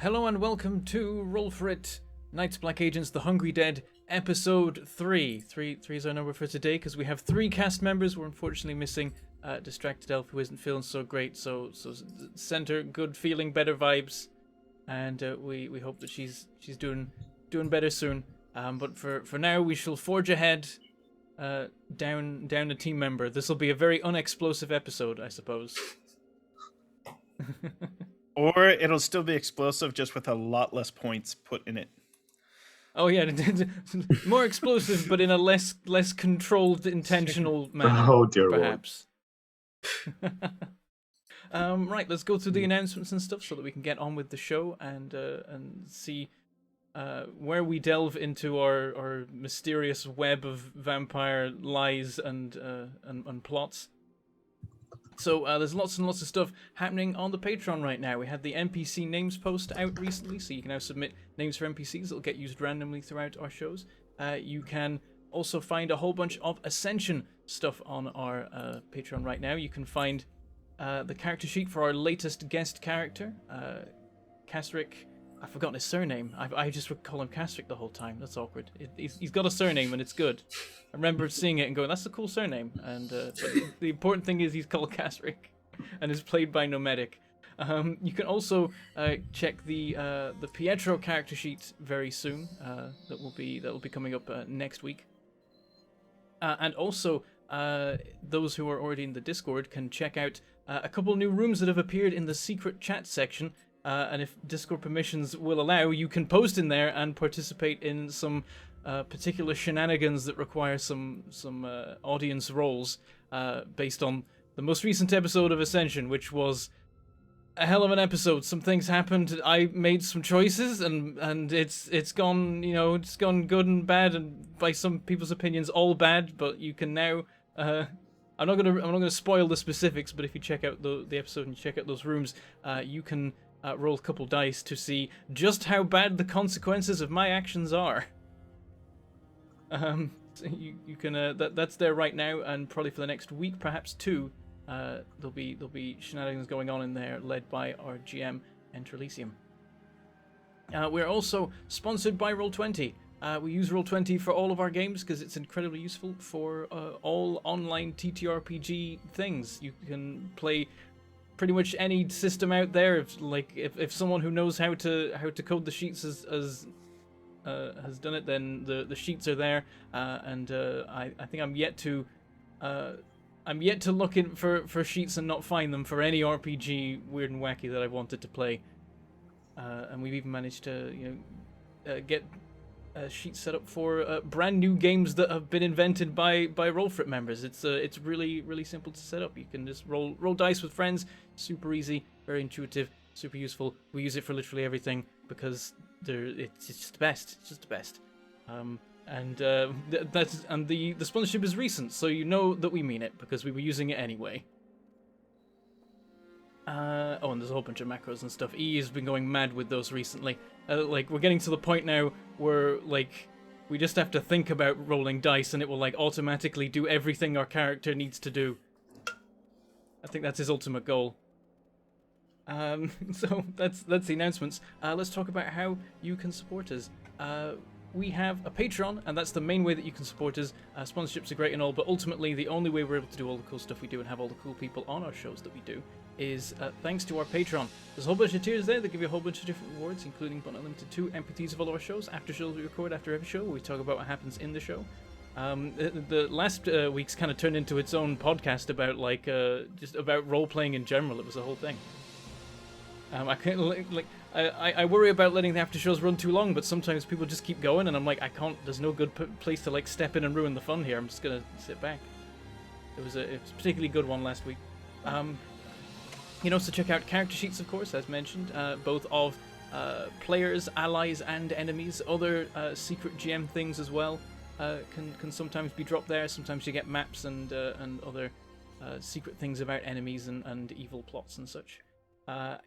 Hello and welcome to Roll For It, Knights Black Agents The Hungry Dead, Episode 3. Three is our number for today because we have 3 cast members. We're unfortunately missing Distracted Elf, who isn't feeling so great, so send her good feeling, better vibes, and we hope that she's doing better soon. But for now, we shall forge ahead down a team member. This will be a very unexplosive episode, I suppose. Or it'll still be explosive, just with a lot less points put in it. Oh yeah, more explosive, but in a less controlled, intentional manner. Oh dear perhaps. Right, let's go through the announcements and stuff so that we can get on with the show and see where we delve into our mysterious web of vampire lies and plots. So there's lots and lots of stuff happening on the Patreon right now. We had the NPC names post out recently, so you can now submit names for NPCs that will get used randomly throughout our shows. You can also find a whole bunch of Ascension stuff on our Patreon right now. You can find the character sheet for our latest guest character, Kasric. I've forgotten his surname. I just would call him Kasric the whole time. That's awkward. He's got a surname and it's good. I remember seeing it and going, that's a cool surname. And the important thing is he's called Kasric and is played by Nomadic. You can also check the Pietro character sheet very soon. That will be coming up next week. And also, those who are already in the Discord can check out a couple new rooms that have appeared in the secret chat section. And if Discord permissions will allow, you can post in there and participate in some particular shenanigans that require some audience roles based on the most recent episode of Ascension, which was a hell of an episode. Some things happened. I made some choices, and it's gone, it's gone good and bad, and by some people's opinions, all bad. But you can now. I'm not gonna spoil the specifics, but if you check out the episode and you check out those rooms, you can. Roll a couple dice to see just how bad the consequences of my actions are. So you can that's there right now, and probably for the next week, perhaps 2, there'll be shenanigans going on in there, led by our GM Enter Elysium. We're also sponsored by Roll20. We use Roll20 for all of our games because it's incredibly useful for all online TTRPG things. You can play pretty much any system out there. If someone who knows how to code the sheets has done it, then the sheets are there. And I think I'm yet to look in for sheets and not find them for any RPG weird and wacky that I wanted to play. And we've even managed to get sheets set up for brand new games that have been invented by Roll For It members. It's really simple to set up. You can just roll dice with friends. Super easy, very intuitive, super useful. We use it for literally everything because it's just the best. It's just the best. The sponsorship is recent, so you know that we mean it because we were using it anyway. And there's a whole bunch of macros and stuff. E has been going mad with those recently. We're getting to the point now where we just have to think about rolling dice and it will automatically do everything our character needs to do. I think that's his ultimate goal. So that's the announcements. Let's talk about how you can support us. We have a Patreon, and that's the main way that you can support us. Sponsorships are great and all, but ultimately the only way we're able to do all the cool stuff we do and have all the cool people on our shows that we do is thanks to our Patreon. There's a whole bunch of tiers there that give you a whole bunch of different rewards, including but not limited to MP3s of all our shows, after shows we record after every show, where we talk about what happens in the show. The last week's kind of turned into its own podcast about just about role playing in general. It was the whole thing. I can't I worry about letting the after shows run too long, but sometimes people just keep going, and I'm like, I can't. There's no good place to step in and ruin the fun here. I'm just gonna sit back. It was a particularly good one last week. You can also check out character sheets, of course, as mentioned, both of players, allies, and enemies. Other secret GM things as well can sometimes be dropped there. Sometimes you get maps and other secret things about enemies and evil plots and such.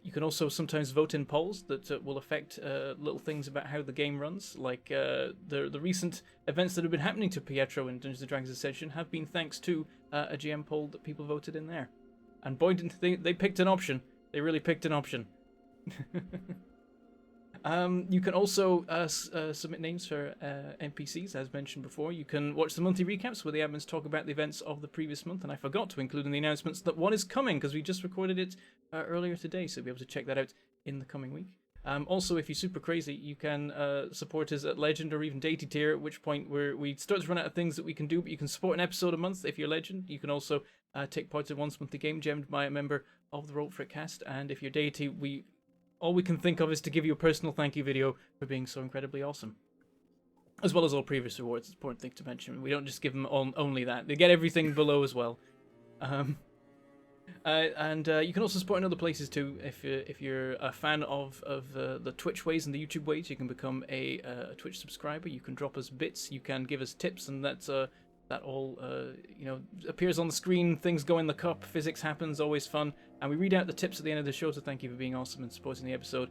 You can also sometimes vote in polls that will affect little things about how the game runs, like the recent events that have been happening to Pietro in Dungeons & Dragons Ascension have been thanks to a GM poll that people voted in there. And boy, they picked an option. They really picked an option. You can also submit names for NPCs, as mentioned before. You can watch the monthly recaps where the admins talk about the events of the previous month, and I forgot to include in the announcements that one is coming because we just recorded it earlier today, so you'll be able to check that out in the coming week. Also, if you're super crazy, you can support us at Legend or even Deity tier, at which point we start to run out of things that we can do, but you can support an episode a month if you're Legend. You can also take part in once monthly game gemmed by a member of the Roll For It cast, and if you're Deity, all we can think of is to give you a personal thank you video for being so incredibly awesome. As well as all previous rewards, it's an important thing to mention. We don't just give them only that. They get everything below as well. And you can also support in other places too. If you're a fan of the Twitch ways and the YouTube ways, you can become a Twitch subscriber. You can drop us bits. You can give us tips, and that all appears on the screen. Things go in the cup. Physics happens. Always fun. And we read out the tips at the end of the show to thank you for being awesome and supporting the episode.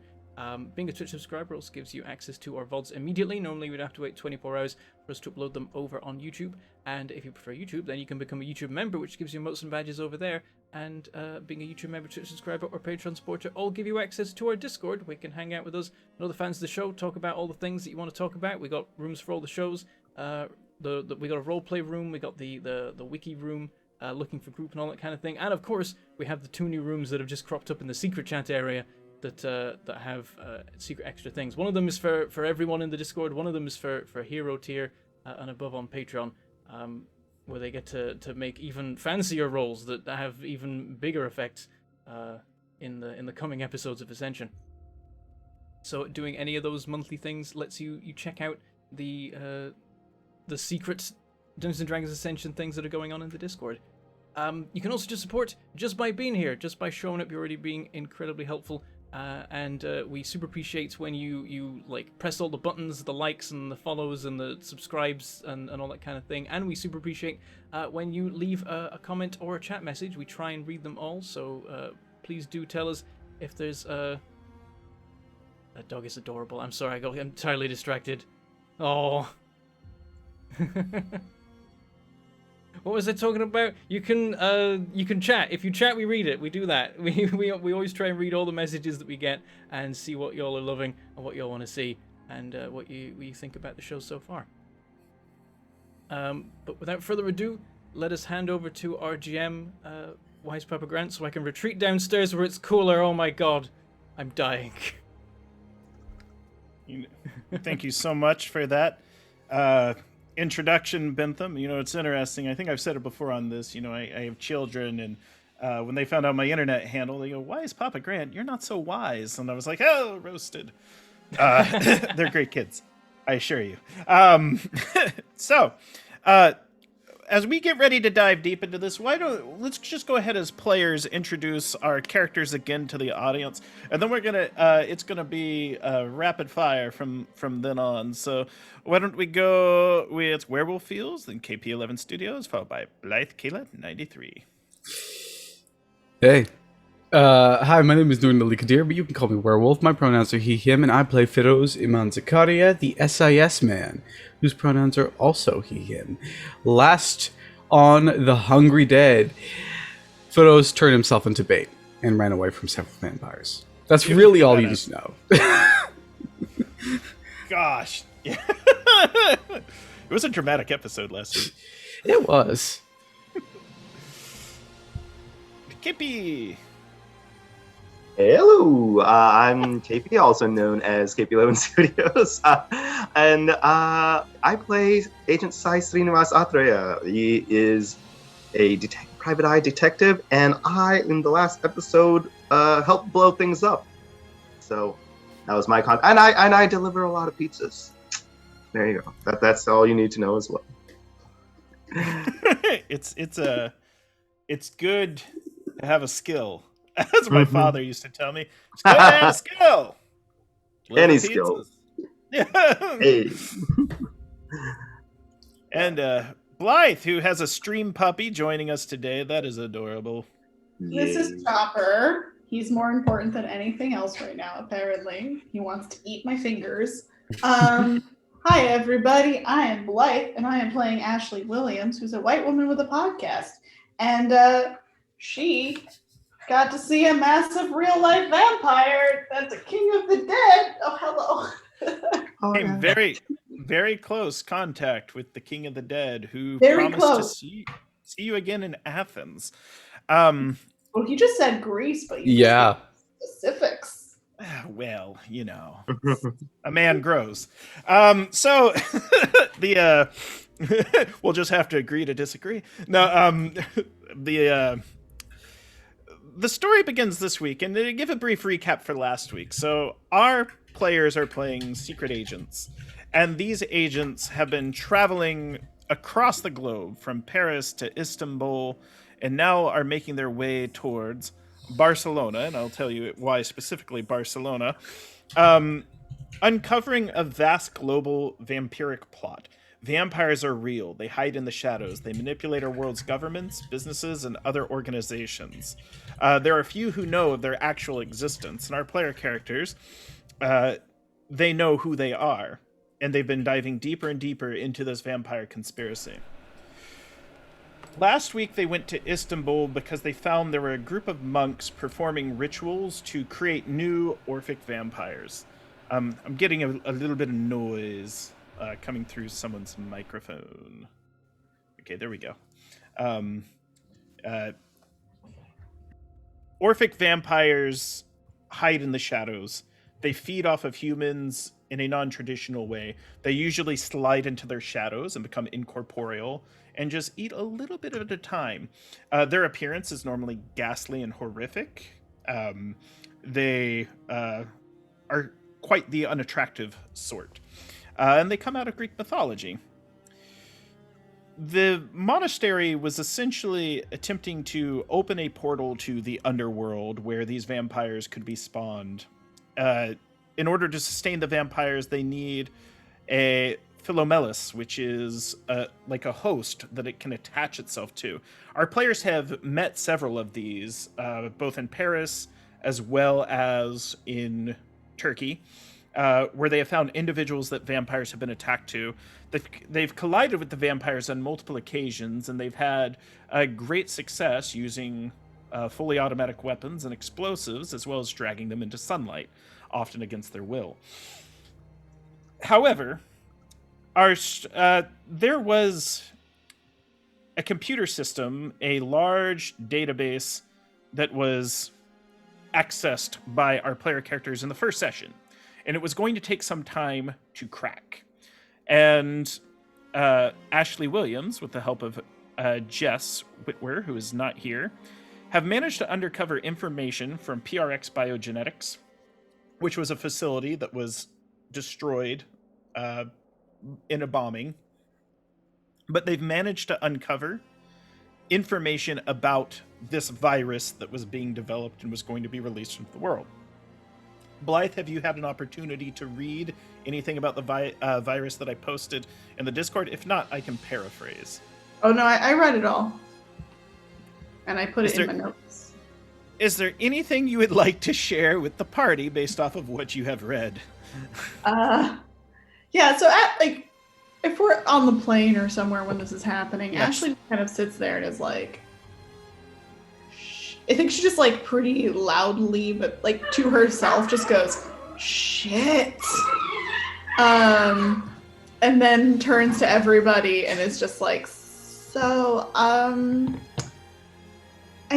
Being a Twitch subscriber also gives you access to our VODs immediately. Normally we'd have to wait 24 hours for us to upload them over on YouTube. And if you prefer YouTube, then you can become a YouTube member, which gives you emotes and badges over there. And being a YouTube member, Twitch subscriber, or Patreon supporter all give you access to our Discord, where you can hang out with us and other fans of the show, talk about all the things that you want to talk about. We got rooms for all the shows. We got a roleplay room. We got the wiki room, looking for group and all that kind of thing. And of course, we have the 2 new rooms that have just cropped up in the secret chat area that have secret extra things. One of them is for everyone in the Discord. One of them is for hero tier and above on Patreon, where they get to make even fancier roles that have even bigger effects in the coming episodes of Ascension. So doing any of those monthly things lets you check out the secret Dungeons & Dragons Ascension things that are going on in the Discord. You can also just support just by being here, just by showing up. You're already being incredibly helpful. And we super appreciate when you like press all the buttons, the likes and the follows and the subscribes and all that kind of thing. And we super appreciate when you leave a comment or a chat message. We try and read them all, so please do tell us if there's that dog is adorable. I'm sorry, I got entirely distracted. Oh. What was I talking about? You can chat. If you chat, we read it. We do that. We always try and read all the messages that we get and see what y'all are loving and what y'all want to see and what you think about the show so far. But without further ado, let us hand over to our GM, Wise Papa Grant, so I can retreat downstairs where it's cooler. Oh my god, I'm dying. Thank you so much for that. Introduction, Bentham. It's interesting. I think I've said it before on this. I have children, and when they found out my internet handle, they go, "Wise Papa Grant, you're not so wise." And I was like, "Oh, roasted." They're great kids, I assure you. So, as we get ready to dive deep into this, let's just go ahead as players introduce our characters again to the audience, and then we're gonna it's gonna be rapid fire from then on. So why don't we go with Werewolf Fields, then KP11 Studios, followed by Blythe Kayla 93. Hey. Hi, my name is Noor Kadir, but you can call me Werewolf. My pronouns are he, him, and I play Firoz Iman Zakaria, the SIS man, whose pronouns are also he, him. Last on The Hungry Dead, Firoz turned himself into bait and ran away from several vampires. That's really all you need to know. Gosh. It was a dramatic episode last week. It was. Kippy. Hello, I'm KP, also known as KP11 Studios, and I play Agent Sai Srinivas Atreya. He is a private eye detective, and I, in the last episode, helped blow things up. So that was my content, and I deliver a lot of pizzas. There you go. That's all you need to know as well. It's good to have a skill. As my father used to tell me, it's good to have a skill. Any skill. Yeah. Hey. And Blythe, who has a stream puppy joining us today. That is adorable. This is Chopper. He's more important than anything else right now, apparently. He wants to eat my fingers. Hi, everybody. I am Blythe, and I am playing Ashley Williams, who's a white woman with a podcast. And she Got to see a massive real-life vampire. That's a king of the dead. Oh, hello. Oh, Came yeah. very, very close contact with the King of the Dead, who Very promised to close. see you again in Athens. Well, you just said Greece, but you Yeah. just gave specifics. Well, a man grows. So the we'll just have to agree to disagree. No, the story begins this week, and to give a brief recap for last week. So our players are playing secret agents, and these agents have been traveling across the globe from Paris to Istanbul, and now are making their way towards Barcelona, and I'll tell you why specifically Barcelona, uncovering a vast global vampiric plot. Vampires are real. They hide in the shadows. They manipulate our world's governments, businesses, and other organizations. There are few who know of their actual existence, and our player characters, they know who they are, and they've been diving deeper and deeper into this vampire conspiracy. Last week they went to Istanbul because they found there were a group of monks performing rituals to create new Orphic vampires. I'm getting a little bit of noise coming through someone's microphone. Okay, there we go. Orphic vampires hide in the shadows. They feed off of humans in a non-traditional way. They usually slide into their shadows and become incorporeal and just eat a little bit at a time. Their appearance is normally ghastly and horrific. They are quite the unattractive sort. And they come out of Greek mythology. The monastery was essentially attempting to open a portal to the underworld where these vampires could be spawned. In order to sustain the vampires, they need a Philomelis, which is like a host that it can attach itself to. Our players have met several of these, both in Paris as well as in Turkey, where they have found individuals that vampires have been attacked to. They've collided with the vampires on multiple occasions, and they've had great success using fully automatic weapons and explosives, as well as dragging them into sunlight, often against their will. However, there was a computer system, a large database that was accessed by our player characters in the first session, and it was going to take some time to crack. And Ashley Williams, with the help of Jess Whitwer, who is not here, have managed to uncover information from PRX Biogenetics, which was a facility that was destroyed in a bombing. But they've managed to uncover information about this virus that was being developed and was going to be released into the world. Blythe, have you had an opportunity to read anything about the virus that I posted in the Discord? If not, I can paraphrase. Oh, no, I read it all. And I put it in my notes. Is there anything you would like to share with the party based off of what you have read? Yeah, so if we're on the plane or somewhere when this is happening, Yes. Ashley kind of sits there and is like, I think she just like pretty loudly, but like to herself, just goes, shit. And then turns to everybody and is just like, so, I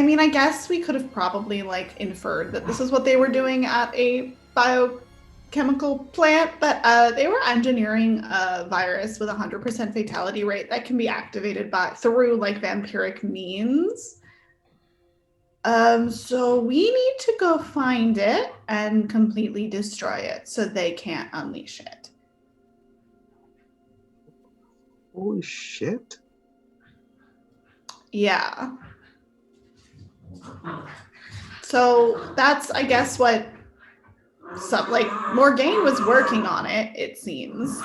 mean, I guess we could have probably like inferred that this is what they were doing at a biochemical plant, but they were engineering a virus with 100% fatality rate that can be activated through like vampiric means. So we need to go find it and completely destroy it so they can't unleash it. Holy shit. Yeah. So that's, I guess, what Morgaine was working on it, it seems.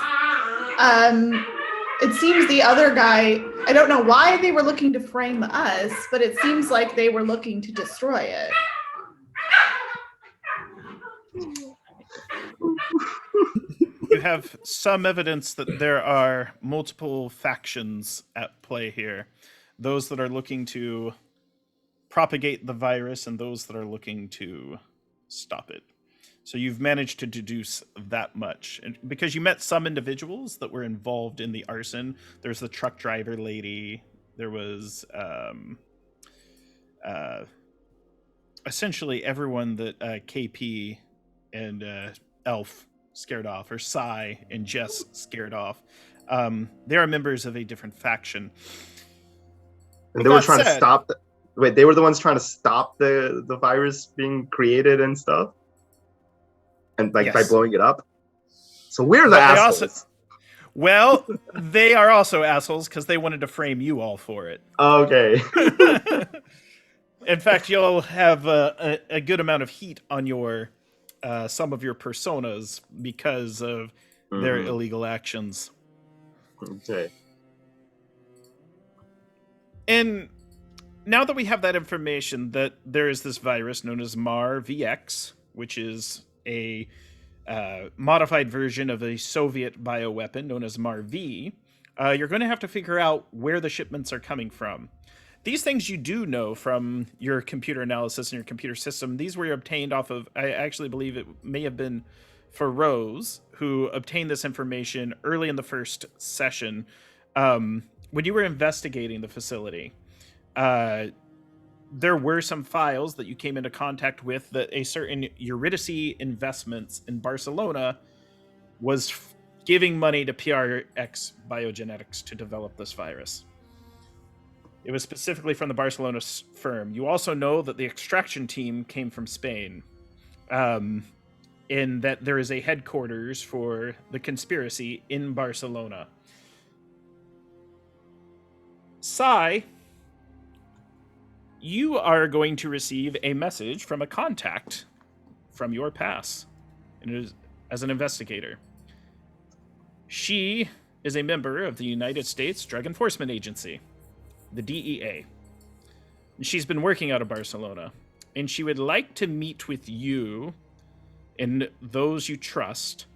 It seems the other guy, I don't know why they were looking to frame us, but it seems like they were looking to destroy it. You have some evidence that there are multiple factions at play here. Those that are looking to propagate the virus and those that are looking to stop it. So you've managed to deduce that much. And because you met some individuals that were involved in the arson. There's the truck driver lady. There was essentially everyone that KP and Elf scared off, or Sai and Jess scared off. They are members of a different faction. And they were trying to stop they were the ones trying to stop the virus being created and stuff? And by blowing it up? So we're the assholes. Well, they are also assholes because they wanted to frame you all for it. Okay. In fact, you'll have a good amount of heat on your some of your personas because of their illegal actions. Okay. And now that we have that information, that there is this virus known as MAR-VX, which is a modified version of a Soviet bioweapon known as MAR-V, you're going to have to figure out where the shipments are coming from. These things you do know from your computer analysis and your computer system. These were obtained off of, I actually believe it may have been Feroz, who obtained this information early in the first session when you were investigating the facility. There were some files that you came into contact with that a certain Eurydice Investments in Barcelona was giving money to PRX Biogenetics to develop this virus. It was specifically from the Barcelona firm. You also know that the extraction team came from Spain, in that there is a headquarters for the conspiracy in Barcelona. Sai, you are going to receive a message from a contact from your past, and it is as an investigator. She is a member of the United States Drug Enforcement Agency, the DEA. And she's been working out of Barcelona, and she would like to meet with you and those you trust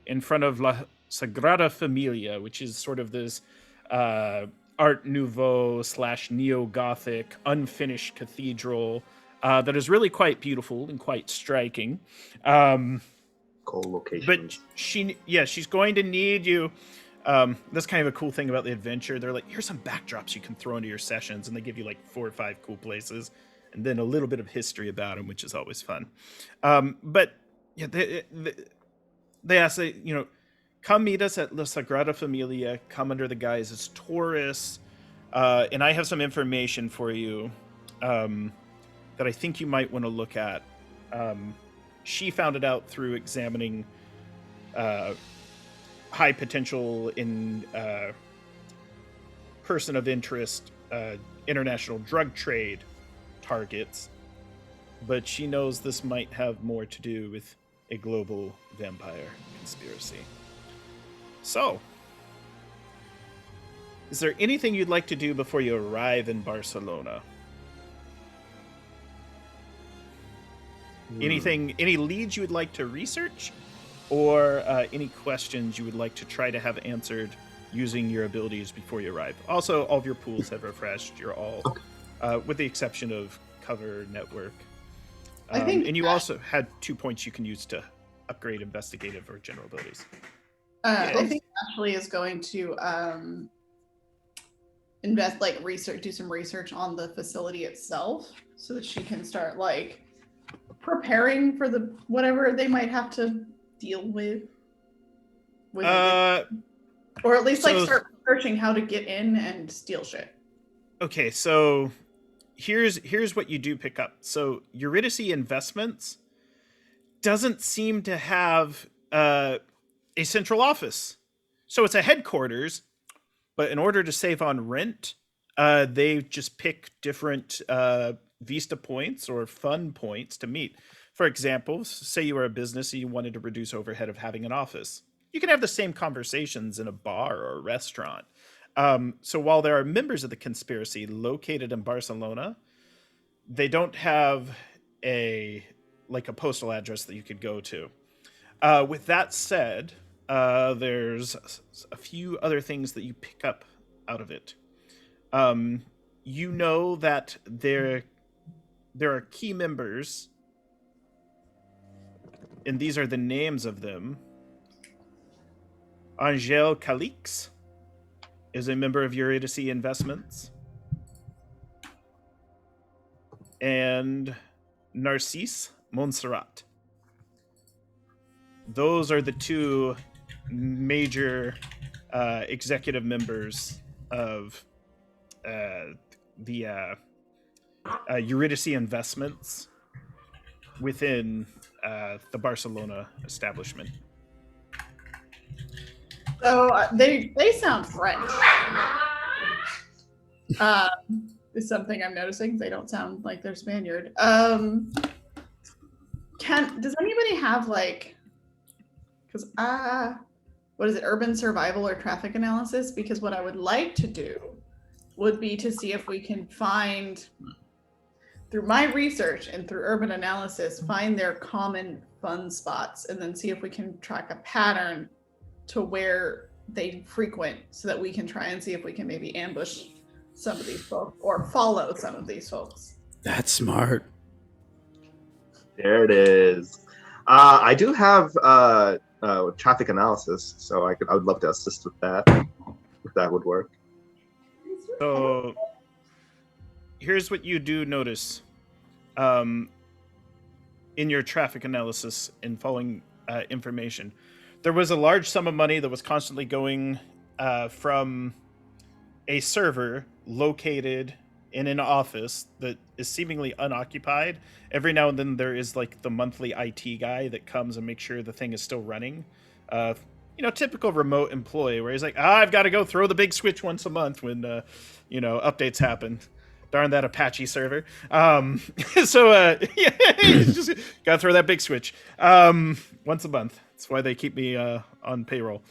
in front of La Sagrada Familia, which is sort of this Art Nouveau / Neo-Gothic unfinished cathedral that is really quite beautiful and quite striking. Cool location. But she's going to need you. That's kind of a cool thing about the adventure. They're like, here's some backdrops you can throw into your sessions, and they give you like 4 or 5 cool places, and then a little bit of history about them, which is always fun. But yeah, they ask, come meet us at La Sagrada Familia. Come under the guise as tourists, and I have some information for you that I think you might want to look at. She found it out through examining high potential in person of interest, international drug trade targets, but she knows this might have more to do with a global vampire conspiracy. So, is there anything you'd like to do before you arrive in Barcelona? Any leads you would like to research, or any questions you would like to try to have answered using your abilities before you arrive? Also, all of your pools have refreshed. You're all, with the exception of cover network. I think, and you also had 2 points you can use to upgrade investigative or general abilities. I think Ashley is going to do some research on the facility itself, so that she can start preparing for the whatever they might have to deal with or at least start researching how to get in and steal shit. Okay, so here's what you do pick up. So Eurydice Investments doesn't seem to have a central office. So it's a headquarters, but in order to save on rent, they just pick different Vista points or fun points to meet. For example, say you were a business and you wanted to reduce overhead of having an office. You can have the same conversations in a bar or a restaurant. So while there are members of the conspiracy located in Barcelona, they don't have a postal address that you could go to. With that said, there's a few other things that you pick up out of it. You know that there are key members, and these are the names of them. Angel Calix is a member of Eurydice Investments. And Narcisse Montserrat. Those are the two major executive members of the Eurydice Investments within the Barcelona establishment. So they sound French. Is something I'm noticing. They don't sound like they're Spaniard. Does anybody have like, because what is it, urban survival or traffic analysis? Because what I would like to do would be to see if we can find, through my research and through urban analysis, find their common fun spots, and then see if we can track a pattern to where they frequent, so that we can try and see if we can maybe ambush some of these folks or follow some of these folks. That's smart. There it is. I do have traffic analysis, so I would love to assist with that if that would work. So here's what you do notice in your traffic analysis and following information. There was a large sum of money that was constantly going from a server located in an office that is seemingly unoccupied. Every now and then there is like the monthly IT guy that comes and makes sure the thing is still running. Typical remote employee where he's like, I've got to go throw the big switch once a month when, updates happen. Darn that Apache server. Yeah, just got to throw that big switch once a month. That's why they keep me on payroll.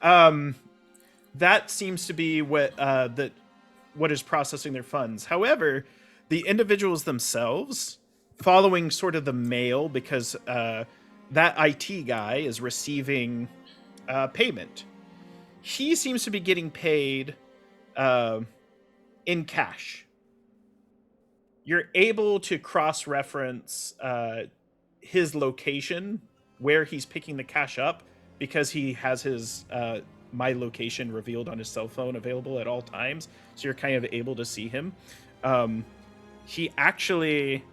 That seems to be what is processing their funds. However, the individuals themselves, following sort of the mail, because that IT guy is receiving payment. He seems to be getting paid in cash. You're able to cross-reference his location, where he's picking the cash up, because he has his my location revealed on his cell phone available at all times, so you're kind of able to see him. He actually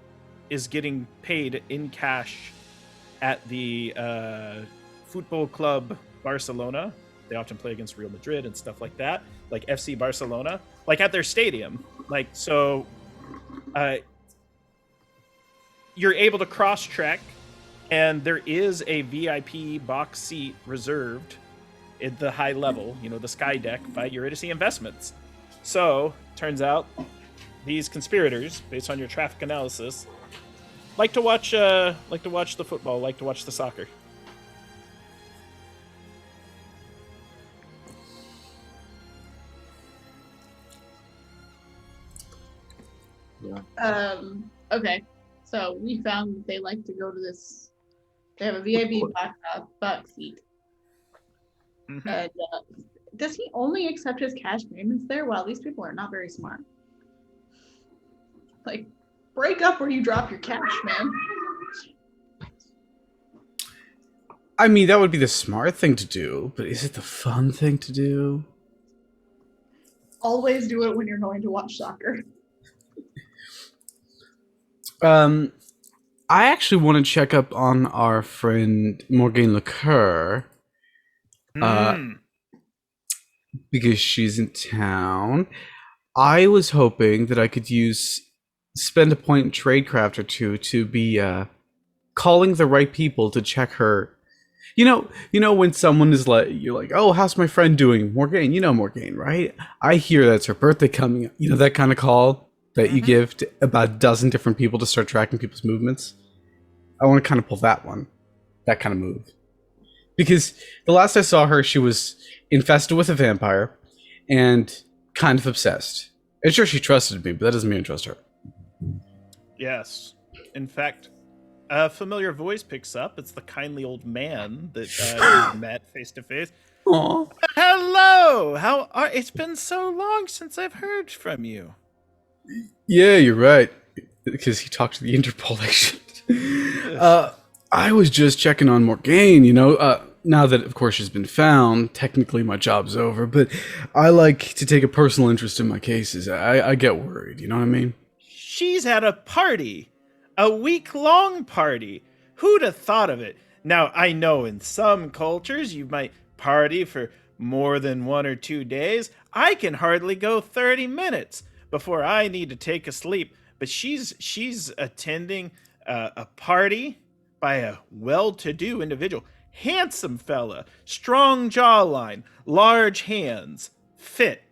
is getting paid in cash at the Football Club Barcelona. They often play against Real Madrid and stuff like that, like FC Barcelona, like at their stadium. Like, so you're able to cross-check, and there is a VIP box seat reserved at the high level, the sky deck by Eurydice Investments. So, turns out, these conspirators, based on your traffic analysis, like to watch the football, like to watch the soccer. Yeah. Okay, so we found that they like to go to this. They have a VIP box seat. Mm-hmm. And does he only accept his cash payments there? Wow, these people are not very smart. Like, break up where you drop your cash, man. I mean, that would be the smart thing to do, but is it the fun thing to do? Always do it when you're going to watch soccer. I actually want to check up on our friend Morgane Lecoeur. Because she's in town. I was hoping that I could spend a point in Tradecraft or two to be calling the right people to check her. You know when someone is like, you're like, oh, how's my friend doing? Morgane, Morgane, right? I hear that's her birthday coming up. That kind of call that you give to about a dozen different people to start tracking people's movements. I want to kind of pull that kind of move. Because the last I saw her, she was infested with a vampire and kind of obsessed. And sure, she trusted me, but that doesn't mean I trust her. Yes. In fact, a familiar voice picks up. It's the kindly old man that you met face to face. Aww. Hello! It's been so long since I've heard from you. Yeah, you're right. because he talked to the Interpol agent. I was just checking on Morgaine, now that, of course, she's been found, technically my job's over, but I like to take a personal interest in my cases. I get worried, you know what I mean? She's at a party. A week-long party. Who'd have thought of it? Now, I know in some cultures you might party for more than 1 or 2 days. I can hardly go 30 minutes before I need to take a sleep. But she's attending a party by a well-to-do individual. Handsome fella, strong jawline, large hands, fit.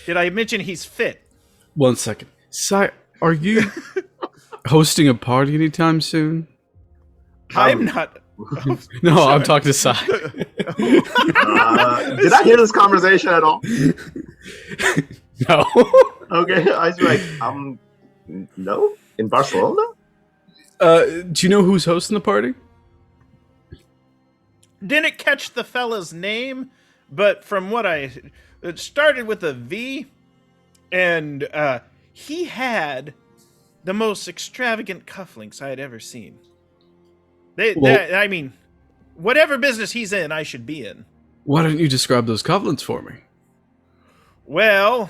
Did I mention he's fit? 1 second. Are you hosting a party anytime soon? I'm not. No, Sure. I'm talking to Sai. Did I hear this conversation at all? No. Okay, I was like, no, in Barcelona. Do you know who's hosting the party? Didn't catch the fella's name, but from what it started with a V, and he had the most extravagant cufflinks I had ever seen. I mean, whatever business he's in, I should be in. Why don't you describe those covenants for me? Well,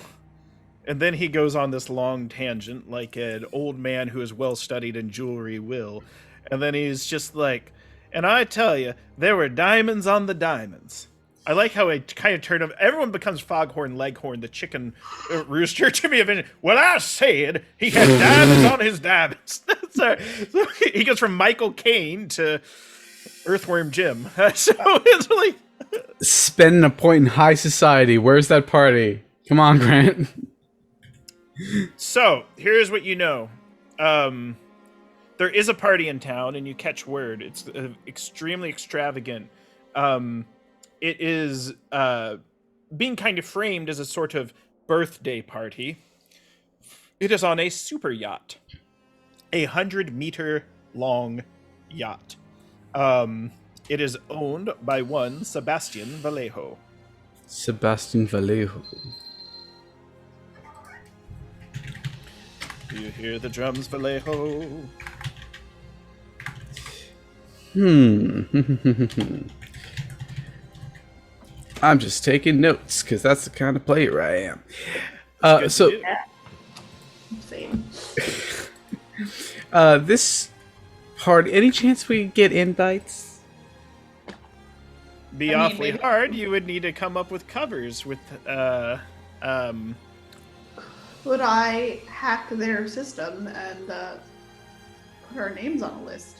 and then he goes on this long tangent, like an old man who is well studied in jewelry will, and then he's just like, and I tell you, there were diamonds on the diamonds. I like how I kind of turn him. Everyone becomes Foghorn Leghorn, the chicken rooster, to me eventually. Well, I said he had diamonds on his diamonds. So he goes from Michael Caine to Earthworm Jim. So it's like Spending a point in high society. Where's that party? Come on, Grant. So here's what you know. There is a party in town, and you catch word. It's extremely extravagant. It is being kind of framed as a sort of birthday party. It is on a super yacht, 100-meter long yacht. It is owned by one Sebastian Vallejo. Sebastian Vallejo. Do you hear the drums, Vallejo? I'm just taking notes because that's the kind of player I am. So Same. this part, any chance we get invites? Be awfully hard. You would need to come up with covers with Would I hack their system and put our names on a list?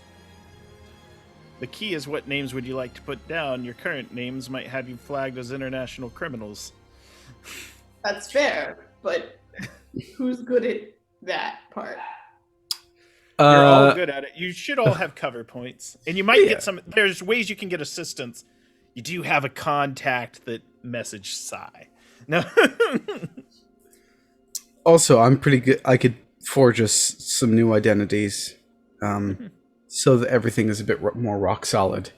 The key is what names would you like to put down? Your current names might have you flagged as international criminals. That's fair, but who's good at that part? You're all good at it. You should all have cover points. And you might get some... There's ways you can get assistance. You do have a contact that messaged Sai. No. Also, I'm pretty good. I could forge us some new identities. So that everything is a bit more rock solid,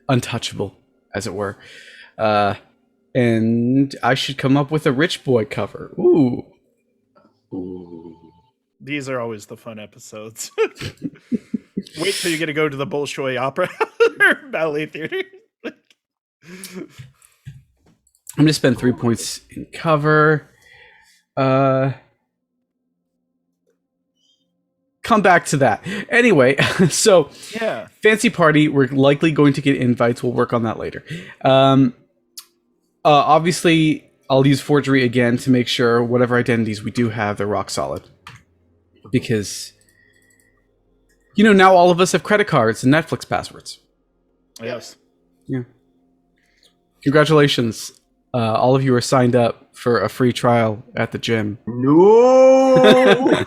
untouchable, as it were. And I should come up with a rich boy cover. Ooh. These are always the fun episodes. Wait till you get to go to the Bolshoi Opera or Ballet Theater. I'm going to spend 3 points in cover. Come back to that. Anyway, so yeah, fancy party. We're likely going to get invites. We'll work on that later. Obviously, I'll use forgery again to make sure whatever identities we do have, they're rock solid. Because, now all of us have credit cards and Netflix passwords. Yes. Yeah. Congratulations. All of you are signed up for a free trial at the gym. No!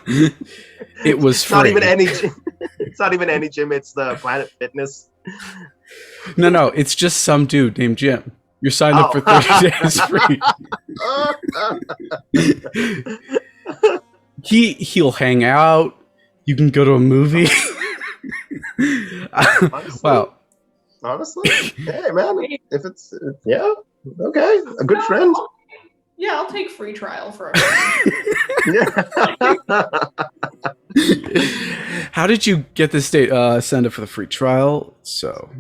It was free. Not even any gym. It's not even any gym. It's the Planet Fitness. No. It's just some dude named Jim. You're signed up for 30 days free. He'll hang out. You can go to a movie. Honestly, wow. Honestly, hey man, if it's okay, a good friend. Yeah, I'll take free trial for a Yeah. How did you get this date? Signed up for the free trial. So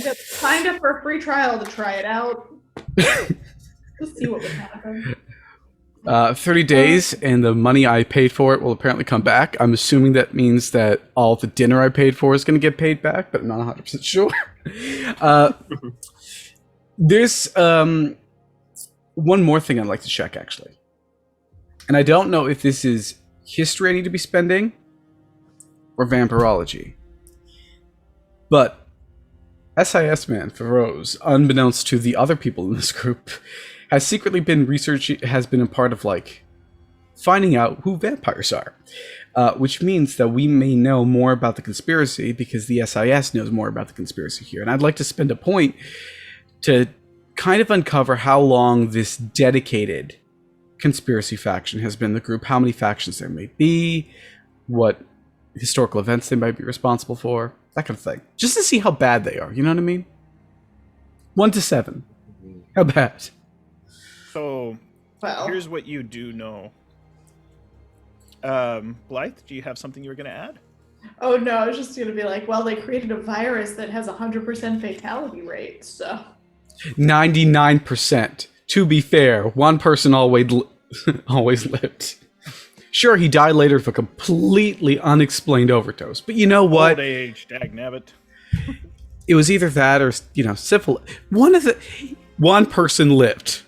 Just signed up for a free trial to try it out. Just see what would happen. 30 days, and the money I paid for it will apparently come back. I'm assuming that means that all the dinner I paid for is going to get paid back, but I'm not 100% sure. There's one more thing I'd like to check, actually. And I don't know if this is history I need to be spending or vampirology. But SIS man Feroz, unbeknownst to the other people in this group, has secretly been has been a part of, like, finding out who vampires are. Which means that we may know more about the conspiracy because the SIS knows more about the conspiracy here. And I'd like to spend a point to kind of uncover how long this dedicated conspiracy faction has been the group, how many factions there may be, what historical events they might be responsible for, that kind of thing. Just to see how bad they are, you know what I mean? 1 to 7. How bad? So, Well, here's what you do know. Blythe, do you have something you were going to add? oh no, I was just gonna be like, well, they created a virus that has 100% fatality rate, so 99%. To be fair, one person always lived. Sure, he died later of a completely unexplained overdose. But you know what? Old age, dagnabbit. It was either that or, syphilis. One person lived.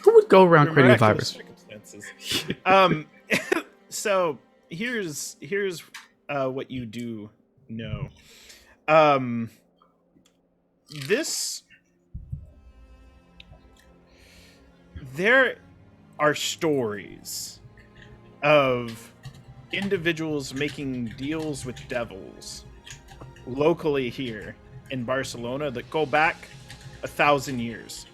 Who would go around creating a Miraculous virus? circumstances. So here's what you do know. There are stories of individuals making deals with devils locally here in Barcelona that go back 1,000 years.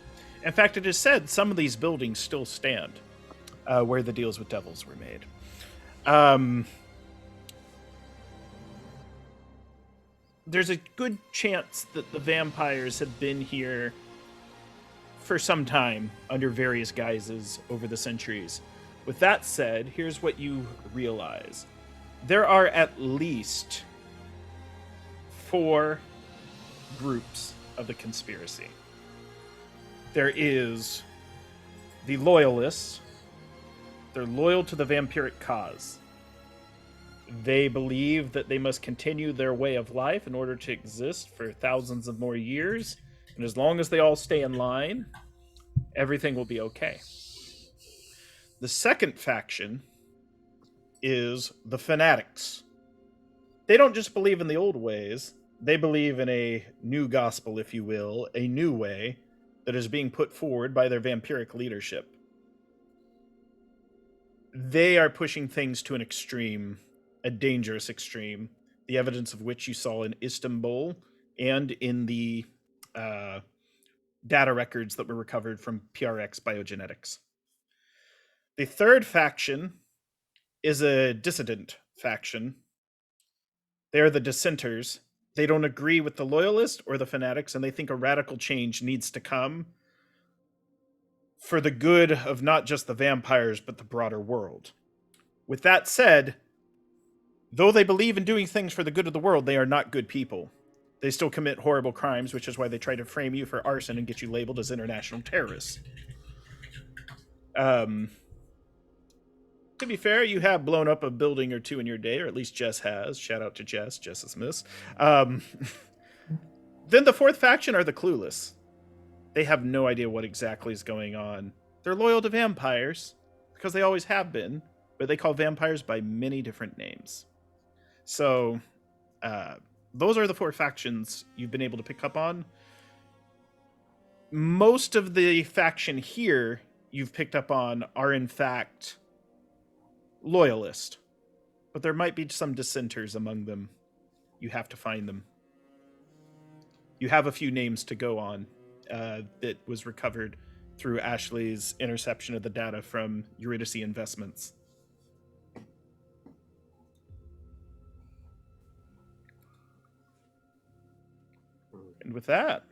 In fact, it is said some of these buildings still stand where the deals with devils were made. There's a good chance that the vampires have been here for some time under various guises over the centuries. With that said, here's what you realize. There are at least 4 groups of the conspiracy. There is the loyalists. They're loyal to the vampiric cause. They believe that they must continue their way of life in order to exist for thousands of more years. And as long as they all stay in line, everything will be okay. The second faction is the fanatics. They don't just believe in the old ways. They believe in a new gospel, if you will, a new way that is being put forward by their vampiric leadership. They are pushing things to an extreme, a dangerous extreme, the evidence of which you saw in Istanbul and in the data records that were recovered from PRX Biogenetics. The third faction is a dissident faction. They're the dissenters. They don't agree with the loyalists or the fanatics, and they think a radical change needs to come for the good of not just the vampires, but the broader world. With that said, though they believe in doing things for the good of the world, they are not good people. They still commit horrible crimes, which is why they try to frame you for arson and get you labeled as international terrorists. To be fair, you have blown up a building or two in your day, or at least Jess has. Shout out to Jess. Jess is miss. Then the fourth faction are the clueless. They have no idea what exactly is going on. They're loyal to vampires, because they always have been, but they call vampires by many different names. So, those are the 4 factions you've been able to pick up on. Most of the faction here you've picked up on are, in fact, loyalist. But there might be some dissenters among them. You have to find them. You have a few names to go on that was recovered through Ashley's interception of the data from Eurydice Investments. And with that,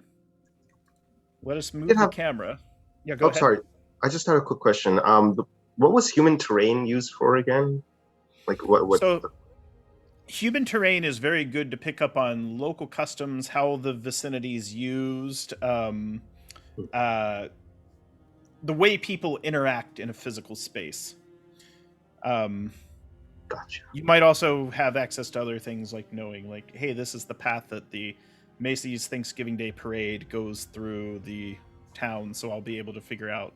let us move the camera. Yeah, go ahead. Sorry. I just had a quick question. What was human terrain used for again? Like what? So, human terrain is very good to pick up on local customs, how the vicinity is used, the way people interact in a physical space. Gotcha. You might also have access to other things like knowing, like, hey, this is the path that the Macy's Thanksgiving Day Parade goes through the town, so I'll be able to figure out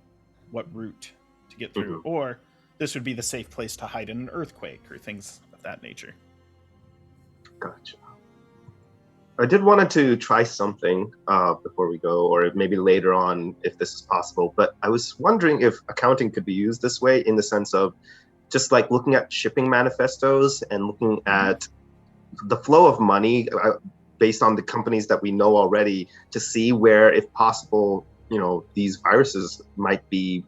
what route to get through. Or this would be the safe place to hide in an earthquake or things of that nature. Gotcha. I did wanted to try something before we go, or maybe later on if this is possible. But I was wondering if accounting could be used this way, in the sense of just like looking at shipping manifestos and looking at the flow of money based on the companies that we know already, to see where, if possible, these viruses might be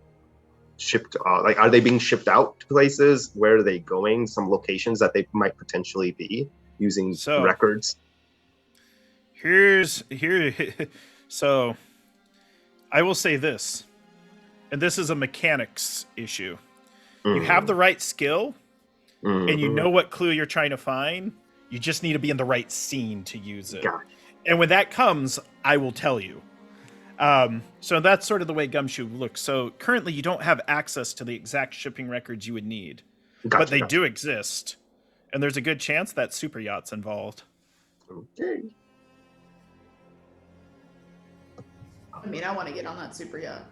shipped. Like, are they being shipped out to places? Where are they going? Some locations that they might potentially be using records. So I will say this, and this is a mechanics issue. You have the right skill, and you know what clue you're trying to find. You just need to be in the right scene to use it. And when that comes, I will tell you. So that's sort of the way Gumshoe looks. So currently, you don't have access to the exact shipping records you would need, but they do exist, and there's a good chance that super yacht's involved. Okay. I mean, I want to get on that super yacht.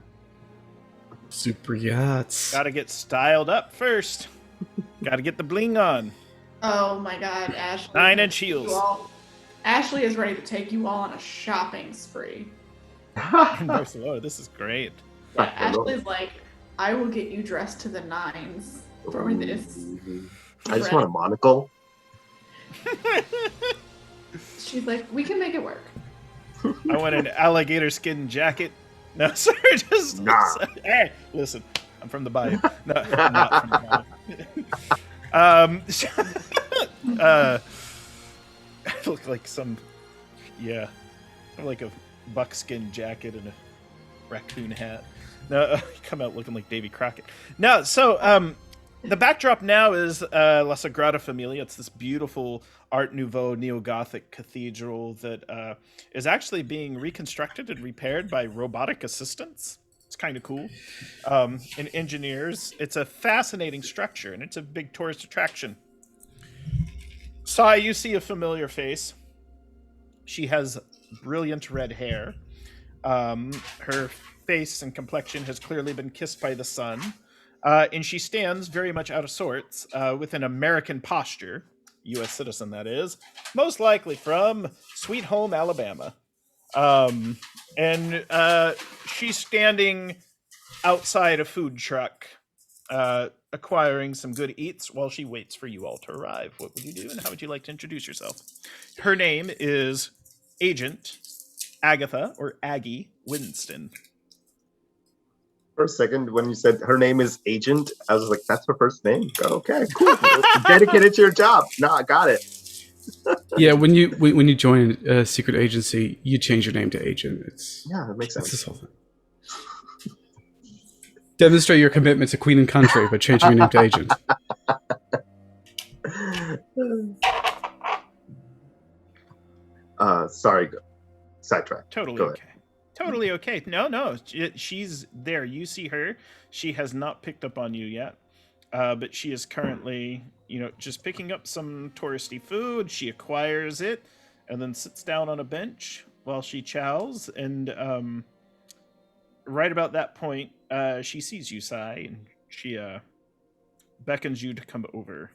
Super yachts. Gotta get styled up first. Gotta get the bling on. Oh my God, Ashley! 9-inch heels. Ashley is ready to take you all on a shopping spree. In Barcelona, this is great. Yeah, Ashley's like, I will get you dressed to the nines for this. I just want a monocle. She's like, we can make it work. I want an alligator skin jacket. No, sorry, just hey, listen. I'm from the bayou. No, I'm not from the bayou. I look like I'm like a buckskin jacket and a raccoon hat. No, I come out looking like Davy Crockett. No, so the backdrop now is La Sagrada Familia. It's this beautiful Art Nouveau neo-Gothic cathedral that is actually being reconstructed and repaired by robotic assistants. It's kind of cool. And engineers. It's a fascinating structure, and it's a big tourist attraction. Sai, you see a familiar face. She has brilliant red hair. Her face and complexion has clearly been kissed by the sun. And she stands very much out of sorts with an American posture, U.S. citizen that is, most likely from Sweet Home, Alabama. And she's standing outside a food truck, acquiring some good eats while she waits for you all to arrive. What would you do, and how would you like to introduce yourself? Her name is Agent Agatha, or Aggie Winston. For a second, when you said her name is Agent, I was like, that's her first name? Okay, cool. Dedicated to your job. No, I got it. Yeah, when you join a secret agency, you change your name to Agent. That makes sense. This whole thing. Demonstrate your commitment to Queen and Country by changing your name to Agent. Sorry, sidetrack. Totally okay. Totally okay. No, she's there. You see her. She has not picked up on you yet, but she is currently, just picking up some touristy food. She acquires it and then sits down on a bench while she chows. And right about that point, she sees you, Sai, and she beckons you to come over.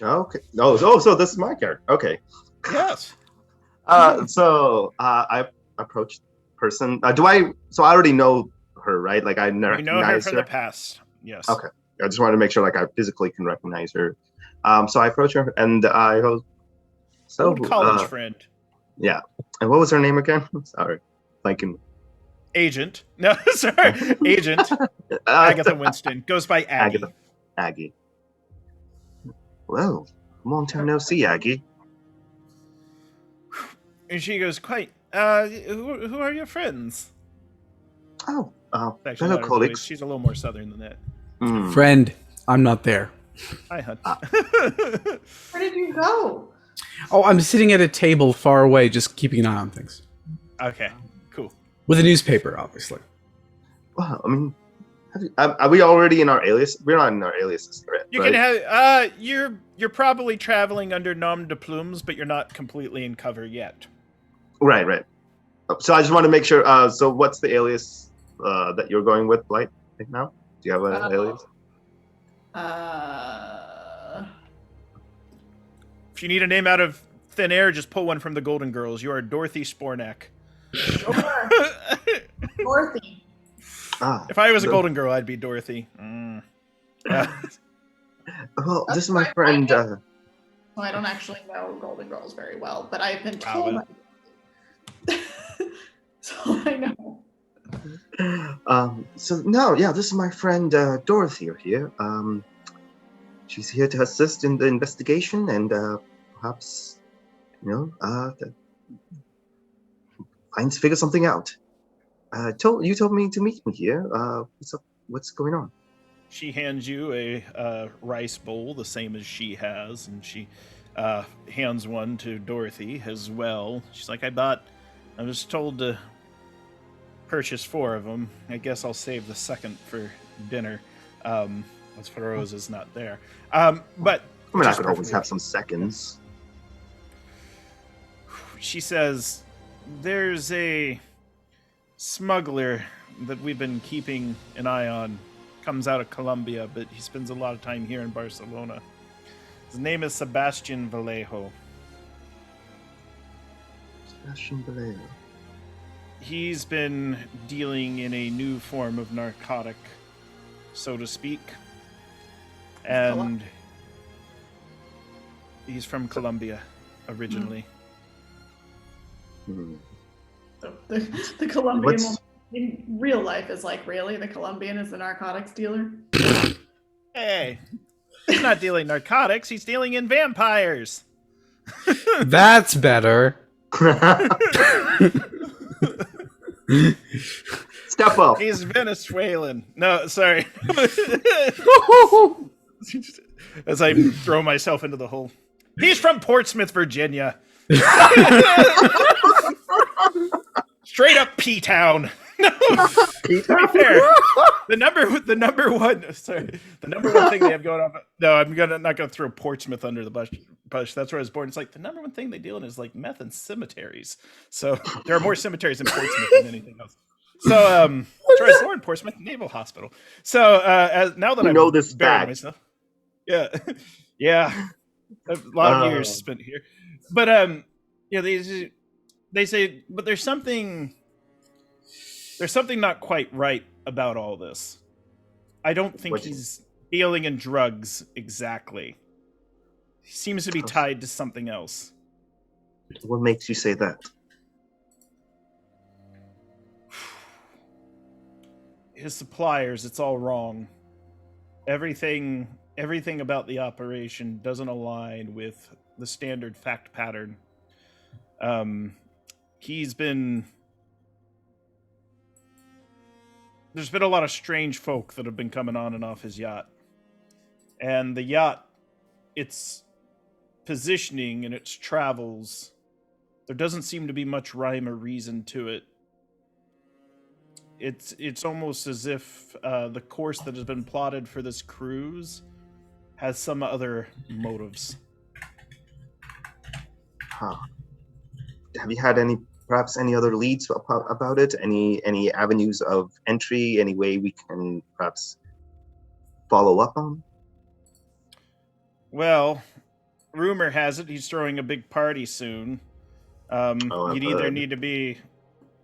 Okay. So this is my character. Okay. Yes. So I approached person. So I already know her, right? Like I You know her from the past. Yes. Okay. I just wanted to make sure, like, I physically can recognize her. So I approach her and I go, "So, old college friend." Yeah. And what was her name again? Sorry, thinking. Agent. No, sorry, Agent Agatha Winston goes by Aggie. Aggie. Well, long time no see, Aggie. And she goes, quite who are your friends? Oh, Actually, fellow not her voice. colleagues. She's a little more southern than that. Mm. Friend, I'm not there. Hi, hun. Where did you go? Oh, I'm sitting at a table far away, just keeping an eye on things. Okay, cool. With a newspaper, obviously. Well, I mean, are we already in our alias? We're not in our aliases, right? You can have. You're probably traveling under nom de plumes, but you're not completely in cover yet. Right. So I just want to make sure. So what's the alias that you're going with, Blight, right now? Do you have an alias? If you need a name out of thin air, just pull one from the Golden Girls. You are Dorothy Spornak. Sure. Dorothy. If I was a Golden Girl, I'd be Dorothy. Mm. Well, this is my friend. Well, I don't actually know Golden Girls very well, but I've been told. So I know. This is my friend Dorothy here. She's here to assist in the investigation and perhaps, figure something out. You told me to meet me here. What's up? What's going on? She hands you a rice bowl, the same as she has, and she hands one to Dorothy as well. She's like, I was told to purchase 4 of them. I guess I'll save the second for dinner. As Feroz is not there. But I mean, I could always have some seconds. She says, there's a smuggler that we've been keeping an eye on. Comes out of Colombia, but he spends a lot of time here in Barcelona. His name is Sebastian Vallejo. Sebastian Vallejo. He's been dealing in a new form of narcotic, so to speak. And he's from Colombia originally. Hmm. The Colombian woman in real life is like, really? The Colombian is the narcotics dealer? Hey, he's not dealing narcotics, he's dealing in vampires. That's better. Step up. He's Venezuelan. No, sorry. As I throw myself into the hole. He's from Portsmouth, Virginia. Straight up P-Town. No, to be fair, the number one thing they have going on. No, I'm not gonna throw Portsmouth under the bush. That's where I was born. It's like the number one thing they deal in is like meth and cemeteries. So there are more cemeteries in Portsmouth than anything else. So that's where I was born, Portsmouth Naval Hospital. So now that I know this fact, myself, yeah, a lot of years spent here. But they say, but there's something not quite right about all this. I don't think he's dealing in drugs exactly. He seems to be tied to something else. What makes you say that? His suppliers, it's all wrong. Everything about the operation doesn't align with the standard fact pattern. There's been a lot of strange folk that have been coming on and off his yacht. And the yacht, its positioning and its travels, there doesn't seem to be much rhyme or reason to it. It's almost as if the course that has been plotted for this cruise has some other motives. Huh. Have you had perhaps any other leads about it? Any avenues of entry? Any way we can perhaps follow up on? Well, rumor has it he's throwing a big party soon. You'd either need to be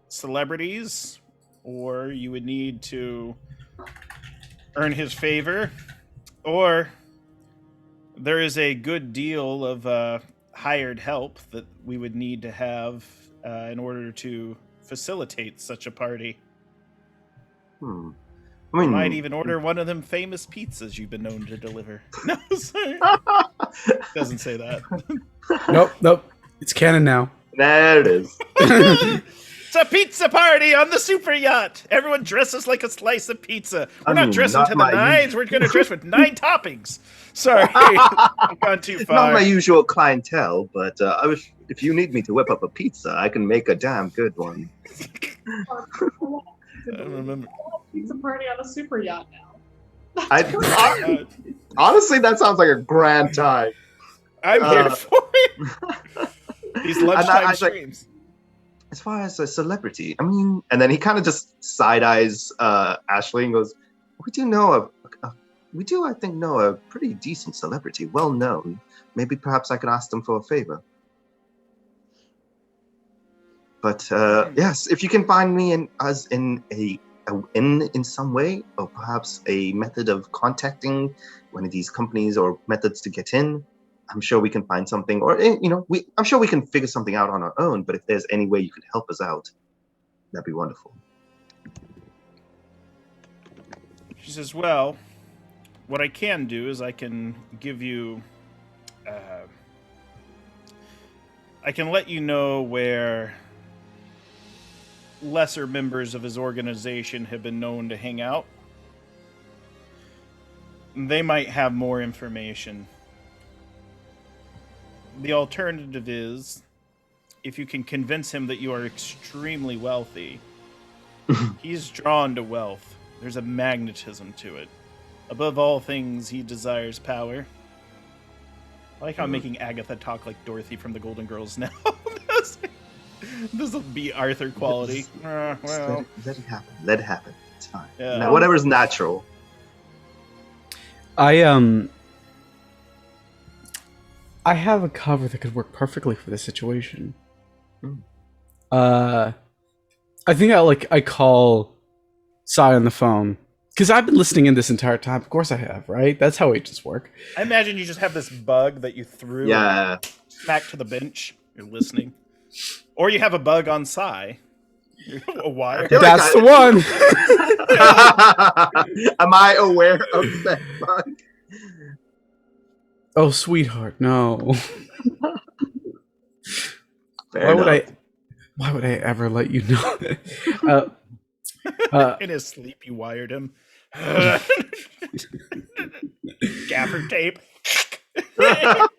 celebrities, or you would need to earn his favor, or there is a good deal of hired help that we would need to have in order to facilitate such a party. I mean, might even order one of them famous pizzas you've been known to deliver. No, sorry. Doesn't say that. Nope. It's canon now. There it is. It's a pizza party on the super yacht. Everyone dresses like a slice of pizza. We're not dressing not to the my nines. We're going to dress with 9 toppings. Sorry, I've gone too far. Not my usual clientele, but if you need me to whip up a pizza, I can make a damn good one. I don't remember. Pizza party on a super yacht now. Honestly, that sounds like a grand time. I'm here for it. These lunchtime like, streams. As far as a celebrity, I mean, and then he kind of just side eyes Ashley and goes, "We do know I think know a pretty decent celebrity, well known. Maybe perhaps I could ask them for a favor." But yes, if you can find me in some way, or perhaps a method of contacting one of these companies or methods to get in, I'm sure we can find something, or I'm sure we can figure something out on our own. But if there's any way you could help us out, that'd be wonderful. She says, "Well, what I can do is I can give you, I can let you know where lesser members of his organization have been known to hang out. They might have more information. The alternative is, if you can convince him that you are extremely wealthy, he's drawn to wealth. There's a magnetism to it. Above all things, he desires power." I like how I'm making Agatha talk like Dorothy from the Golden Girls now. This will be Arthur quality. Well. Let it happen. Let it happen. It's fine. Yeah. Now, whatever's natural. I have a cover that could work perfectly for this situation. I think I call Sai on the phone, because I've been listening in this entire time. Of course I have, right? That's how agents work. I imagine you just have this bug that you threw back to the bench. You're listening. Or you have a bug on Sai. A wire. That's the one! Am I aware of that bug? Oh, sweetheart, no. Fair enough. Why would I ever let you know? In his sleep, you wired him. Gaffer tape. I'm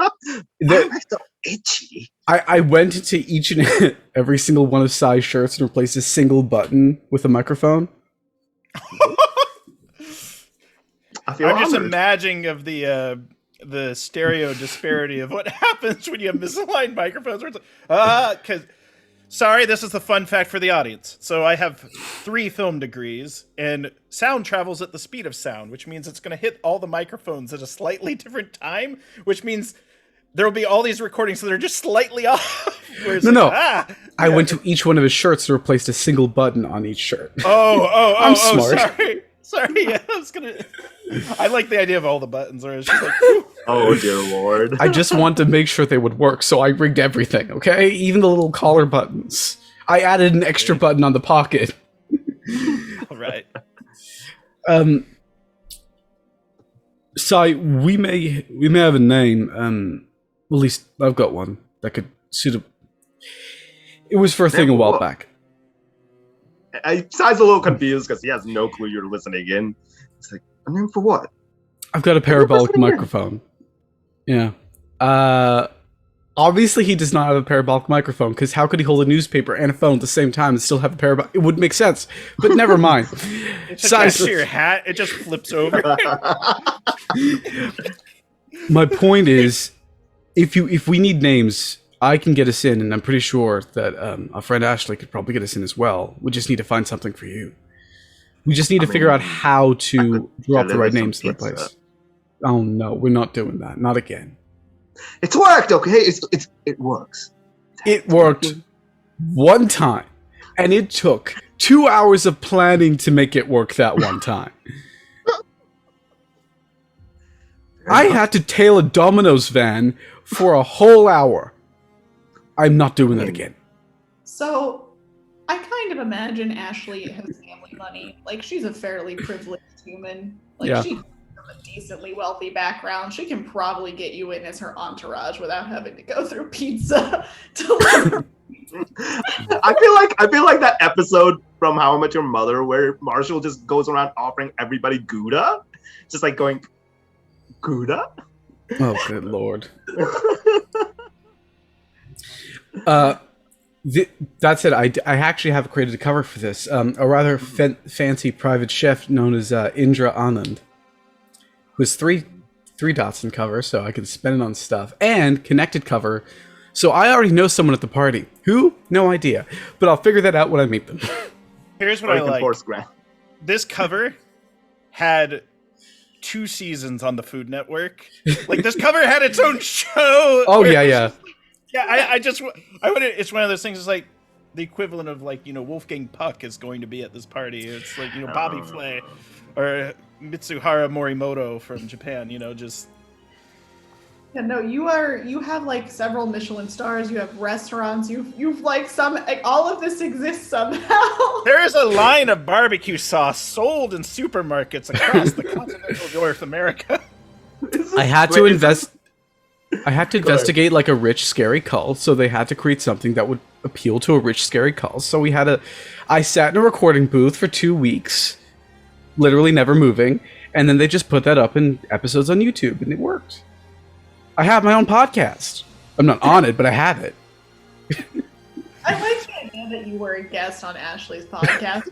so itchy. I went into each and every single one of Sai's shirts and replaced a single button with a microphone. I feel I'm just honored. imagining of the stereo disparity of what happens when you have misaligned microphones. Where it's like, because sorry, this is the fun fact for the audience. So I have 3 film degrees, and sound travels at the speed of sound, which means it's going to hit all the microphones at a slightly different time, which means there will be all these recordings that are just slightly off. I went to each one of his shirts and replaced a single button on each shirt. I'm smart. Sorry, yeah, I like the idea of all the buttons, where it's just like, oh dear lord. I just wanted to make sure they would work, so I rigged everything, okay? Even the little collar buttons. I added an extra button on the pocket. all right. Sai, we may have a name, at least I've got one that could suit a... It was for a thing a while back. Sai's a little confused because he has no clue you're listening in. It's like, a name for what? I've got a parabolic microphone. Yeah. Obviously he does not have a parabolic microphone, because how could he hold a newspaper and a phone at the same time and still have a parabolic? It wouldn't make sense. But never mind. It's attached to your hat. It just flips over. My point is, if we need names, I can get us in, and I'm pretty sure that our friend Ashley could probably get us in as well. We just need to find something for you. We just need to figure out how to draw up the right names to the place. Oh no, we're not doing that. Not again. It's worked, okay? It works. It worked one time, and it took 2 hours of planning to make it work that one time. I had to tail a Domino's van for a whole hour. I'm not doing that again. So, I kind of imagine Ashley has family money. Like, she's a fairly privileged human. Like, Yeah. she's from a decently wealthy background. She can probably get you in as her entourage without having to go through pizza to let her I feel like that episode from How I Met Your Mother where Marshall just goes around offering everybody Gouda, just like going Gouda. Oh, good lord. That said, I actually have created a cover for this. A rather fancy private chef known as Indra Anand, who has three dots in cover, so I can spend it on stuff, and connected cover. So I already know someone at the party. Who? No idea. But I'll figure that out when I meet them. Here's what I like. This cover had 2 seasons on the Food Network. Like, this cover had its own show. Oh, yeah. Yeah, I would. It's one of those things. It's like the equivalent of like Wolfgang Puck is going to be at this party. It's like Bobby Flay or Mitsuhara Morimoto from Japan. Just. Yeah, no, you have like several Michelin stars. You have restaurants. You've like all of this exists somehow. There is a line of barbecue sauce sold in supermarkets across the continental North America. I had to investigate like a rich, scary cult, so they had to create something that would appeal to a rich, scary cult. So I sat in a recording booth for 2 weeks, literally never moving, and then they just put that up in episodes on YouTube, and it worked. I have my own podcast. I'm not on it, but I have it. I like the idea that you were a guest on Ashley's podcast.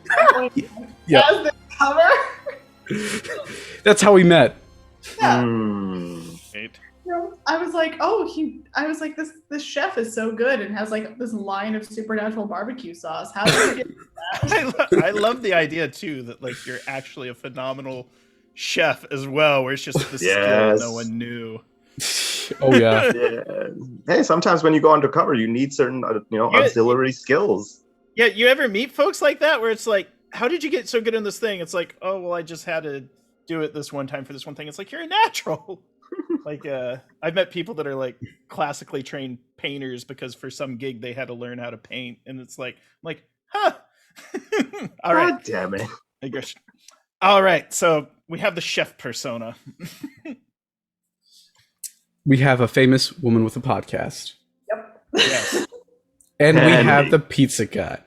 Yeah. As the cover. That's how we met. Yeah. Right. I was like, this chef is so good and has like this line of supernatural barbecue sauce. How did you get that? I love the idea too that like you're actually a phenomenal chef as well, where it's just the skill no one knew. Oh yeah. Hey, sometimes when you go undercover, you need certain auxiliary skills. Yeah, you ever meet folks like that where it's like, how did you get so good in this thing? It's like, oh well, I just had to do it this one time for this one thing. It's like, you're a natural. Like I've met people that are like classically trained painters because for some gig they had to learn how to paint, and it's like, I'm like, huh. All right. God damn it. I guess. All right, so we have the chef persona. We have a famous woman with a podcast. Yep. Yes. And we have the pizza guy.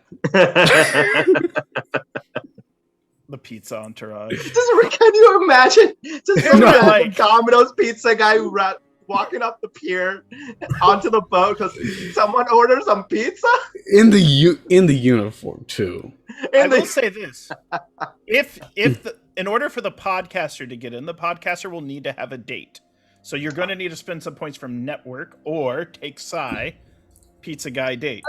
The pizza entourage. Can you imagine? Just like Domino's pizza guy who walking up the pier onto the boat because someone ordered some pizza in the uniform too. I will say this: in order for the podcaster to get in, the podcaster will need to have a date. So you're going to need to spend some points from network or take Psy pizza guy date.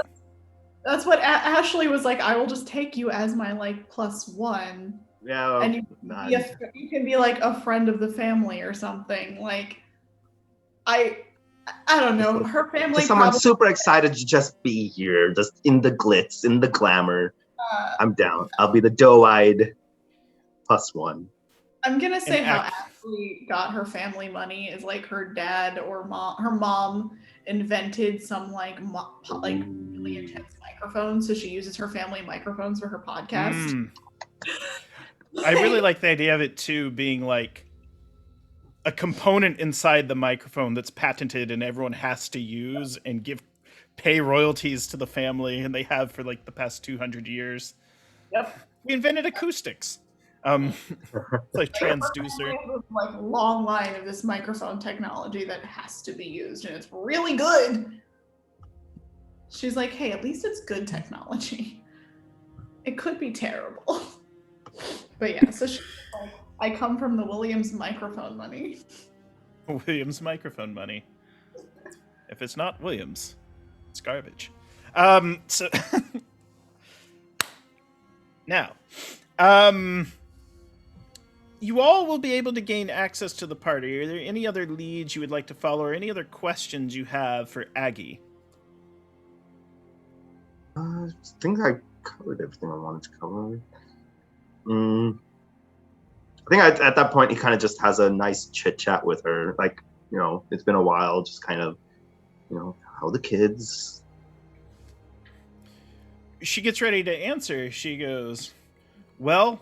That's what Ashley was like. I will just take you as my like +1. Yeah, and you can be like a friend of the family or something. Like, I don't know. Her family. Someone super excited to just be here, just in the glitz, in the glamour. I'm down. I'll be the doe-eyed +1. I'm gonna say how Ashley got her family money is like her dad or her mom invented some like really intense microphones, so she uses her family microphones for her podcast. I really like the idea of it too being like a component inside the microphone that's patented and everyone has to use and pay royalties to the family, and they have for like the past 200 years. Yep. We invented acoustics. It's like transducer. Like long line of this microphone technology that has to be used, and it's really good. She's like, hey, at least it's good technology. It could be terrible. But yeah, so she's like, I come from the Williams microphone money. Williams microphone money. If it's not Williams, it's garbage. So now, you all will be able to gain access to the party. Are there any other leads you would like to follow, or any other questions you have for Aggie? I think I covered everything I wanted to cover. I think at that point he kind of just has a nice chit chat with her, like, it's been a while, just kind of, how the kids. She gets ready to answer. She goes, well,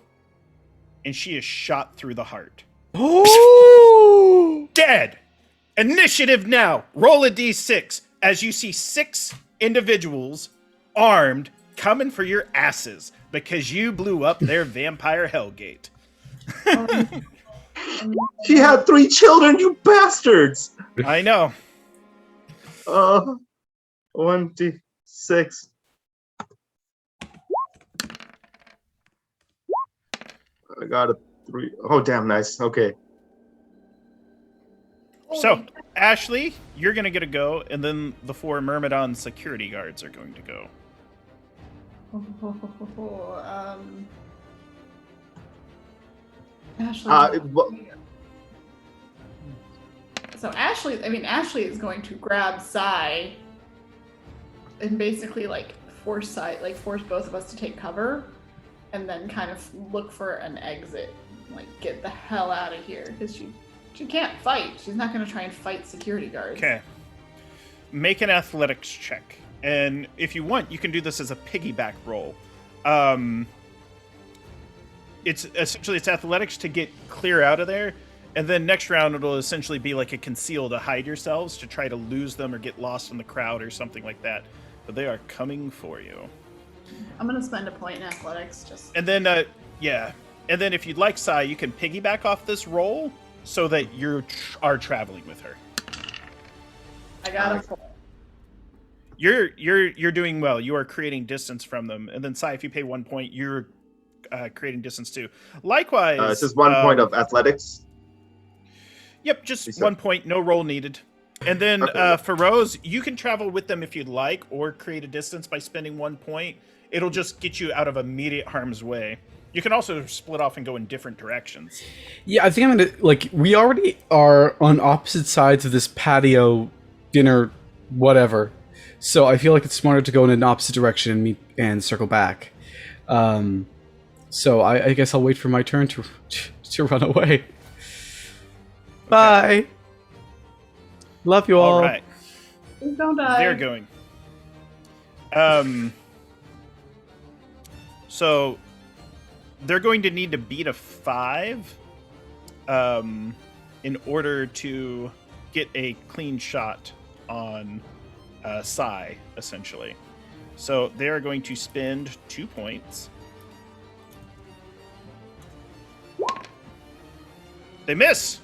and she is shot through the heart. Oh! Dead! Initiative now! Roll a d6 as you see 6 individuals armed, coming for your asses because you blew up their vampire hellgate. She had 3 children, you bastards! I know. 26. I got a 3. Oh, damn, nice. Okay. So, Ashley, you're going to get a go, and then the 4 Myrmidon security guards are going to go. Ashley. Well, So Ashley is going to grab Sai and basically like force both of us to take cover, and then kind of look for an exit, like get the hell out of here because she can't fight. She's not going to try and fight security guards. Okay. Make an athletics check, and if you want, you can do this as a piggyback roll. It's athletics to get clear out of there. And then next round, it'll essentially be like a conceal to hide yourselves, to try to lose them or get lost in the crowd or something like that. But they are coming for you. I'm going to spend a point in athletics just... And then, yeah. And then if you'd like, Sai, you can piggyback off this roll so that you are traveling with her. I got a 4. You're doing well. You are creating distance from them. And then, Sai, if you pay 1 point, you're creating distance too. Likewise... it's just 1 point of athletics. Yep, just 1 point, no roll needed. And then for Rose, you can travel with them if you'd like, or create a distance by spending 1 point. It'll just get you out of immediate harm's way. You can also split off and go in different directions. Yeah, I think I'm gonna, like, we already are on opposite sides of this patio, dinner, whatever. So I feel like it's smarter to go in an opposite direction and meet and circle back. So I guess I'll wait for my turn to run away. Bye. Love you all. All right. Please don't die. They're going. So they're going to need to beat a 5 in order to get a clean shot on Sai, essentially. So they are going to spend 2 points. They miss!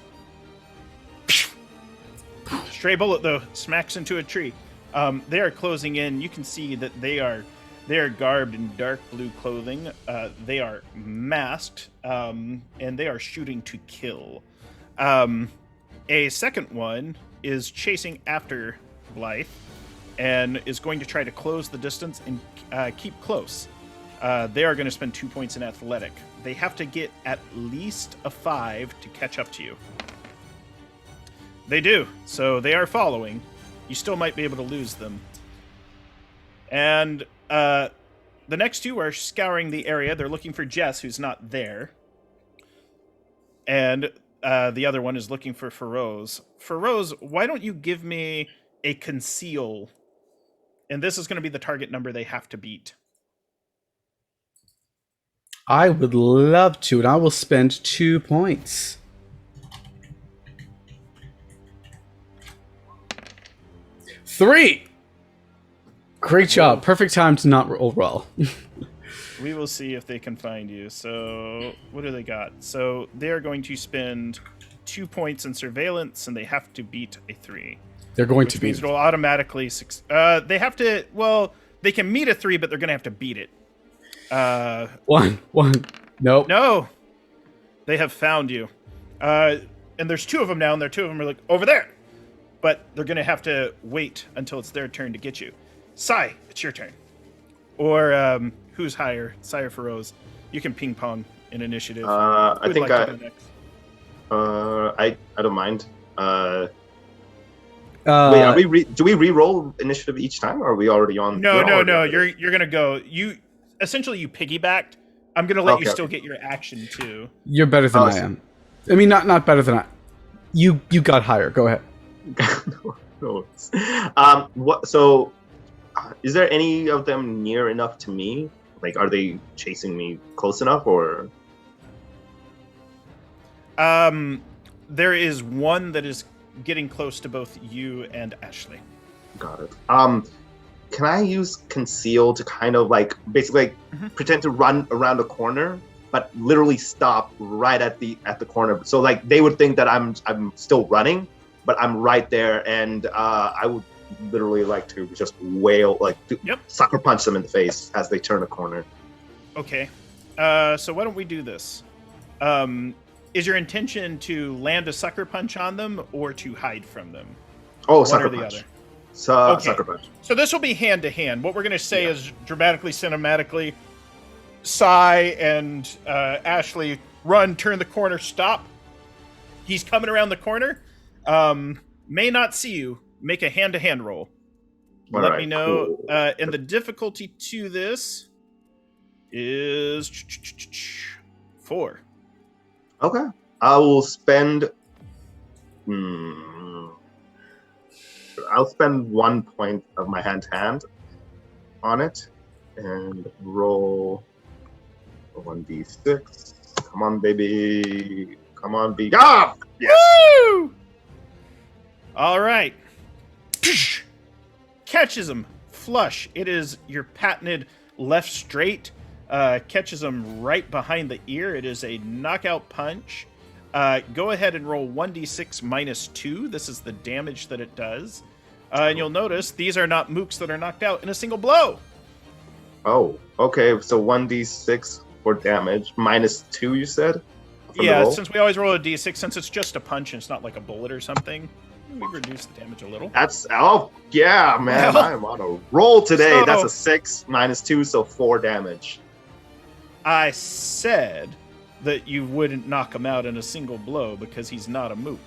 Stray bullet, though, smacks into a tree. They are closing in. You can see that they are garbed in dark blue clothing. They are masked, and they are shooting to kill. A second one is chasing after Blythe and is going to try to close the distance and keep close. They are going to spend 2 points in athletic. They have to get at least a 5 to catch up to you. They do, so they are following. You still might be able to lose them. And the next 2 are scouring the area. They're looking for Jess, who's not there. And the other one is looking for Feroz. Feroz, why don't you give me a conceal? And this is going to be the target number they have to beat. I would love to, and I will spend 2 points. Three! Great job. Perfect time to not roll well. We will see if they can find you. So, what do they got? So, they are going to spend 2 points in surveillance, and they have to beat a 3. They're going Which to means beat it'll automatically... they have to... Well, they can meet a 3, but they're going to have to beat it. One. Nope. No! They have found you. And there's 2 of them now, and 2 of them are like, over there! But they're going to have to wait until it's their turn to get you. Sai, it's your turn. Or who's higher, Sai or Feroz? You can ping pong in initiative. I think to go next? I don't mind. Wait, are do we re-roll initiative each time, or are we already on? No. You're gonna go. You essentially you piggybacked. I'm gonna let you still get your action too. You're better than I am. I mean, not better than I. You got higher. Go ahead. no. What? So, is there any of them near enough to me? Like, are they chasing me close enough, or? There is one that is getting close to both you and Ashley. Got it. can I use conceal to kind of like basically pretend to run around the corner, but literally stop right at the corner? So like they would think that I'm still running, but I'm right there, and I would literally like to just wail, like sucker punch them in the face as they turn a corner. Okay. So why don't we do this? Is your intention to land a sucker punch on them or to hide from them? Oh, one sucker or the punch. other? Okay. Sucker punch. So this will be hand to hand. What we're going to say is dramatically, cinematically, Sai and Ashley run, turn the corner, stop. He's coming around the corner. May not see you. Make a hand-to-hand roll. Let me know. Cool. And the difficulty to this is 4. Okay. I will spend. I'll spend 1 point of my hand on it, and roll a 1d6. Come on, baby. Come on, baby. Ah! Yes. Woo! All right. Catches him flush. It is your patented left straight. Catches him right behind the ear. It is a knockout punch. Go ahead and roll 1d6 minus 2. This is the damage that it does. And you'll notice these are not mooks that are knocked out in a single blow. Oh, okay. So 1d6 for damage. Minus 2, you said? Yeah, since we always roll a d6, since it's just a punch and it's not like a bullet or something, we reduce the damage a little. Yeah, man. Well, I'm on a roll today. so- That's a 6 minus 2, so 4 damage. I said that you wouldn't knock him out in a single blow because he's not a mook.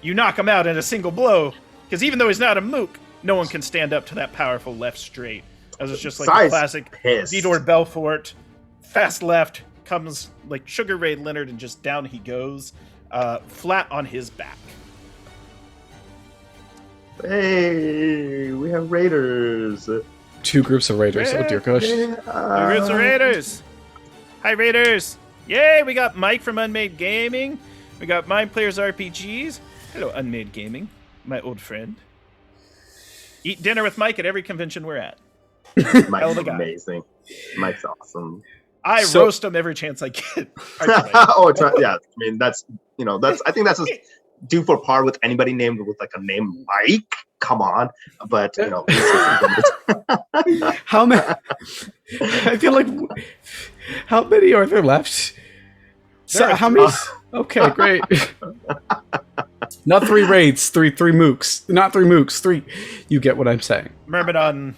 You knock him out in a single blow because even though he's not a mook, no one can stand up to that powerful left straight. As it's just like the classic pissed. Vidor Belfort, fast left, comes like Sugar Ray Leonard and just down he goes, flat on his back. Hey, we have raiders. 2 groups of raiders. Oh dear gosh. Groups of Raiders! Hi, Raiders! Yay, we got Mike from Unmade Gaming. We got Mind Players RPGs. Hello, Unmade Gaming, my old friend. Eat dinner with Mike at every convention we're at. Mike's amazing. Mike's awesome. I roast him every chance I get. Yeah. I mean, that's I think that's just due for par with anybody named with like a name Mike. Come on, but How many? I feel like how many are there left? How many? Okay, great. Not 3 raids, three mooks. Not 3 mooks, 3. You get what I'm saying. Myrmidon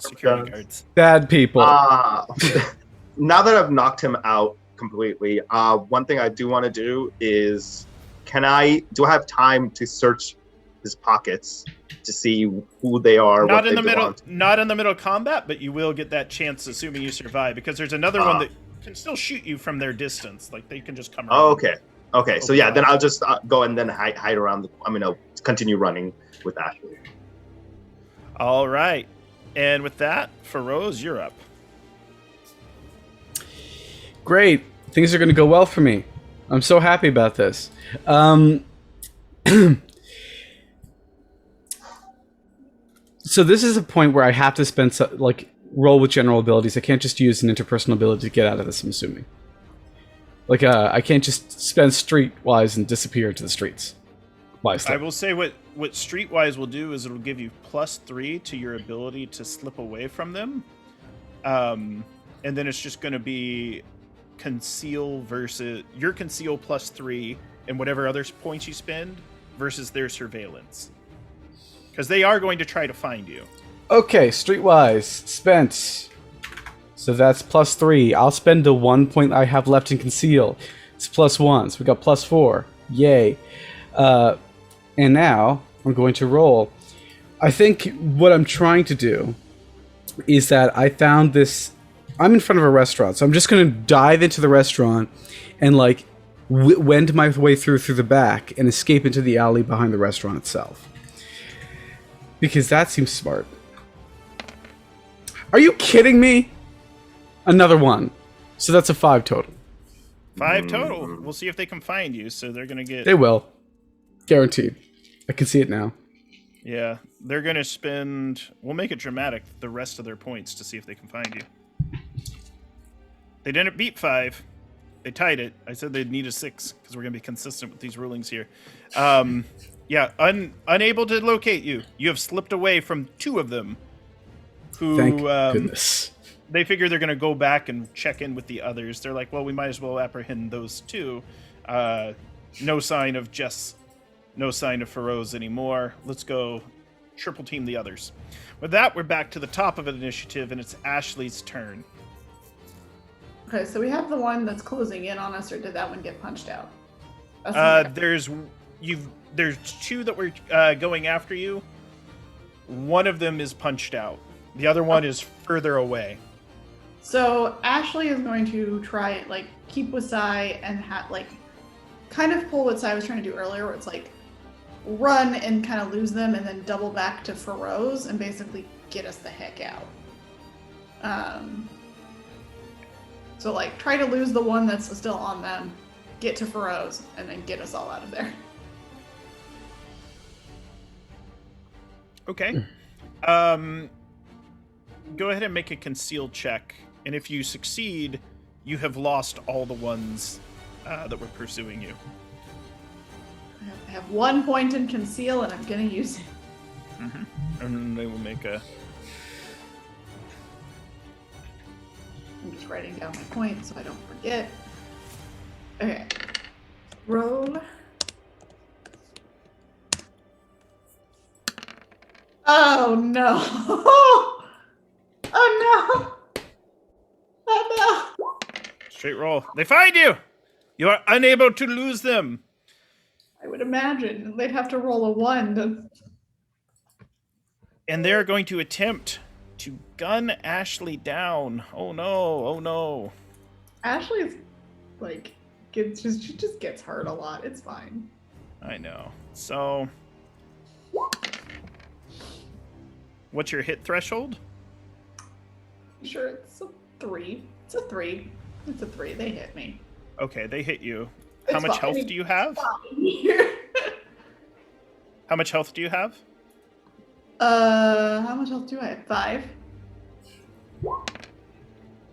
security guards. Bad people. Now that I've knocked him out completely, one thing I do want to do is, do I have time to search his pockets to see who they are? Not in the middle of combat, but you will get that chance, assuming you survive, because there's another one that can still shoot you from their distance. Like they can just come around. Oh, okay. So yeah, then I'll just go and then hide around. I'll continue running with Ashley. All right, and with that, Feroz, you're up. Great. Things are going to go well for me. I'm so happy about this. So this is a point where I have to spend roll with general abilities. I can't just use an interpersonal ability to get out of this, I'm assuming. I can't just spend streetwise and disappear into the streets. I will say what Streetwise will do is it'll give you +3 to your ability to slip away from them. And then it's just going to be conceal versus your conceal +3 and whatever other points you spend versus their surveillance. Because they are going to try to find you. Okay, streetwise, spent. So that's +3. I'll spend the 1 point I have left in conceal. It's +1, so we got +4. Yay. And now I'm going to roll. I think what I'm trying to do is that I found this. I'm in front of a restaurant, so I'm just going to dive into the restaurant and wend my way through the back and escape into the alley behind the restaurant itself. Because that seems smart. Are you kidding me? Another 1. So that's a 5 total. 5 total. We'll see if they can find you. So they're going to get... They will. Guaranteed. I can see it now. Yeah, they're going to spend, we'll make it dramatic, the rest of their points to see if they can find you. They didn't beat 5. They tied it. I said they'd need a 6 because we're going to be consistent with these rulings here. Yeah, unable to locate you. You have slipped away from 2 of them who, Thank goodness. They figure they're going to go back and check in with the others. They're like, well, we might as well apprehend those 2. No sign of Jess. No sign of Feroz anymore. Let's go triple team the others. With that, we're back to the top of an initiative, and it's Ashley's turn. Okay, so we have the one that's closing in on us, or did that one get punched out? There's 2 that were going after you. One of them is punched out. The other one is further away. So Ashley is going to try, like, keep with Sai and kind of pull what Sai was trying to do earlier, where it's like run and kind of lose them and then double back to Feroz and basically get us the heck out. So like try to lose the one that's still on them, get to Feroz, and then get us all out of there. Okay. Go ahead and make a conceal check, and if you succeed, you have lost all the ones that were pursuing you. I have 1 point in conceal, and I'm gonna use it. Mm-hmm. And they will make a... I'm just writing down my points so I don't forget. Okay. Roll. Oh no! Oh no! Oh no! Straight roll. They find you! You are unable to lose them! I would imagine they'd have to roll a 1 to... And they're going to attempt to gun Ashley down. Oh no, oh no. Ashley's like she just gets hurt a lot. It's fine. I know. So what's your hit threshold? Sure, it's a 3. It's a 3. It's a 3. They hit me. Okay, they hit you. It's How much fine. health do you have? How much health do you have? How much health do I have? 5.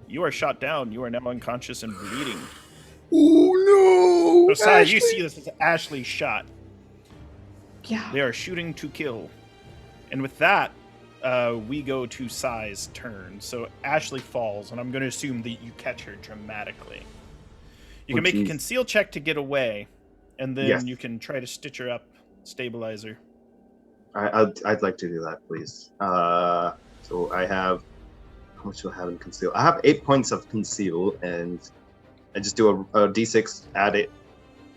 You are shot down. You are now unconscious and bleeding. Oh no! So, Sai, you see this as Ashley's shot. Yeah. They are shooting to kill. And with that, we go to Sai's turn. So Ashley falls, and I'm going to assume that you catch her dramatically. You can make a conceal check to get away, and then you can try to stitch her up, stabilize her. I'd like to do that, please. So I have, how much do I have in conceal? I have 8 points of conceal, and I just do a d6,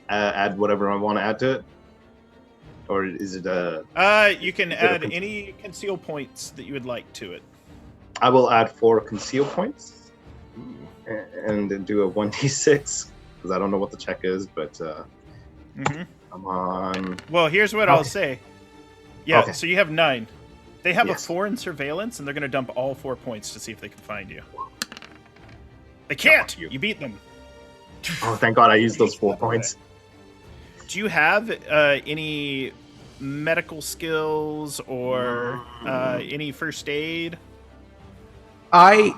add whatever I want to add to it, or is it a? You can add any conceal points that you would like to it. I will add 4 conceal points, and then do a 1d6 because I don't know what the check is, but I'm on. Well, here's what I'll say. Yeah, Okay. so you have 9. They have a 4 in surveillance, and they're going to dump all 4 points to see if they can find you. They can't! You beat them. Oh, thank God I used those 4 points. Do you have any medical skills or any first aid? I'm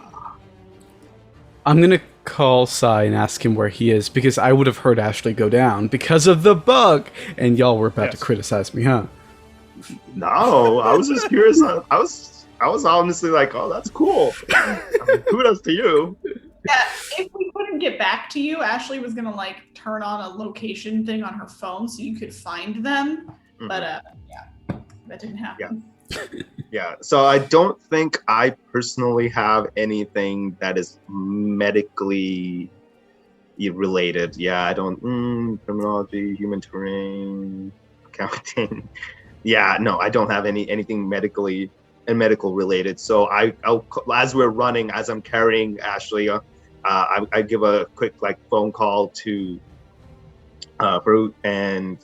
gonna call Sai and ask him where he is, because I would have heard Ashley go down because of the bug, and y'all were about to criticize me, huh? No, I was just curious. I was honestly like, oh, that's cool. Kudos to you. Yeah, if we couldn't get back to you, Ashley was gonna like turn on a location thing on her phone so you could find them. Mhm. But yeah, that didn't happen. Yeah, so I don't think I personally have anything that is medically related. Yeah, I don't. Criminology, human terrain, accounting. Yeah, no, I don't have anything medically and medical related. So I'll as we're running, as I'm carrying Ashley, I give a quick phone call to Fruit and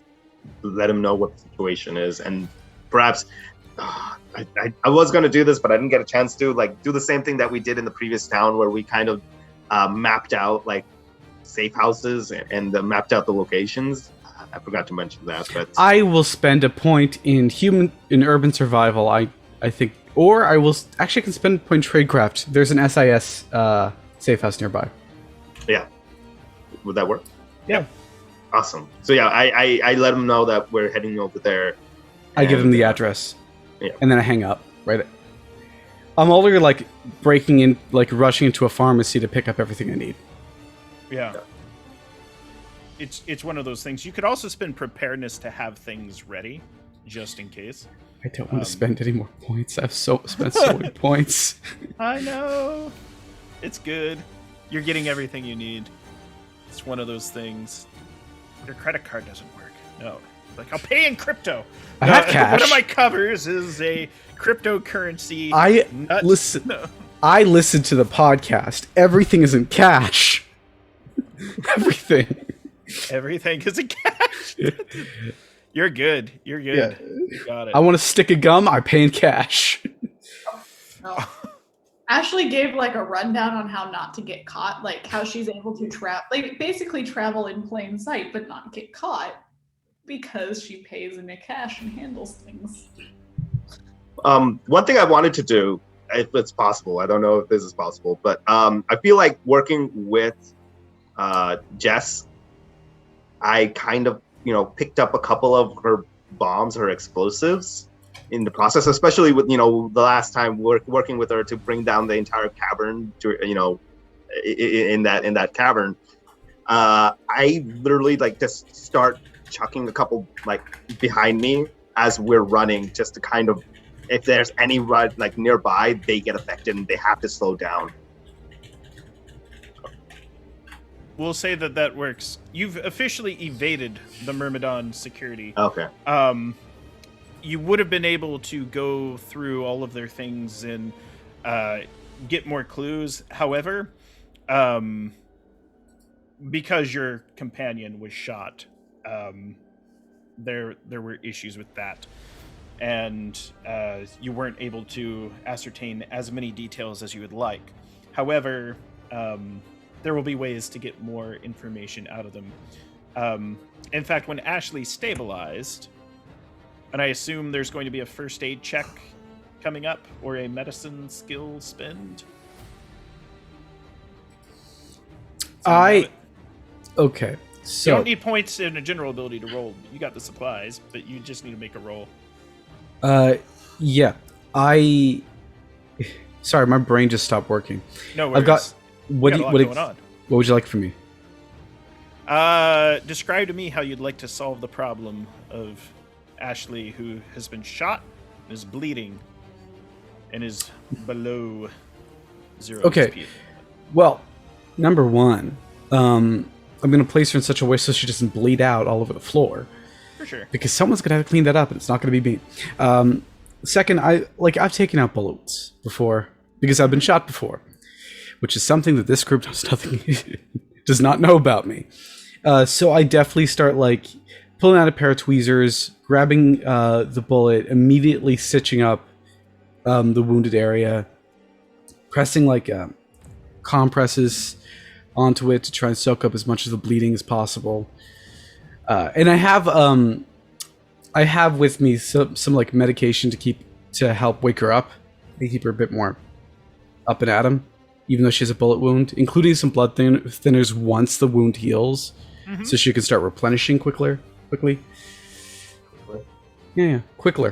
let him know what the situation is, and perhaps I was going to do this, but I didn't get a chance to do the same thing that we did in the previous town, where we kind of mapped out safe houses and mapped out the locations. I forgot to mention that, but I will spend a point in urban survival. I think, or I will actually can spend a point in tradecraft. There's an SIS safe house nearby. yeah, would that work? Yeah. Awesome. So yeah, I let them know that we're heading over there. I give them the and, address, yeah. and then I hang up. Right. I'm already like breaking in, like rushing into a pharmacy to pick up everything I need. Yeah. It's one of those things. You could also spend preparedness to have things ready, just in case. I don't want to spend any more points. I've spent so many points. I know. It's good. You're getting everything you need. It's one of those things. Your credit card doesn't work. No. Like, I'll pay in crypto. I have cash. One of my covers is a cryptocurrency. I nuts. listen to the podcast. Everything is in cash. Everything. Everything is in cash. You're good. You're good. Yeah. You got it. I want a stick of gum. I pay in cash. Oh. Ashley gave like a rundown on how not to get caught, like how she's able to basically travel in plain sight but not get caught because she pays in cash and handles things. One thing I wanted to do, if it's possible, I don't know if this is possible, but I feel like working with Jess, I kind of, picked up a couple of her bombs, her explosives in the process, especially with, the last time working with her to bring down the entire cavern to, in that cavern. I literally just start chucking a couple behind me as we're running, just to kind of, if there's any run nearby, they get affected and they have to slow down. We'll say that works. You've officially evaded the Myrmidon security. Okay. You would have been able to go through all of their things and get more clues. However, because your companion was shot, there were issues with that. And you weren't able to ascertain as many details as you would like. However, there will be ways to get more information out of them. In fact, when Ashley stabilized, and I assume there's going to be a first aid check coming up or a medicine skill spend. Okay. So you don't need points in a general ability to roll. You got the supplies, but you just need to make a roll. Yeah. Sorry, my brain just stopped working. No worries. I've got what would you like from me? Describe to me how you'd like to solve the problem of Ashley, who has been shot, is bleeding, and is below 0 Okay. HP. Well, number one, I'm going to place her in such a way so she doesn't bleed out all over the floor. For sure. Because someone's going to have to clean that up, and it's not going to be me. Second, I've taken out bullets before because I've been shot before, which is something that this group does not know about me. So I definitely start pulling out a pair of tweezers, grabbing the bullet, immediately stitching up the wounded area, pressing compresses onto it to try and soak up as much of the bleeding as possible. And I have with me some medication to help wake her up and keep her a bit more up and at 'em, even though she has a bullet wound, including some blood thinners once the wound heals, so she can start replenishing quickly. Yeah, quickly.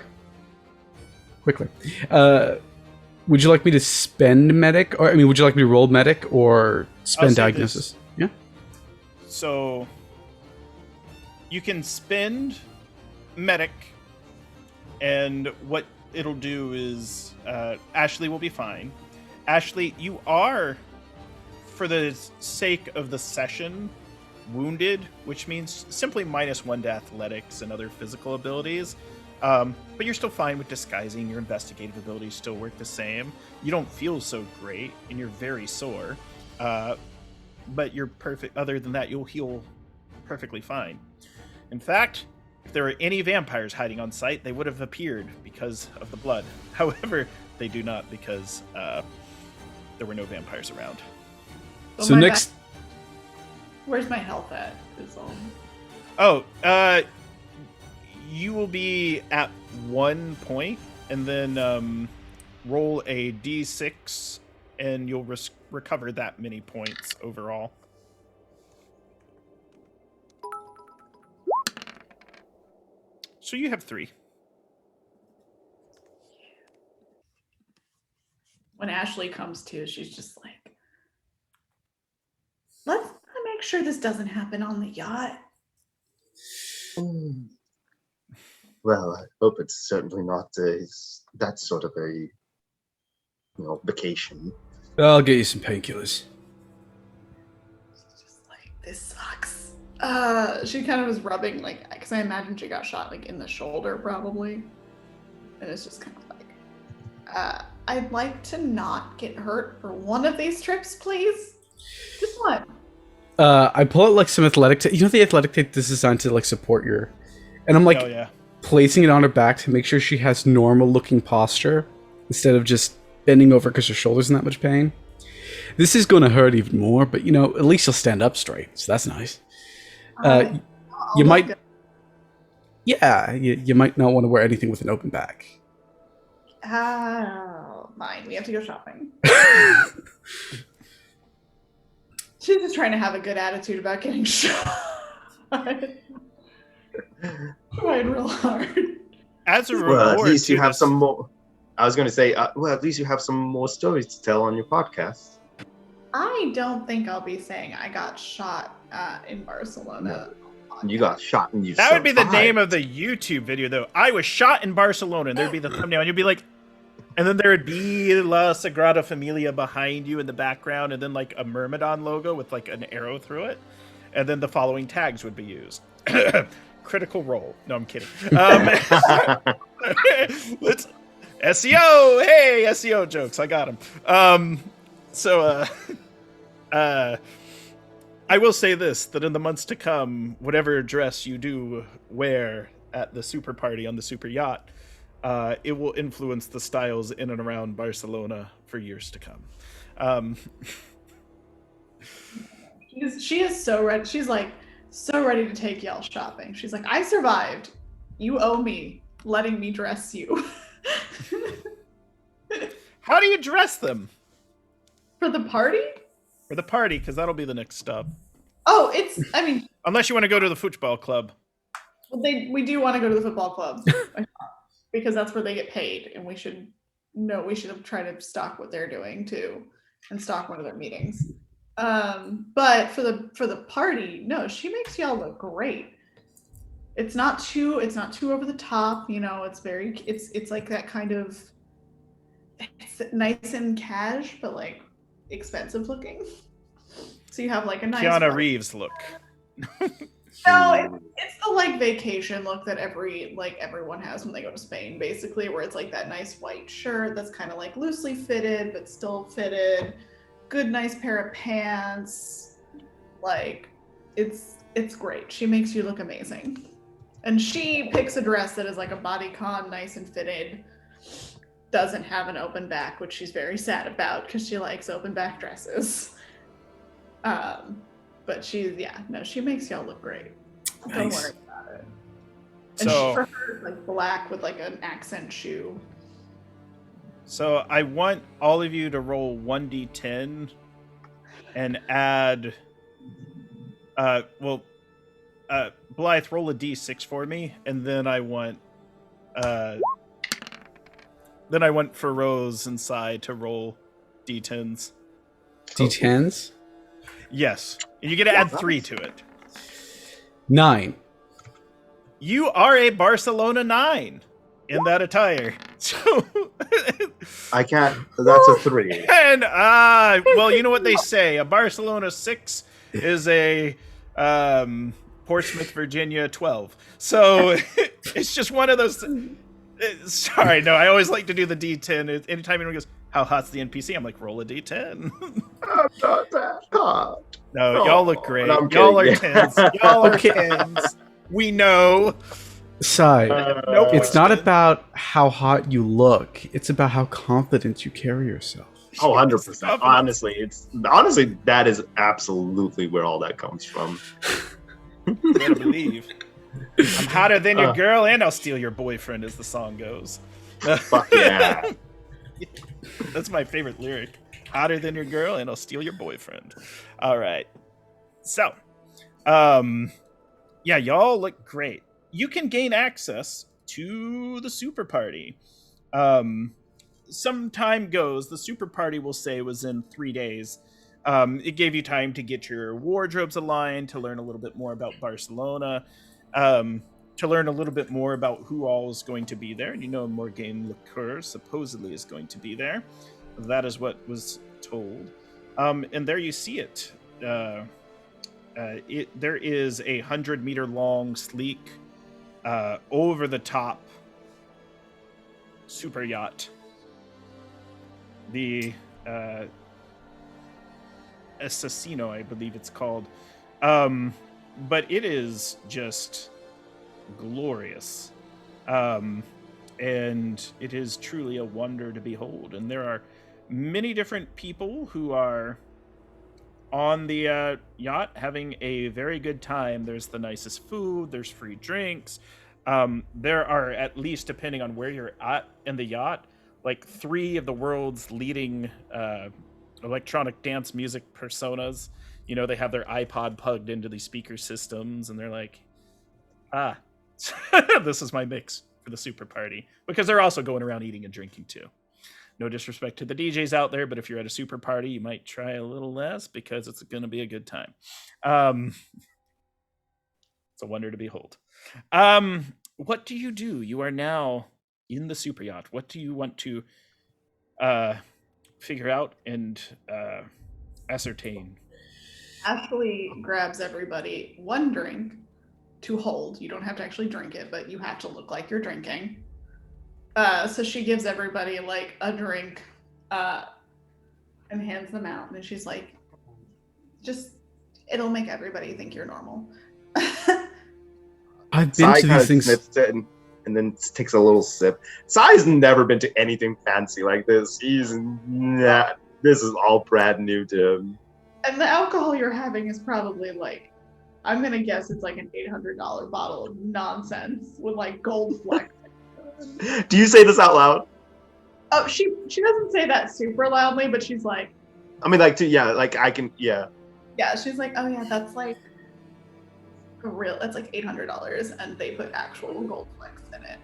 Would you like me to spend medic, or would you like me to roll medic or spend diagnosis? Yeah. So you can spend medic, and what it'll do is Ashley will be fine. Ashley, you are, for the sake of the session, wounded, which means simply -1 to athletics and other physical abilities. But you're still fine with disguising. Your investigative abilities still work the same. You don't feel so great, and you're very sore. But you're perfect. Other than that, you'll heal perfectly fine. In fact, if there were any vampires hiding on site, they would have appeared because of the blood. However, they do not because there were no vampires around. So next... Where's my health at? Oh, you will be at 1 point, and then roll a d6, and you'll recover that many points overall. So you have 3. When Ashley comes to, she's just like, let's make sure this doesn't happen on the yacht. Well, I hope it's certainly not that sort of a vacation. I'll get you some painkillers. It's just like, this sucks. She kind of is rubbing, like, because I imagine she got shot, like, in the shoulder, probably. And it's just kind of like, I'd like to not get hurt for one of these trips, please. Just one. I pull out like some athletic tape. You know the athletic tape this is designed to like support your, and I'm like placing it on her back to make sure she has normal looking posture instead of just bending over because her shoulder's in that much pain. This is going to hurt even more, but at least you'll stand up straight, so that's nice. You might, you might not want to wear anything with an open back. Mine. We have to go shopping. She's just trying to have a good attitude about getting shot. Trying real hard. As a reward, well, at least you have some more. I was going to say, at least you have some more stories to tell on your podcast. I don't think I'll be saying I got shot in Barcelona. You got shot and you That survived. would be the name of the YouTube video, though. I was shot in Barcelona, and there'd be the thumbnail, and you'd be like, and then there would be La Sagrada Familia behind you in the background, and then like a Myrmidon logo with like an arrow through it, and then the following tags would be used. Critical Role. No, I'm kidding. Let's SEO. Hey, SEO jokes. I got them. I will say this, that in the months to come, whatever dress you do wear at the super party on the super yacht, it will influence the styles in and around Barcelona for years to come. She is so ready. She's like so ready to take y'all shopping. She's like, I survived. You owe me letting me dress you. How do you dress them? For the party? For the party, because that'll be the next stop. Oh, unless you want to go to the football club. Well, we do want to go to the football club because that's where they get paid, and we should have tried to stock what they're doing too, and stock one of their meetings. But for the party, no, she makes y'all look great. It's not too over the top, it's like that kind of, it's nice and cash, but like expensive looking. So you have like a nice Keanu Reeves look. No, it's the like vacation look that everyone has when they go to Spain, basically, where it's like that nice white shirt that's kind of like loosely fitted but still fitted, good nice pair of pants. Like it's great. She makes you look amazing. And she picks a dress that is like a bodycon, nice and fitted, doesn't have an open back, which she's very sad about because she likes open back dresses. But she makes y'all look great. Don't worry about it. And So, for her, it's like black with like an accent shoe. So I want all of you to roll 1d10 and add. Blythe, roll a d6 for me, and then I want. Then I want for Rose and Sai to roll d10s. D10s? Yes. And you get to add 3 to it. 9. You are a Barcelona 9 in that attire. So I can't. That's a 3. And well, you know what they say. A Barcelona 6 is a Portsmouth, Virginia 12. So it's just one of those. Sorry, no. I always like to do the D10. Anytime anyone goes, "How hot's the NPC?" I'm like, "Roll a D10." I'm not that hot. No, y'all look great. No, I'm y'all are kidding. 10s. Y'all are 10s. We know. Sai, Nope. it's not about how hot you look. It's about how confident you carry yourself. Oh, 100%. Honestly, that is absolutely where all that comes from. You better believe. I'm hotter than your Uh. girl, and I'll steal your boyfriend, as the song goes. Fuck yeah. That's my favorite lyric. Hotter than your girl, and I'll steal your boyfriend. All right. So, yeah, y'all look great. You can gain access to the super party. Some time goes, the super party will say was in 3 days. It gave you time to get your wardrobes aligned, to learn a little bit more about Barcelona, to learn a little bit more about who all is going to be there. And you know, Morgane Liqueur supposedly is going to be there. That is what was told. And there you see it. There is a 100-meter long, sleek, over the top super yacht. The Assassino, I believe it's called. But it is just glorious. And it is truly a wonder to behold. And there are many different people who are on the yacht having a very good time. There's the nicest food, there's free drinks. There are, at least depending on where you're at in the yacht, like 3 of the world's leading electronic dance music personas. You know, they have their iPod plugged into these speaker systems, and they're like, this is my mix for the super party. Because they're also going around eating and drinking too. No disrespect to the DJs out there, but if you're at a super party, you might try a little less because it's going to be a good time. It's a wonder to behold. What do? You are now in the super yacht. What do you want to figure out and ascertain? Ashley grabs everybody 1 drink to hold. You don't have to actually drink it, but you have to look like you're drinking. So she gives everybody like a drink and hands them out. And she's like, it'll make everybody think you're normal. I've been to these things. Sniffs it and then takes a little sip. Sai's never been to anything fancy like this. He's not. This is all brand new to him. And the alcohol you're having is probably like, I'm gonna guess it's like an $800 bottle of nonsense with like gold flecks. Do you say this out loud? Oh, she doesn't say that super loudly, but she's like, I mean, like, I can, yeah. Yeah, she's like, oh yeah, that's like that's like $800, and they put actual gold flecks in it.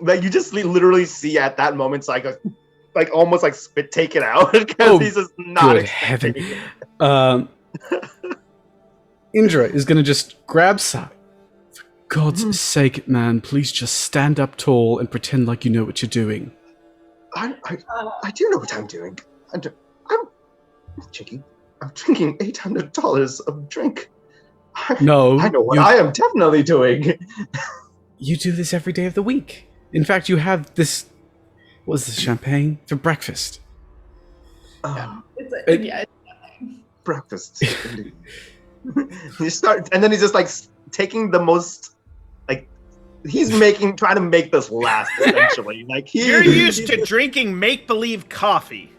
Like, you just literally see at that moment, Psycho, like almost like spit take it out because he's just not expecting it. Indra is gonna just grab Sai. For God's sake, man, please just stand up tall and pretend like you know what you're doing. I do know what I'm doing. I'm drinking $800 of drink. No, I know what I am definitely doing. You do this every day of the week. In fact, you have this. What is this, champagne for breakfast? It's Breakfast. You start, and then he's just like taking the most, like he's trying to make this last. Essentially, like you're used to drinking make-believe coffee.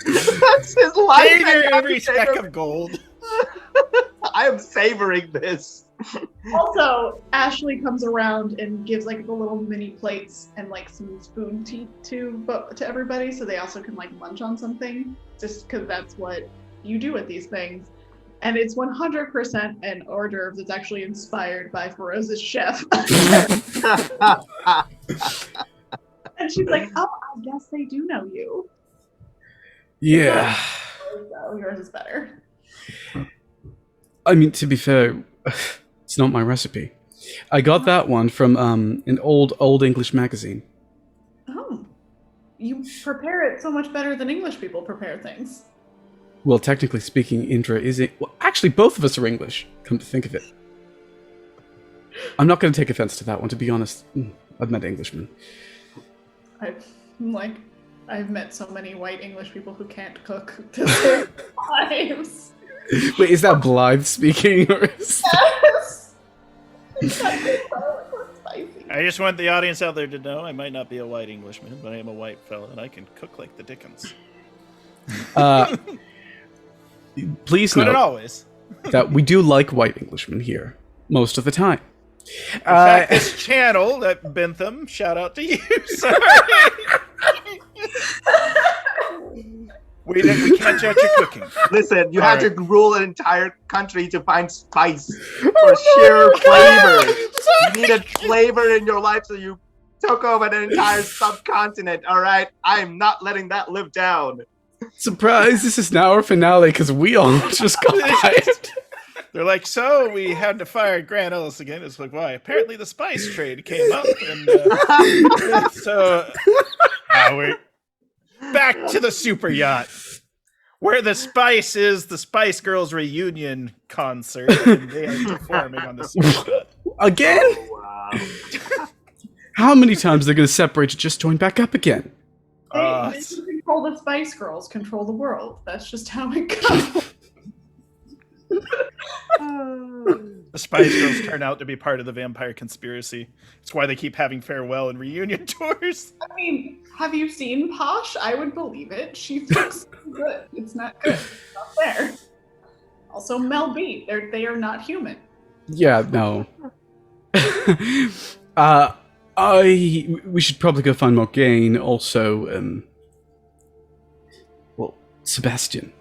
That's his life. Savor every speck of gold. I am savoring this. Also, Ashley comes around and gives like the little mini plates and like some spoon tea to everybody, so they also can like munch on something, just because that's what you do with these things. And it's 100% an hors d'oeuvre that's actually inspired by Feroza's chef. And she's like, oh, I guess they do know you. Yeah. So yours is better. I mean, to be fair, it's not my recipe. I got that one from an old English magazine. Oh. You prepare it so much better than English people prepare things. Well, technically speaking, Indra is it. Well, actually, both of us are English, come to think of it. I'm not going to take offense to that one, to be honest. I've met Englishmen. I've met so many white English people who can't cook to their lives. Wait, is that Blythe speaking? Or is Yes! I just want the audience out there to know I might not be a white Englishman, but I am a white fella and I can cook like the Dickens. Please Couldn't note always. that we do like white Englishmen here most of the time. In fact, this channel at Bentham, shout out to you. Sorry. We can't judge your cooking. Listen, you All had right. to rule an entire country to find spice for sheer flavor. You needed flavor in your life, so you took over an entire subcontinent. All right, I am not letting that live down. Surprise! This is now our finale because we all just got fired. They're like, so we had to fire Grant Ellis again. It's like, why? Apparently the spice trade came up, and so now we're back to the super yacht, where the Spice is the Spice Girls reunion concert, and they are performing on the super yacht. Again? Wow. How many times are they going to separate to just join back up again? They can control the Spice Girls, control the world. That's just how it goes. The Spice Girls turn out to be part of the vampire conspiracy. It's why they keep having farewell and reunion tours. I mean, have you seen Posh? I would believe it. She looks good. It's not good. It's not fair. Also, Mel B. They are not human. Yeah, no. We should probably go find Morgaine. Also, well, Sebastian.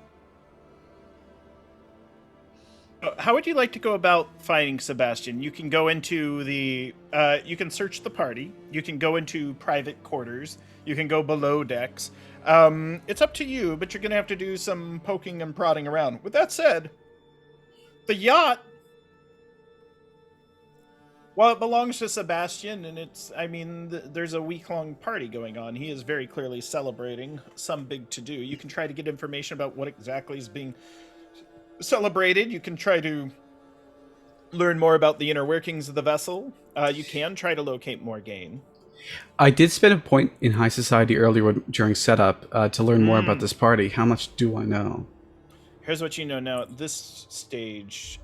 How would you like to go about finding Sebastian? You can go into the, you can search the party. You can go into private quarters. You can go below decks. It's up to you, but you're going to have to do some poking and prodding around. With that said, the yacht, well, it belongs to Sebastian, and it's, I mean, there's a week-long party going on. He is very clearly celebrating some big to-do. You can try to get information about what exactly is being celebrated. You can try to learn more about the inner workings of the vessel. You can try to locate Morgaine. I did spend a point in high society earlier during setup to learn more about this party. How much do I know? Here's what you know now at this stage.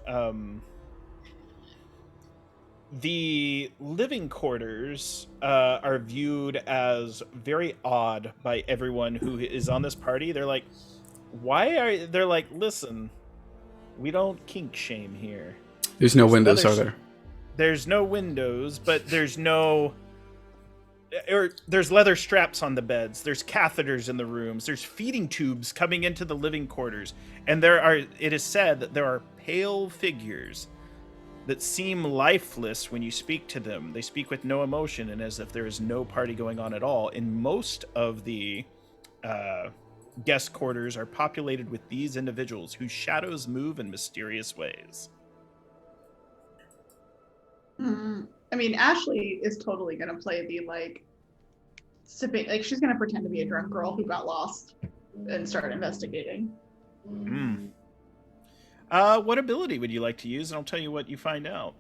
The living quarters are viewed as very odd by everyone who is on this party. They're like, they're like, listen, we don't kink shame here. There's no windows, are there? There's no windows, but there's leather straps on the beds. There's catheters in the rooms. There's feeding tubes coming into the living quarters. And it is said that there are pale figures that seem lifeless when you speak to them. They speak with no emotion and as if there is no party going on at all. And most of the guest quarters are populated with these individuals whose shadows move in mysterious ways. I mean, Ashley is totally gonna play the sipping. Like, she's gonna pretend to be a drunk girl who got lost and start investigating. What ability would you like to use? And I'll tell you what you find out.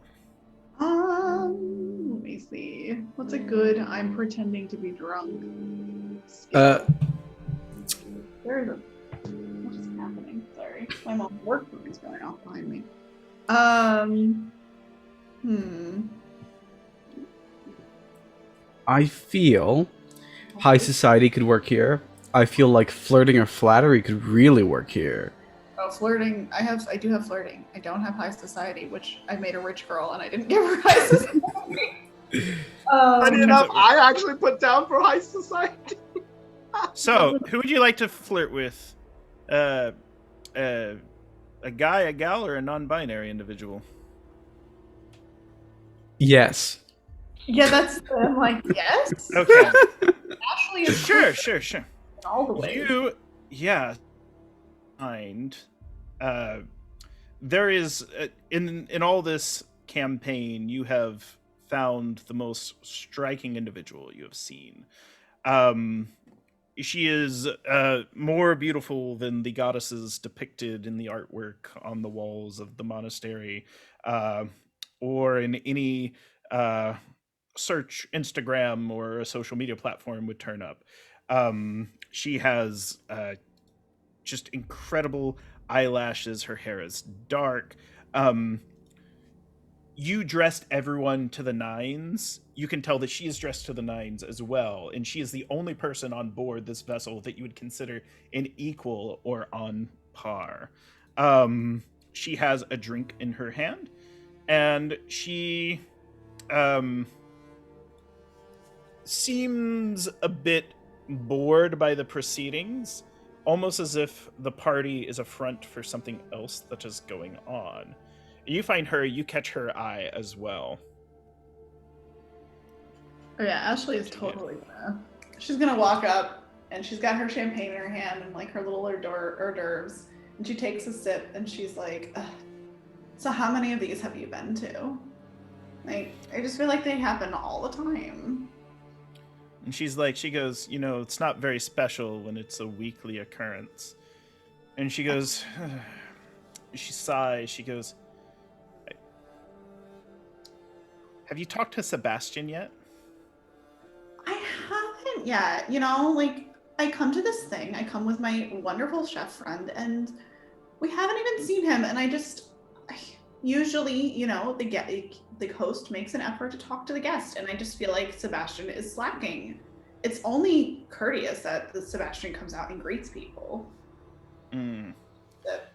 Let me see. What's a good I'm pretending to be drunk? What is happening? Sorry. My mom's work phone is going off behind me. I feel high society could work here. I feel like flirting or flattery could really work here. Oh, flirting. I do have flirting. I don't have high society, which I made a rich girl and I didn't give her high society. Funny enough, I actually put down for high society. So, who would you like to flirt with? A guy, a gal, or a non-binary individual? Yes. Yeah, that's I'm like, yes. Okay. Ashley is Sure. in all the ways. There is in all this campaign, you have found the most striking individual you have seen. She is more beautiful than the goddesses depicted in the artwork on the walls of the monastery, or in any search Instagram or a social media platform would turn up. She has just incredible eyelashes. Her hair is dark. You dressed everyone to the nines. You can tell that she is dressed to the nines as well. And she is the only person on board this vessel that you would consider an equal or on par. She has a drink in her hand, and she seems a bit bored by the proceedings, almost as if the party is a front for something else that is going on. You find her, you catch her eye as well. Oh yeah, Ashley is totally gonna. She's gonna walk up and she's got her champagne in her hand and like her little hors d'oeuvres, and she takes a sip and she's like, "Ugh. So how many of these have you been to? Like, I just feel like they happen all the time." And she's like, she goes, it's not very special when it's a weekly occurrence. And she goes, she sighs, she goes, have you talked to Sebastian yet? I haven't yet. Like I come to this thing. I come with my wonderful chef friend, and we haven't even seen him. And usually, the host makes an effort to talk to the guest, and I just feel like Sebastian is slacking. It's only courteous that Sebastian comes out and greets people.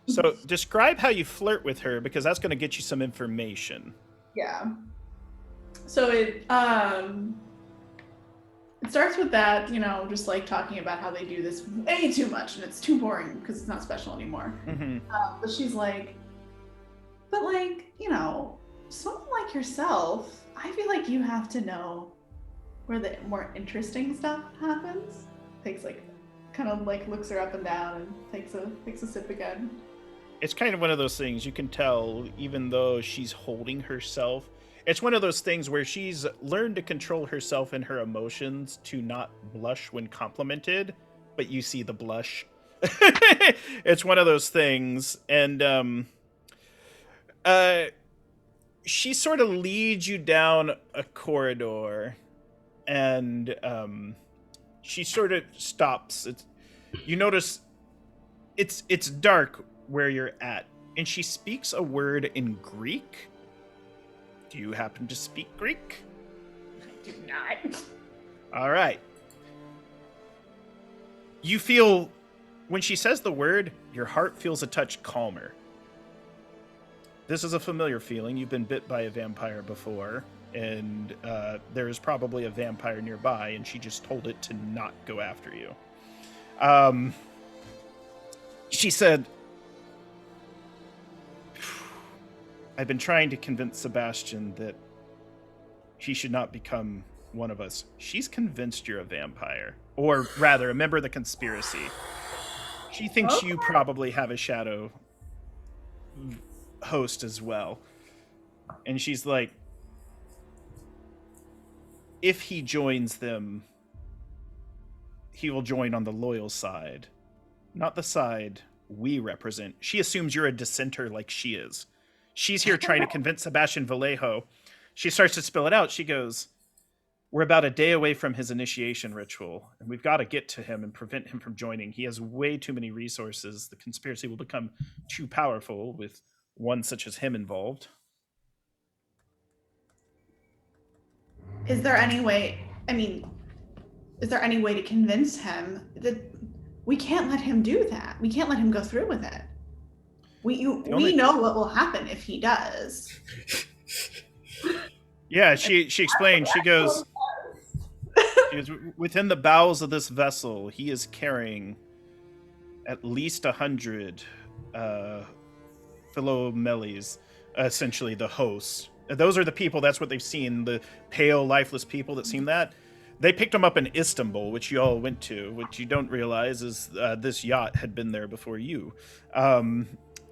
So describe how you flirt with her, because that's going to get you some information. Yeah. So it starts with that, just like talking about how they do this way too much and it's too boring because it's not special anymore. But she's like, but like, someone like yourself, I feel like you have to know where the more interesting stuff happens. Kind of looks her up and down and takes a sip again. It's kind of one of those things you can tell, even though she's holding herself. It's one of those things where she's learned to control herself and her emotions to not blush when complimented, but you see the blush. It's one of those things. And she sort of leads you down a corridor, and she sort of stops. You notice it's dark where you're at, and she speaks a word in Greek. Do you happen to speak Greek? I do not. All right. You feel, when she says the word, your heart feels a touch calmer. This is a familiar feeling. You've been bit by a vampire before, and there is probably a vampire nearby, and she just told it to not go after you. She said, I've been trying to convince Sebastian that he should not become one of us. She's convinced you're a vampire. Or rather, a member of the conspiracy. She thinks you probably have a shadow host as well. And she's like, if he joins them, he will join on the loyal side. Not the side we represent. She assumes you're a dissenter like she is. She's here trying to convince Sebastian Vallejo. She starts to spill it out. She goes, we're about a day away from his initiation ritual, and we've got to get to him and prevent him from joining. He has way too many resources. The conspiracy will become too powerful with one such as him involved. Is there any way to convince him that we can't let him do that? We can't let him go through with it. We know what will happen if he does. Yeah, she explained. She goes, within the bowels of this vessel, he is carrying at least 100 Philomeles, essentially the hosts. Those are the people, that's what they've seen, the pale, lifeless people that seem that. They picked them up in Istanbul, which you all went to. What you don't realize is this yacht had been there before you.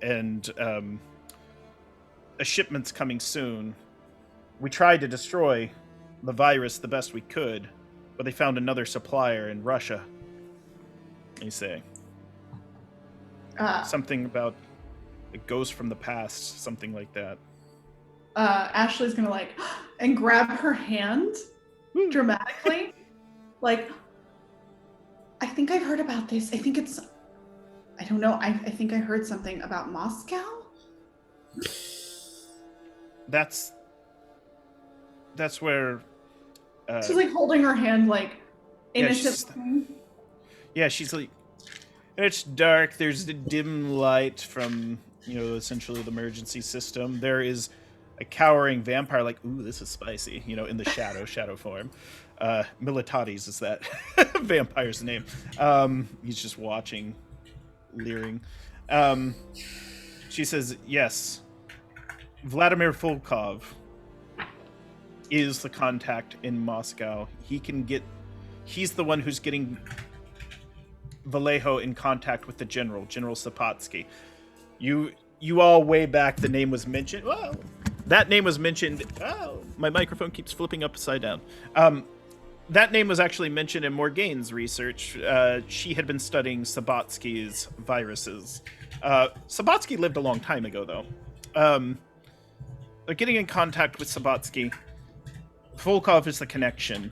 And a shipment's coming soon. We tried to destroy the virus the best we could, but they found another supplier in Russia. They say. Something about a ghost from the past, something like that. Ashley's gonna and grab her hand dramatically. I think I've heard about this. I don't know. I think I heard something about Moscow. That's where she's holding her hand innocently. Yeah, she's like, And it's dark. There's the dim light from, essentially the emergency system. There is a cowering vampire, like, ooh, this is spicy, in the shadow form. Militatis is that vampire's name. He's just watching, leering. She says, yes, Vladimir Volkov is the contact in Moscow. He's the one who's getting Vallejo in contact with the General Sapotsky. You all way back, the name was mentioned. Whoa, that name was mentioned. Oh, my microphone keeps flipping upside down. That name was actually mentioned in Morgane's research. She had been studying Sapotsky's viruses. Sapotsky lived a long time ago, though. But getting in contact with Sapotsky, Volkov is the connection.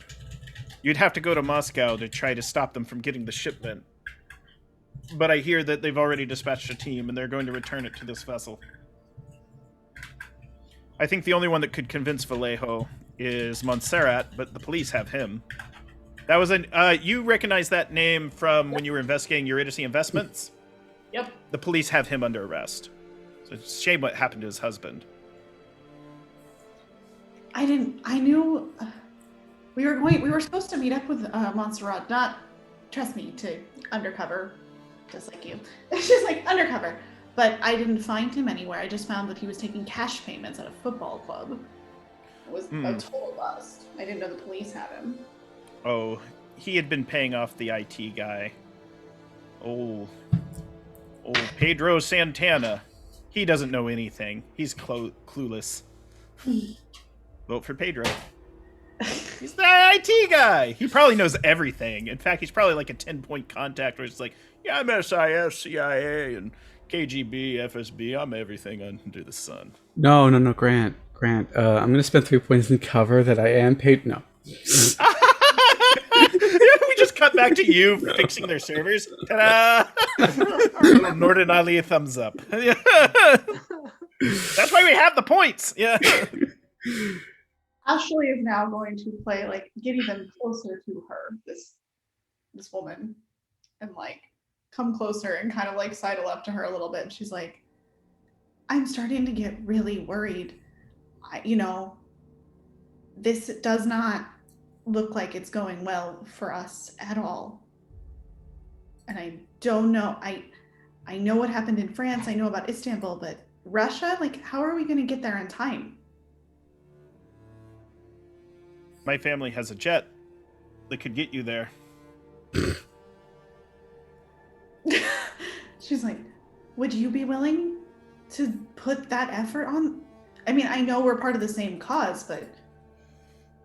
You'd have to go to Moscow to try to stop them from getting the shipment. But I hear that they've already dispatched a team, and they're going to return it to this vessel. I think the only one that could convince Vallejo is Montserrat, but the police have him. That was you recognize that name from when you were investigating Eurydice Investments? Yep. The police have him under arrest. So it's a shame what happened to his husband. I knew we were supposed to meet up with Montserrat, not, trust me, to undercover, just like you. It's just like undercover. But I didn't find him anywhere. I just found that he was taking cash payments at a football club. It was a total bust. I didn't know the police had him. Oh, he had been paying off the IT guy. Old Pedro Santana. He doesn't know anything. He's clueless. Vote for Pedro. He's the IT guy. He probably knows everything. In fact, he's probably like a 10-point contact where it's like, yeah, I'm SIS, CIA, and KGB, FSB. I'm everything under the sun. No, Grant. I'm going to spend 3 points in cover that I am paid. No. We just cut back to you fixing their servers. Ta-da! Norden Ali, thumbs up. That's why we have the points. Yeah. Ashley is now going to play, like, get even closer to her, this woman, and, like, come closer and kind of, like, sidle up to her a little bit. And she's like, I'm starting to get really worried. This does not look like it's going well for us at all. And I don't know. I know what happened in France. I know about Istanbul, but Russia, like, how are we going to get there in time? My family has a jet that could get you there. She's like, would you be willing to put that effort on? I mean, I know we're part of the same cause, but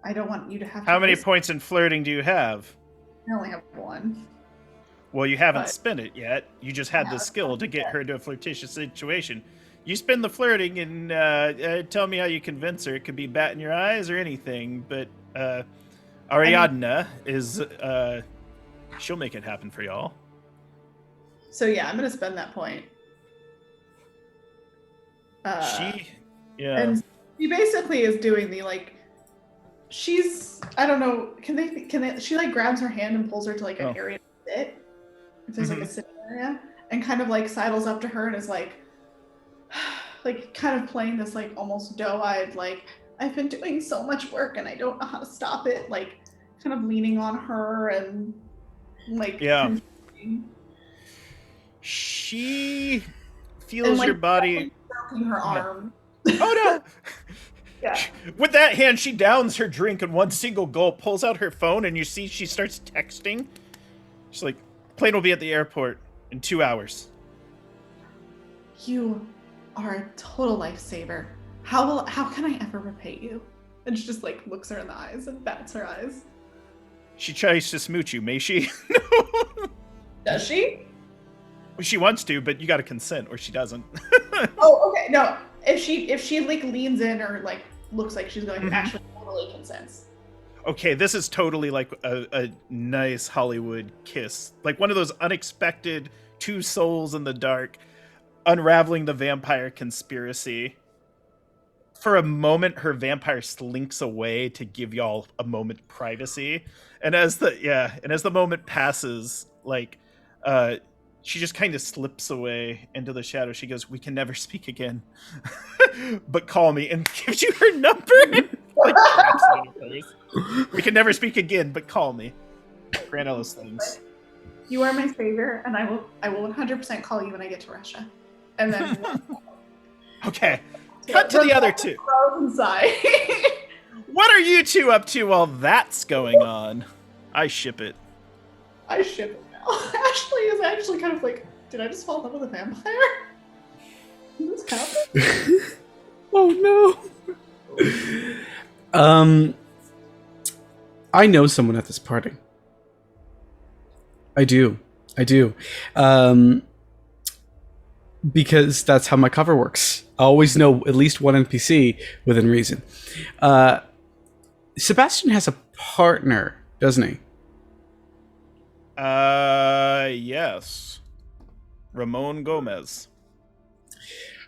I don't want you to have to. How many points in flirting do you have? I only have one. Well, you haven't spent it yet. You just had the skill to get her to a flirtatious situation. You spend the flirting and tell me how you convince her. It could be bat in your eyes or anything, but Ariadna is she'll make it happen for y'all. So yeah, I'm gonna spend that point. And she basically is doing the, like, she's, I don't know, can they she, like, grabs her hand and pulls her to, like, an area to sit. If there's like a sitting area, and kind of, like, sidles up to her and is like kind of playing this, like, almost doe-eyed, like, I've been doing so much work and I don't know how to stop it, like, kind of leaning on her and, like, she feels, and, like, your body stroking her arm. Oh no. Yeah. With that hand, she downs her drink in one single gulp, pulls out her phone, and you see she starts texting. She's like, plane will be at the airport in 2 hours. You are a total lifesaver. How can I ever repay you? And she just, like, looks her in the eyes and bats her eyes. She tries to smooch you, may she? Does she? She wants to, but you gotta consent, or she doesn't. Oh, okay. No, if she like leans in or, like, looks like she's going to actually totally consents. Okay, this is totally like a nice Hollywood kiss, like one of those unexpected two souls in the dark, unraveling the vampire conspiracy. For a moment, her vampire slinks away to give y'all a moment of privacy, and as the moment passes, like, she just kind of slips away into the shadow. She goes, "We can never speak again, but call me," and gives you her number. Like, drops it in her purse. "We can never speak again, but call me." Grant Ellis things. You are my savior, and I will 100% call you when I get to Russia. And then Okay, cut to the other two. Inside. What are you two up to while that's going on? I ship it. I ship it now. Ashley is actually kind of like, did I just fall in love with a vampire? Did this happen? Oh no. I know someone at this party. I do. Because that's how my cover works. I always know at least one NPC within reason. Sebastian has a partner, doesn't he? Yes. Ramon Gomez.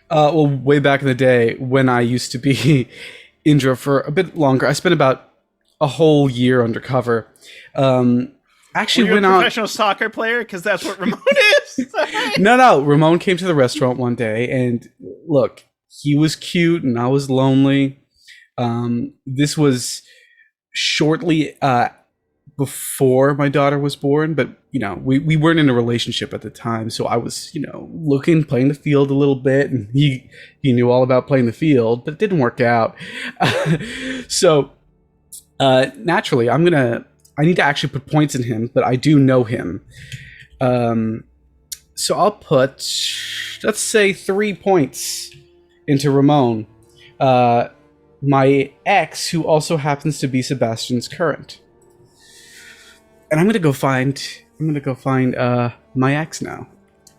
Well, way back in the day when I used to be Indra for a bit longer, I spent about a whole year undercover. Actually, Were you went a out. professional soccer player? Because that's what Ramon is. No. Ramon came to the restaurant one day, and look, he was cute, and I was lonely. This was shortly before my daughter was born, but we weren't in a relationship at the time, so I was looking, playing the field a little bit, and he knew all about playing the field, but it didn't work out. So naturally, I need to actually put points in him, but I do know him. So I'll put, let's say, 3 points into Ramon, my ex, who also happens to be Sebastian's current. And I'm gonna go find my ex now.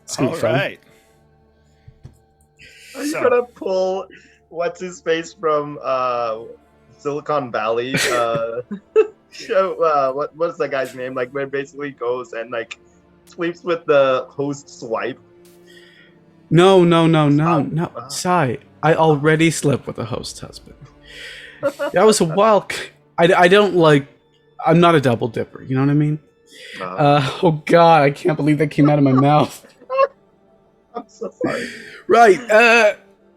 It's gonna be fun. Right. Are you gonna pull what's his face from Silicon Valley show? What's that guy's name? Like, where it basically goes and like sleeps with the host's wife. No. Sai, I already slept with the host's husband. That was a while. I don't like. I'm not a double dipper. You know what I mean? Oh God, I can't believe that came out of my mouth. I'm so sorry. Right,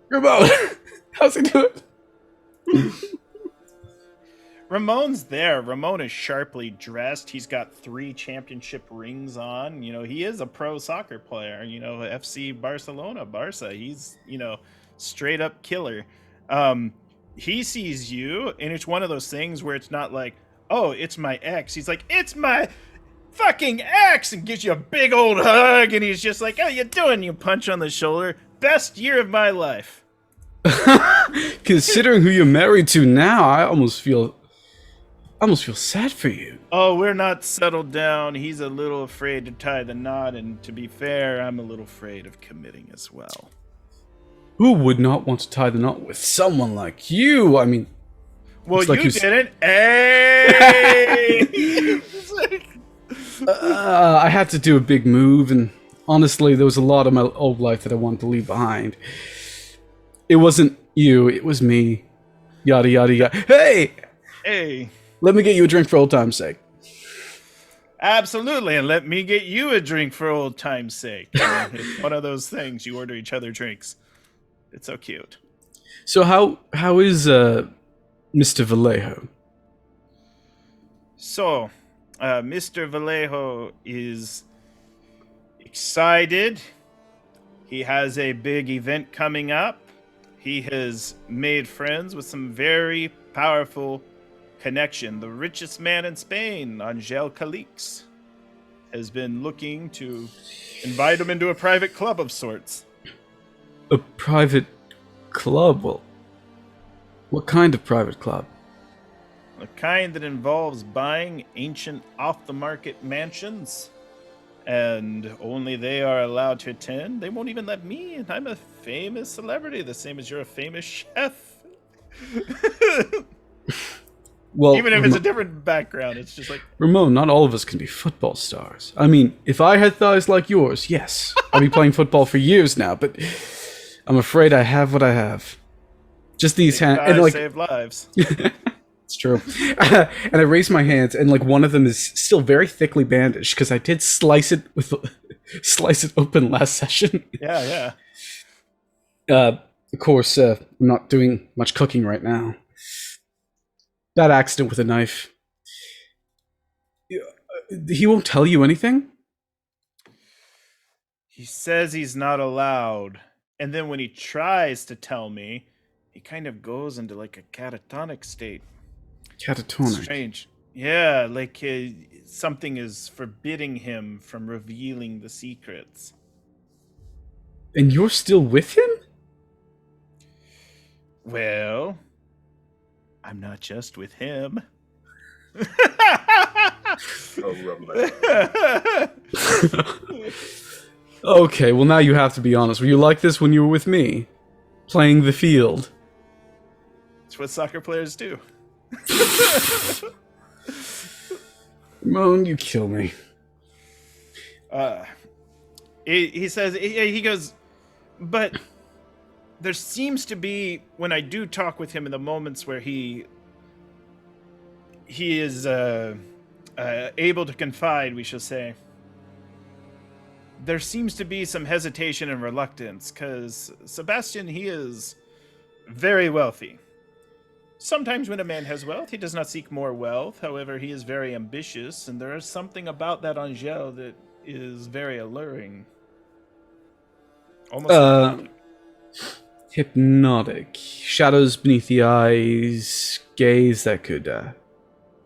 Ramon, how's it doing? Ramon's there. Ramon is sharply dressed. He's got 3 championship rings on. He is a pro soccer player. FC Barcelona, Barca. He's, straight up killer. He sees you, and it's one of those things where it's not like, oh, it's my ex. He's like, it's my fucking ex, and gives you a big old hug, and he's just like, how you doing? You punch on the shoulder. Best year of my life. Considering who you're married to now, I almost feel sad for you. Oh, we're not settled down. He's a little afraid to tie the knot, and to be fair, I'm a little afraid of committing as well. Who would not want to tie the knot with someone like you? I mean, well, like you didn't. Hey! I had to do a big move, and honestly, there was a lot of my old life that I wanted to leave behind. It wasn't you, it was me. Yada, yada, yada. Hey! Let me get you a drink for old time's sake. Absolutely, and let me get you a drink for old time's sake. It's one of those things, you order each other drinks. It's so cute. So how is Mr. Vallejo? So, Mr. Vallejo is excited. He has a big event coming up. He has made friends with some very powerful connection. The richest man in Spain, Angel Calix, has been looking to invite him into a private club of sorts. A private club? Well, what kind of private club? The kind that involves buying ancient off-the-market mansions, and only they are allowed to attend. They won't even let me, and I'm a famous celebrity, the same as you're a famous chef. Well, even if it's a different background, it's just like... Ramon, not all of us can be football stars. I mean, if I had thighs like yours, yes, I'd be playing football for years now, but I'm afraid I have what I have. Just these hands. And like, save lives. It's true. And I raise my hands, and like one of them is still very thickly bandaged because I did slice it with slice it open last session. Yeah. Of course, I'm not doing much cooking right now. Bad accident with a knife. He won't tell you anything? He says he's not allowed. And then when he tries to tell me, he kind of goes into like a catatonic state. Catatonic. Strange. Yeah, like something is forbidding him from revealing the secrets. And you're still with him? Well, I'm not just with him. Okay, well now you have to be honest. Were you like this when you were with me? Playing the field? It's what soccer players do. Ramon, you kill me. He says, he goes, but there seems to be, when I do talk with him in the moments where he is able to confide, we shall say, there seems to be some hesitation and reluctance, because Sebastian, he is very wealthy. Sometimes when a man has wealth, he does not seek more wealth. However, he is very ambitious, and there is something about that Angel that is very alluring. Almost Hypnotic. Shadows beneath the eyes, gaze that could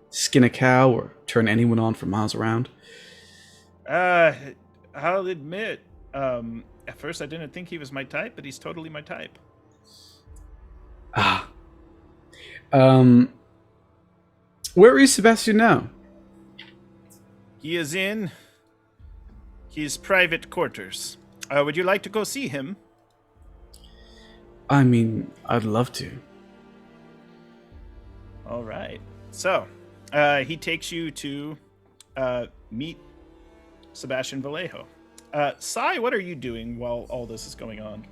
skin a cow or turn anyone on for miles around. I'll admit, at first I didn't think he was my type, but he's totally my type. Where is Sebastian now? He is in his private quarters. Would you like to go see him? I mean, I'd love to. All right. So, he takes you to meet Sebastian Vallejo. Sai, what are you doing while all this is going on?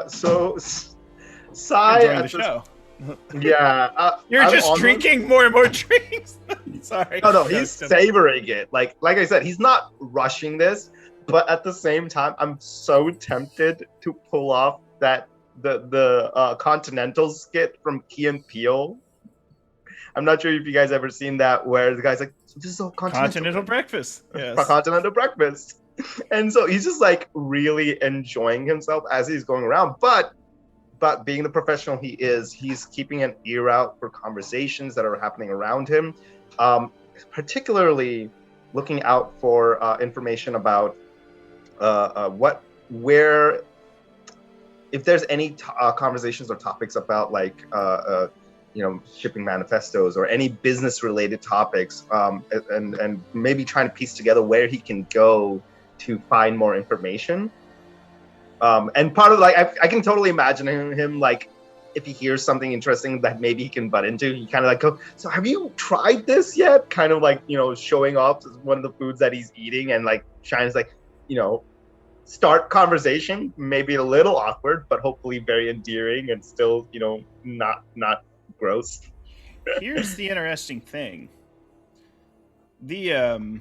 So Sai Enjoying at the show. Yeah, You're I'm just on drinking more and more drinks. Sorry. No, he's savoring it. Like I said, he's not rushing this, but at the same time, I'm so tempted to pull off that the Continental skit from Key and Peele. I'm not sure if you guys ever seen that, where the guy's like, "This is all Continental breakfast." Yes. Continental breakfast," and so he's just like really enjoying himself as he's going around, but being the professional he is, he's keeping an ear out for conversations that are happening around him, particularly looking out for information about if there's any conversations or topics about like shipping manifestos or any business related topics, and maybe trying to piece together where he can go to find more information. And part of like I can totally imagine him like, if he hears something interesting that maybe he can butt into, he kind of like go, "So have you tried this yet?" Kind of like, showing off one of the foods that he's eating, and like trying to like, start conversation, maybe a little awkward, but hopefully very endearing and still, not gross. Here's the interesting thing. The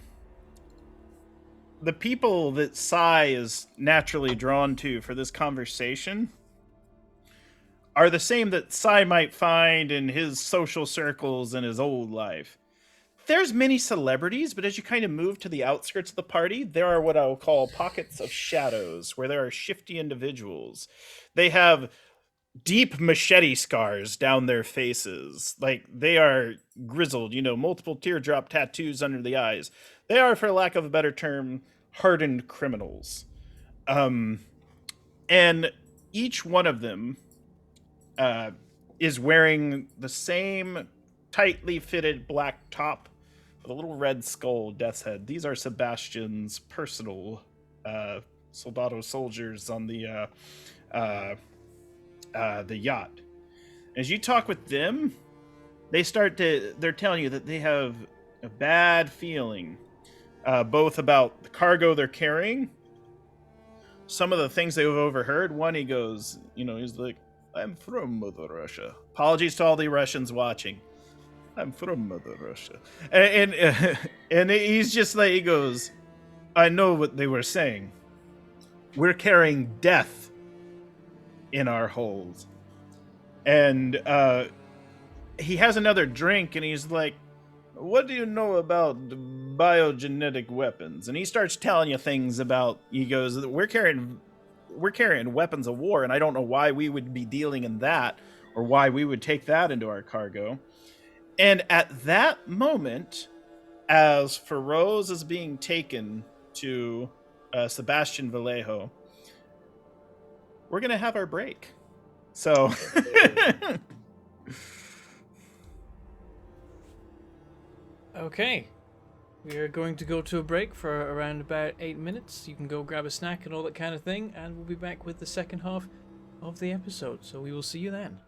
people that Sai is naturally drawn to for this conversation are the same that Sai might find in his social circles in his old life. There's many celebrities, but as you kind of move to the outskirts of the party, there are what I'll call pockets of shadows, where there are shifty individuals. They have deep machete scars down their faces. Like, they are grizzled, multiple teardrop tattoos under the eyes. They are, for lack of a better term, hardened criminals. And each one of them is wearing the same tightly fitted black top with a little red skull death's head. These are Sebastian's personal soldado soldiers on the yacht. As you talk with them, they're telling you that they have a bad feeling, both about the cargo they're carrying, some of the things they've overheard. One, he goes, he's like, "I'm from Mother Russia." Apologies to all the Russians watching. I'm from Mother Russia. And he's just like, he goes, I know what they were saying. We're carrying death in our holds. And he has another drink, and he's like, what do you know about biogenetic weapons? And he starts telling you things about, he goes, we're carrying weapons of war, and I don't know why we would be dealing in that, or why we would take that into our cargo. And at that moment, as Feroz is being taken to Sebastian Vallejo, we're going to have our break. So... Okay. We are going to go to a break for around about 8 minutes. You can go grab a snack and all that kind of thing, and we'll be back with the second half of the episode. So we will see you then.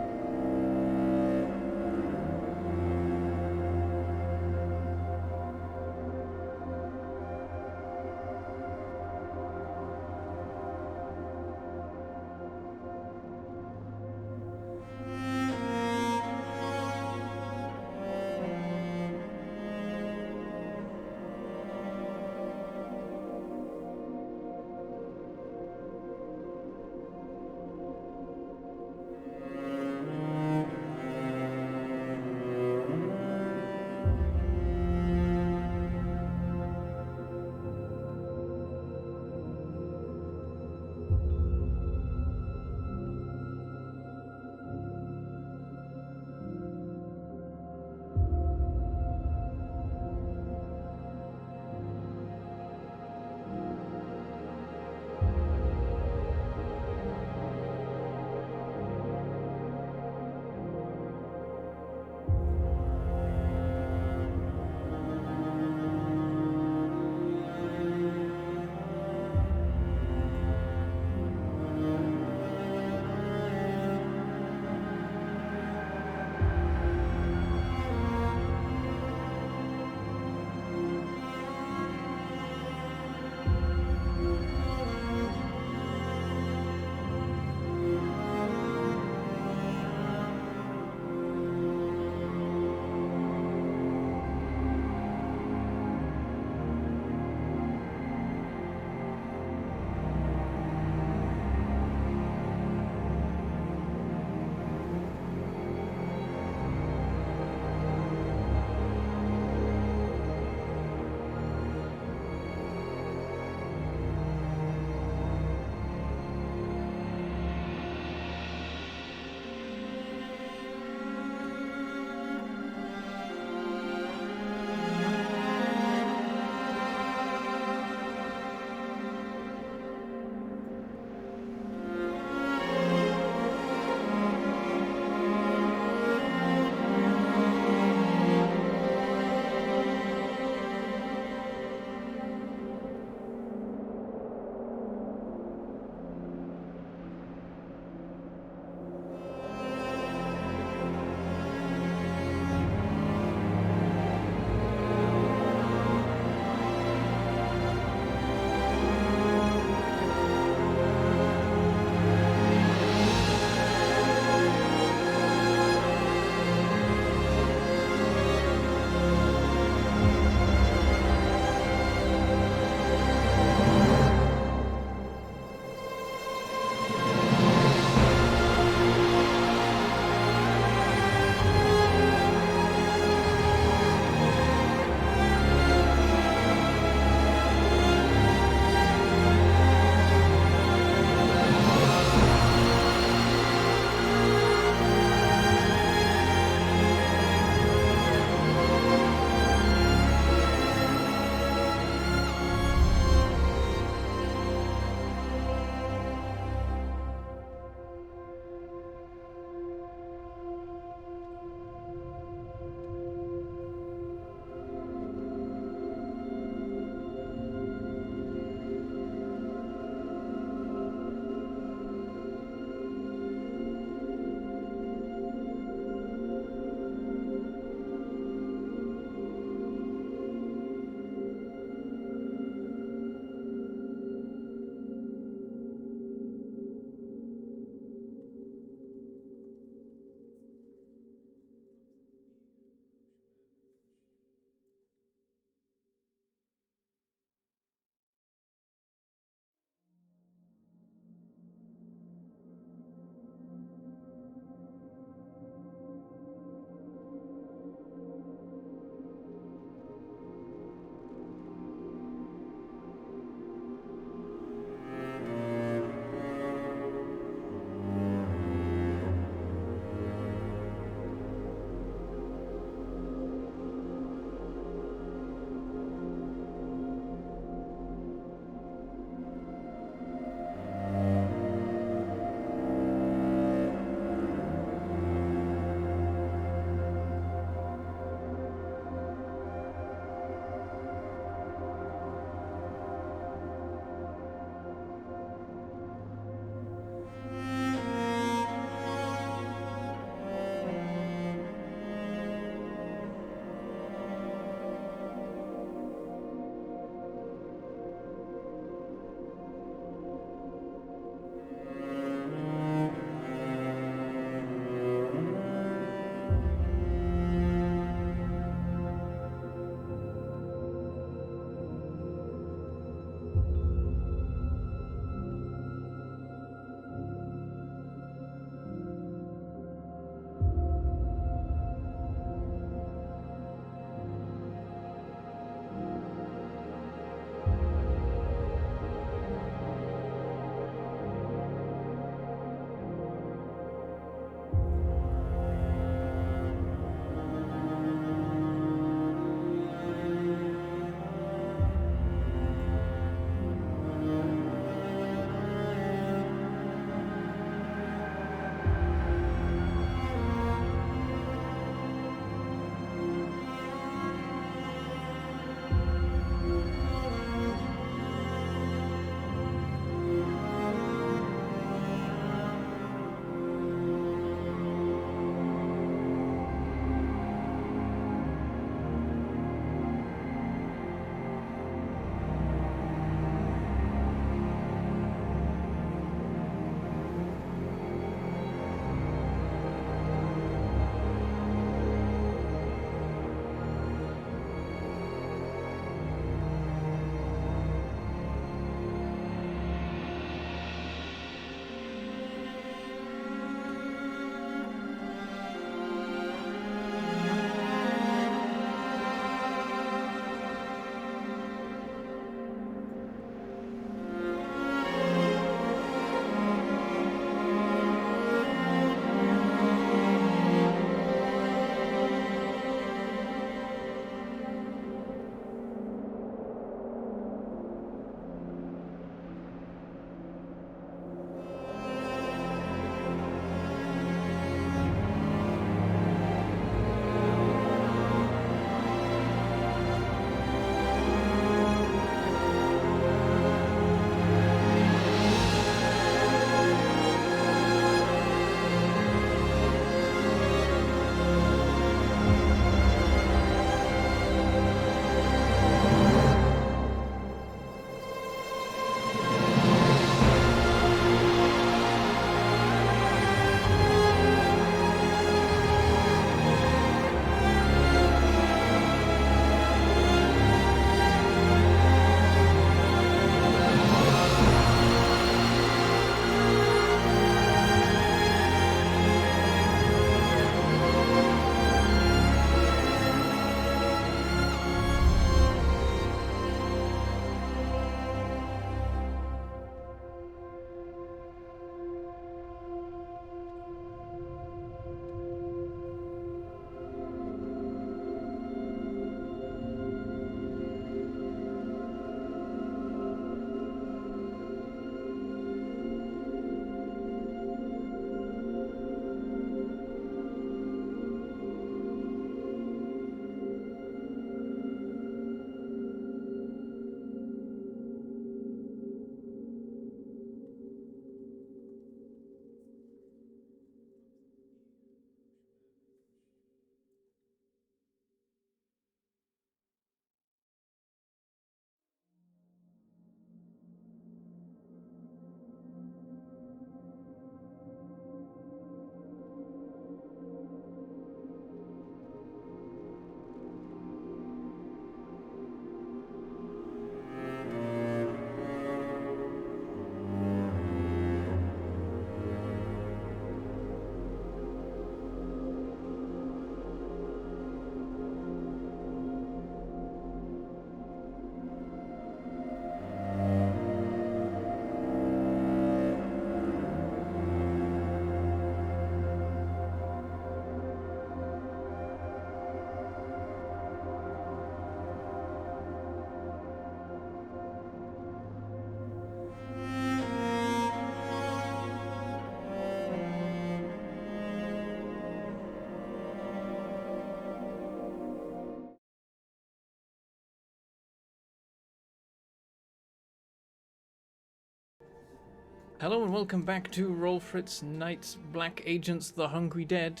Hello and welcome back to Roll Fritz Knight's Black Agents The Hungry Dead,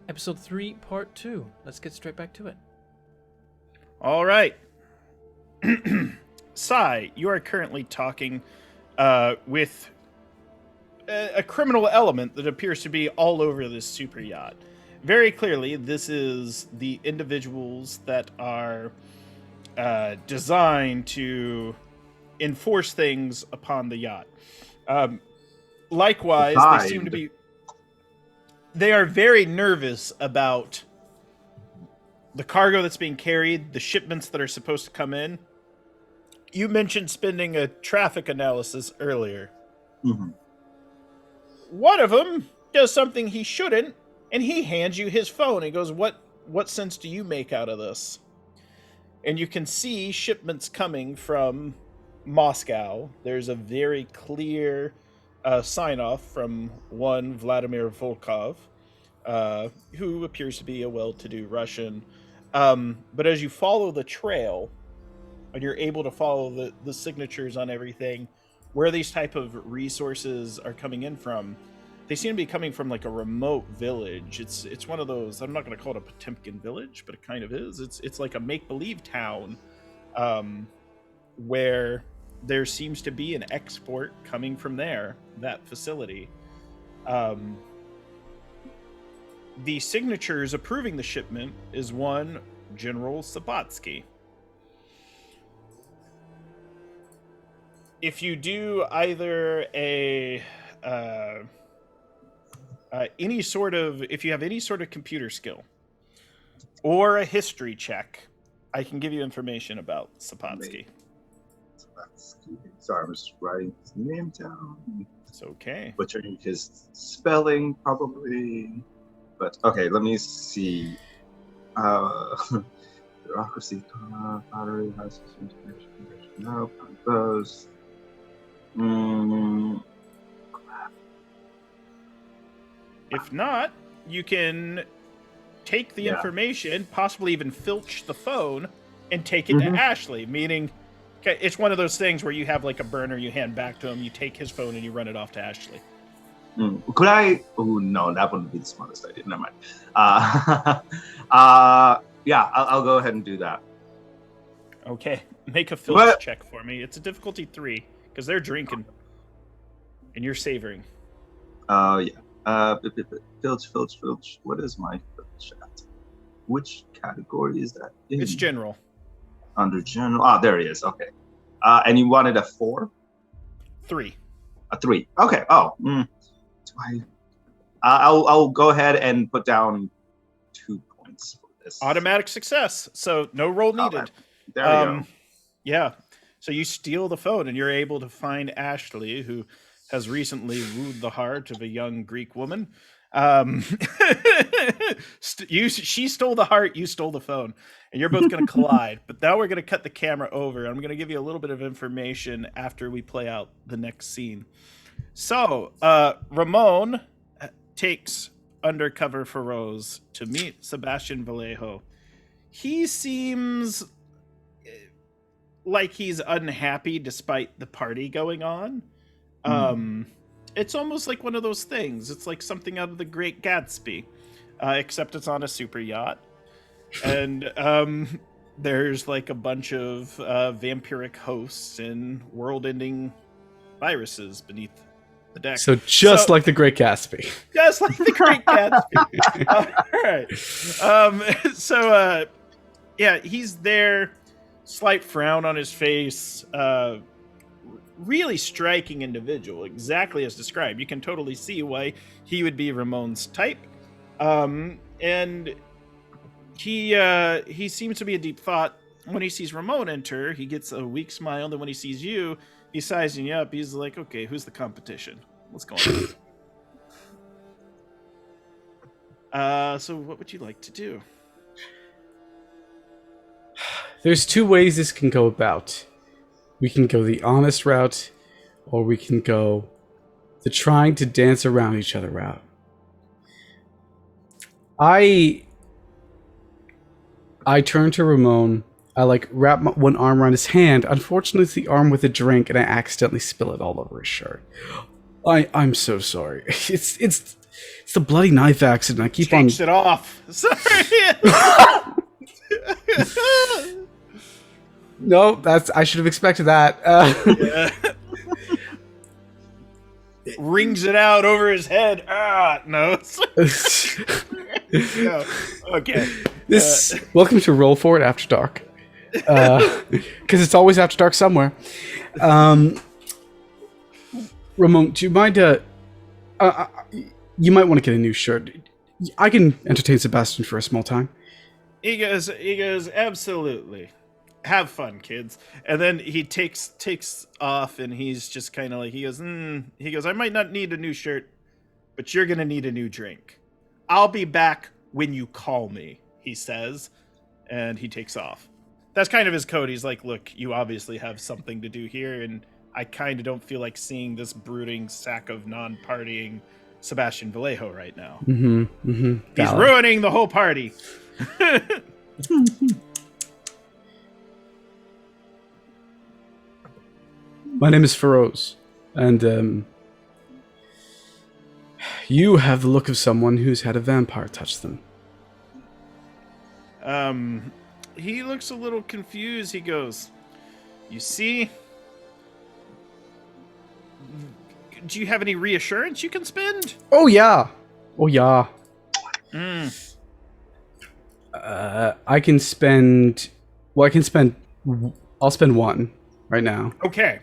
Episode 3, Part 2. Let's get straight back to it. All right. Sai, you are currently talking with a criminal element that appears to be all over this super yacht. Very clearly, this is the individuals that are designed to enforce things upon the yacht. Likewise, they seem to be... They are very nervous about the cargo that's being carried, the shipments that are supposed to come in. You mentioned spending a traffic analysis earlier. Mm-hmm. One of them does something he shouldn't, and he hands you his phone. He goes, what sense do you make out of this? And you can see shipments coming from Moscow. There's a very clear sign-off from one Vladimir Volkov, who appears to be a well-to-do Russian. But as you follow the trail, and you're able to follow the signatures on everything, where these type of resources are coming in from, they seem to be coming from like a remote village. It's one of those, I'm not going to call it a Potemkin village, but it kind of is. It's like a make-believe town where there seems to be an export coming from that facility. The signatures approving the shipment is one General Sabatsky. If you do either if you have any sort of computer skill or a history check, I can give you information about Sabatsky. Sorry, I'm just writing his name down. It's okay. Butchering his spelling, probably. But okay, let me see. Bureaucracy, pottery, houses, information, no, those. If not, you can take the information, possibly even filch the phone, and take it to Ashley. Meaning, it's one of those things where you have like a burner you hand back to him, you take his phone, and you run it off to Ashley. Could I? Oh no, that wouldn't be the smartest idea. Never mind. Yeah, I'll go ahead and do that. Okay, make a filch check for me. It's a difficulty 3 because they're drinking, and you're savoring. Yeah. Filch. What is my filch at? Which category is that in? It's general. Under general. There he is. Okay. And you wanted a 4? 3. A 3. Okay. Oh. I'll go ahead and put down 2 points for this. Automatic success. So no roll needed. There we go. Yeah. So you steal the phone and you're able to find Ashley, who has recently wooed the heart of a young Greek woman. She stole the heart, you stole the phone, and you're both going to collide. But now we're going to cut the camera over. I'm going to give you a little bit of information after we play out the next scene. So, Ramon takes undercover for Rose to meet Sebastian Vallejo. He seems like he's unhappy despite the party going on. It's almost like one of those things. It's like something out of The Great Gatsby, except it's on a super yacht. And there's like a bunch of vampiric hosts and world-ending viruses beneath the deck. So just like The Great Gatsby. Just like The Great Gatsby. All right. Yeah, he's there. Slight frown on his face. Really striking individual, exactly as described. You can totally see why he would be Ramon's type. And he seems to be a deep thought. When he sees Ramon enter, he gets a weak smile. Then when he sees you, he's sizing you up. He's like, okay, who's the competition? What's going on? So what would you like to do? There's 2 ways this can go about. We can go the honest route, or we can go the trying to dance around each other route. I turn to Ramon. I wrap one arm around his hand. Unfortunately, it's the arm with a drink, and I accidentally spill it all over his shirt. I'm so sorry. It's the bloody knife accident. I keep on. Takes it off. Sorry. No, I should have expected that. Yeah. Rings it out over his head. No. No. Okay. Welcome to Roll For It After Dark, because it's always after dark somewhere. Ramon, do you mind? You might want to get a new shirt. I can entertain Sebastian for a small time. He goes, absolutely. Have fun, kids. And then he takes off, and he's just kind of like, he goes, I might not need a new shirt, but you're gonna need a new drink. I'll be back when you call me, he says, and he takes off. That's kind of his code. He's like, look, you obviously have something to do here, and I kind of don't feel like seeing this brooding sack of non-partying Sebastian Vallejo right now. He's ruining the whole party. My name is Feroz, and you have the look of someone who's had a vampire touch them. He looks a little confused. He goes, you see, do you have any reassurance you can spend? Oh yeah. I can spend. Well, I'll spend one right now. Okay.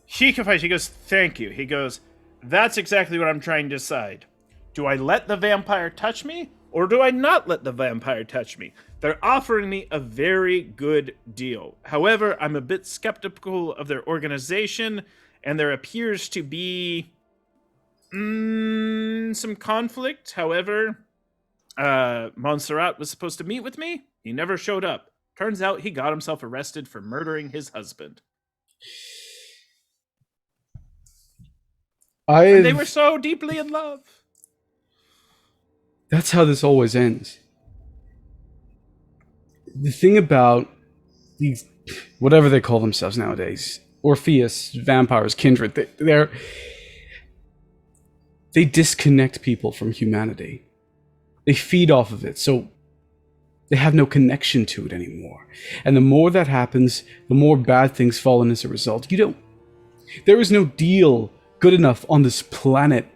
He goes, thank you. He goes, that's exactly what I'm trying to decide. Do I let the vampire touch me, or do I not let the vampire touch me? They're offering me a very good deal. However, I'm a bit skeptical of their organization, and there appears to be some conflict. However, Montserrat was supposed to meet with me. He never showed up. Turns out he got himself arrested for murdering his husband. And they were so deeply in love. That's how this always ends. The thing about these, whatever they call themselves nowadays, Orpheus, vampires, kindred, they disconnect people from humanity. They feed off of it, so they have no connection to it anymore. And the more that happens, the more bad things fall in as a result. There is no deal good enough on this planet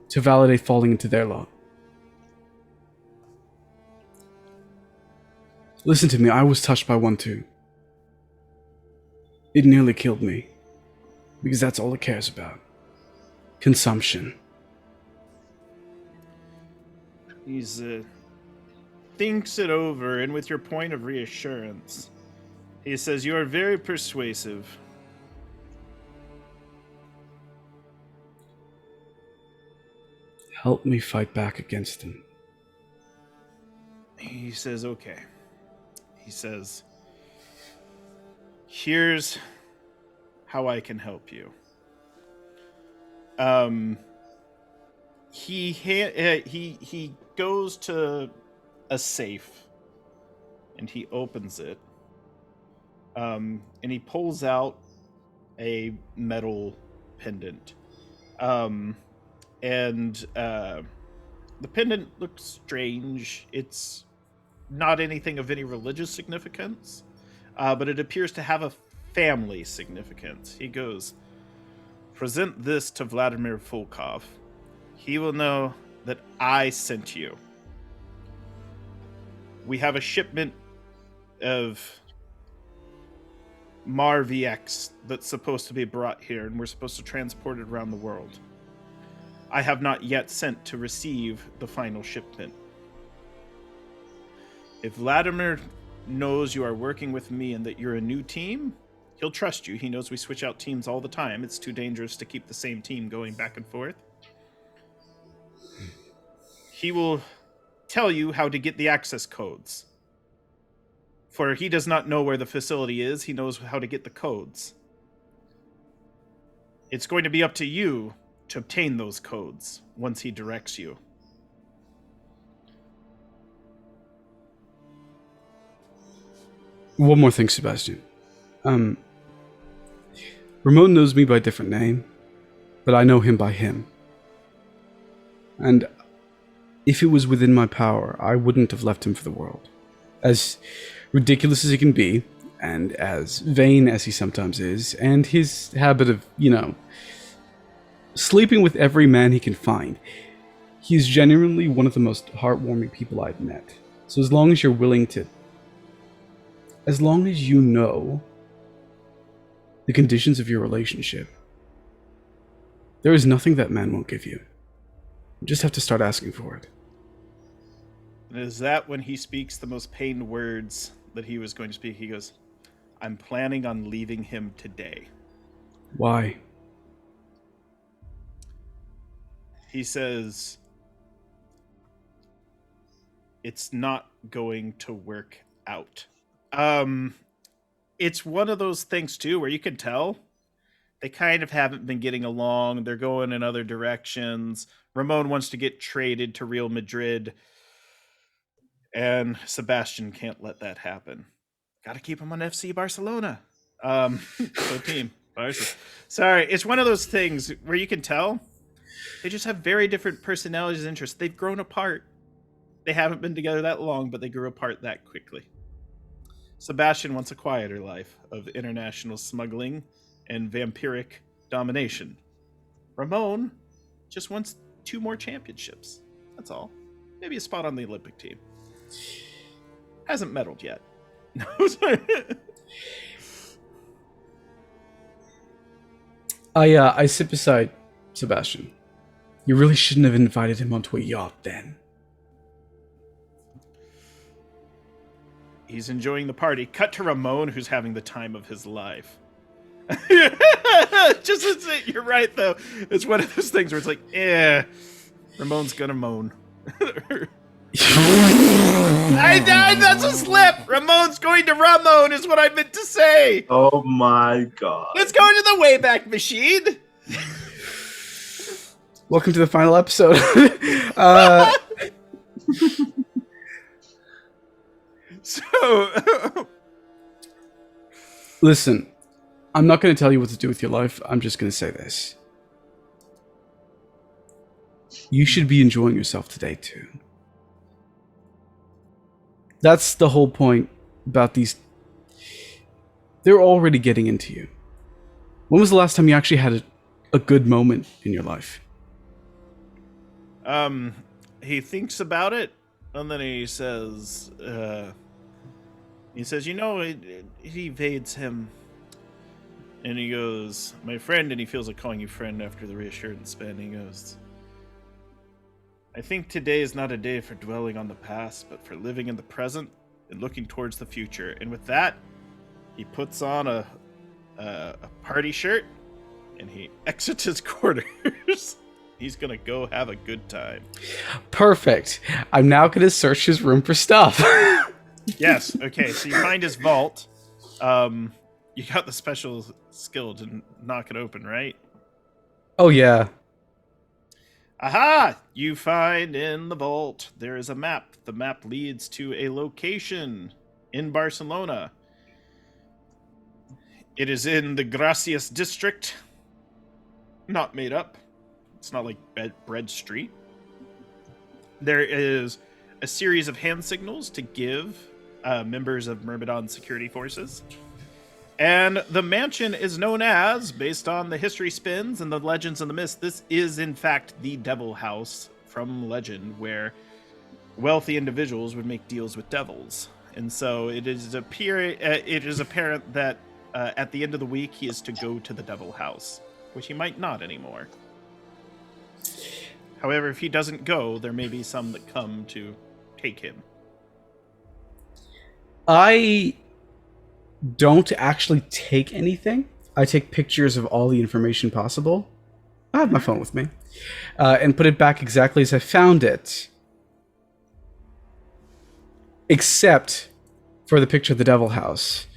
to validate falling into their law. Listen to me, I was touched by one too. It nearly killed me. Because that's all it cares about. Consumption. He's thinks it over, and with your point of reassurance, he says, you are very persuasive. Help me fight back against them. He says, okay. He says, here's how I can help you. He goes to a safe, and he opens it, and he pulls out a metal pendant. And the pendant looks strange. It's not anything of any religious significance, but it appears to have a family significance. He goes, present this to Vladimir Volkov. He will know that I sent you. We have a shipment of Mar VX that's supposed to be brought here, and we're supposed to transport it around the world. I have not yet sent to receive the final shipment. If Vladimir knows you are working with me and that you're a new team, he'll trust you. He knows we switch out teams all the time. It's too dangerous to keep the same team going back and forth. He will tell you how to get the access codes. For he does not know where the facility is. He knows how to get the codes. It's going to be up to you to obtain those codes once he directs you. One more thing, Sebastian. Ramon knows me by a different name, but I know him by him. And if it was within my power, I wouldn't have left him for the world. As ridiculous as he can be, and as vain as he sometimes is, and his habit of, sleeping with every man he can find, he is genuinely one of the most heartwarming people I've met. So as long as you're willing to... As long as you know the conditions of your relationship, there is nothing that man won't give you. You just have to start asking for it. And is that when he speaks the most pained words that he was going to speak? He goes, I'm planning on leaving him today. Why? He says, it's not going to work out. It's one of those things, too, where you can tell they kind of haven't been getting along. They're going in other directions. Ramon wants to get traded to Real Madrid, and Sebastian can't let that happen. Got to keep him on FC Barcelona. So team. Barca. Sorry, it's one of those things where you can tell they just have very different personalities and interests. They've grown apart. They haven't been together that long, but they grew apart that quickly. Sebastian wants a quieter life of international smuggling and vampiric domination. Ramon just wants 2 more championships. That's all. Maybe a spot on the Olympic team. Hasn't medaled yet. No, sorry. I sit beside Sebastian. You really shouldn't have invited him onto a yacht then. He's enjoying the party. Cut to Ramon, who's having the time of his life. You're right, though. It's one of those things where it's like, Ramon's gonna moan. That's a slip! Ramon's going to Ramon is what I meant to say! Oh my god. Let's go into the Wayback Machine! Welcome to the final episode. So... Listen, I'm not going to tell you what to do with your life. I'm just going to say this. You should be enjoying yourself today, too. That's the whole point about these. They're already getting into you. When was the last time you actually had a good moment in your life? He thinks about it, and then he says, it evades him. And he goes, my friend, and he feels like calling you friend after the reassurance band. He goes, I think today is not a day for dwelling on the past, but for living in the present and looking towards the future. And with that, he puts on a party shirt and he exits his quarters. He's gonna go have a good time. Perfect. I'm now gonna search his room for stuff. Yes. Okay. So you find his vault. You got the special skill to knock it open, right? Oh yeah. Aha! You find in the vault there is a map. The map leads to a location in Barcelona. It is in the Gracias district. Not made up. It's not like Bread Street. There is a series of hand signals to give members of Myrmidon security forces. And the mansion is known as, based on the history spins and the legends and the myths, this is in fact the Devil House from legend, where wealthy individuals would make deals with devils. And so it is apparent that at the end of the week he is to go to the Devil House, which he might not anymore. However, if he doesn't go, there may be some that come to take him. I don't actually take anything. I take pictures of all the information possible. I have my phone with me. And put it back exactly as I found it. Except for the picture of the Devil House.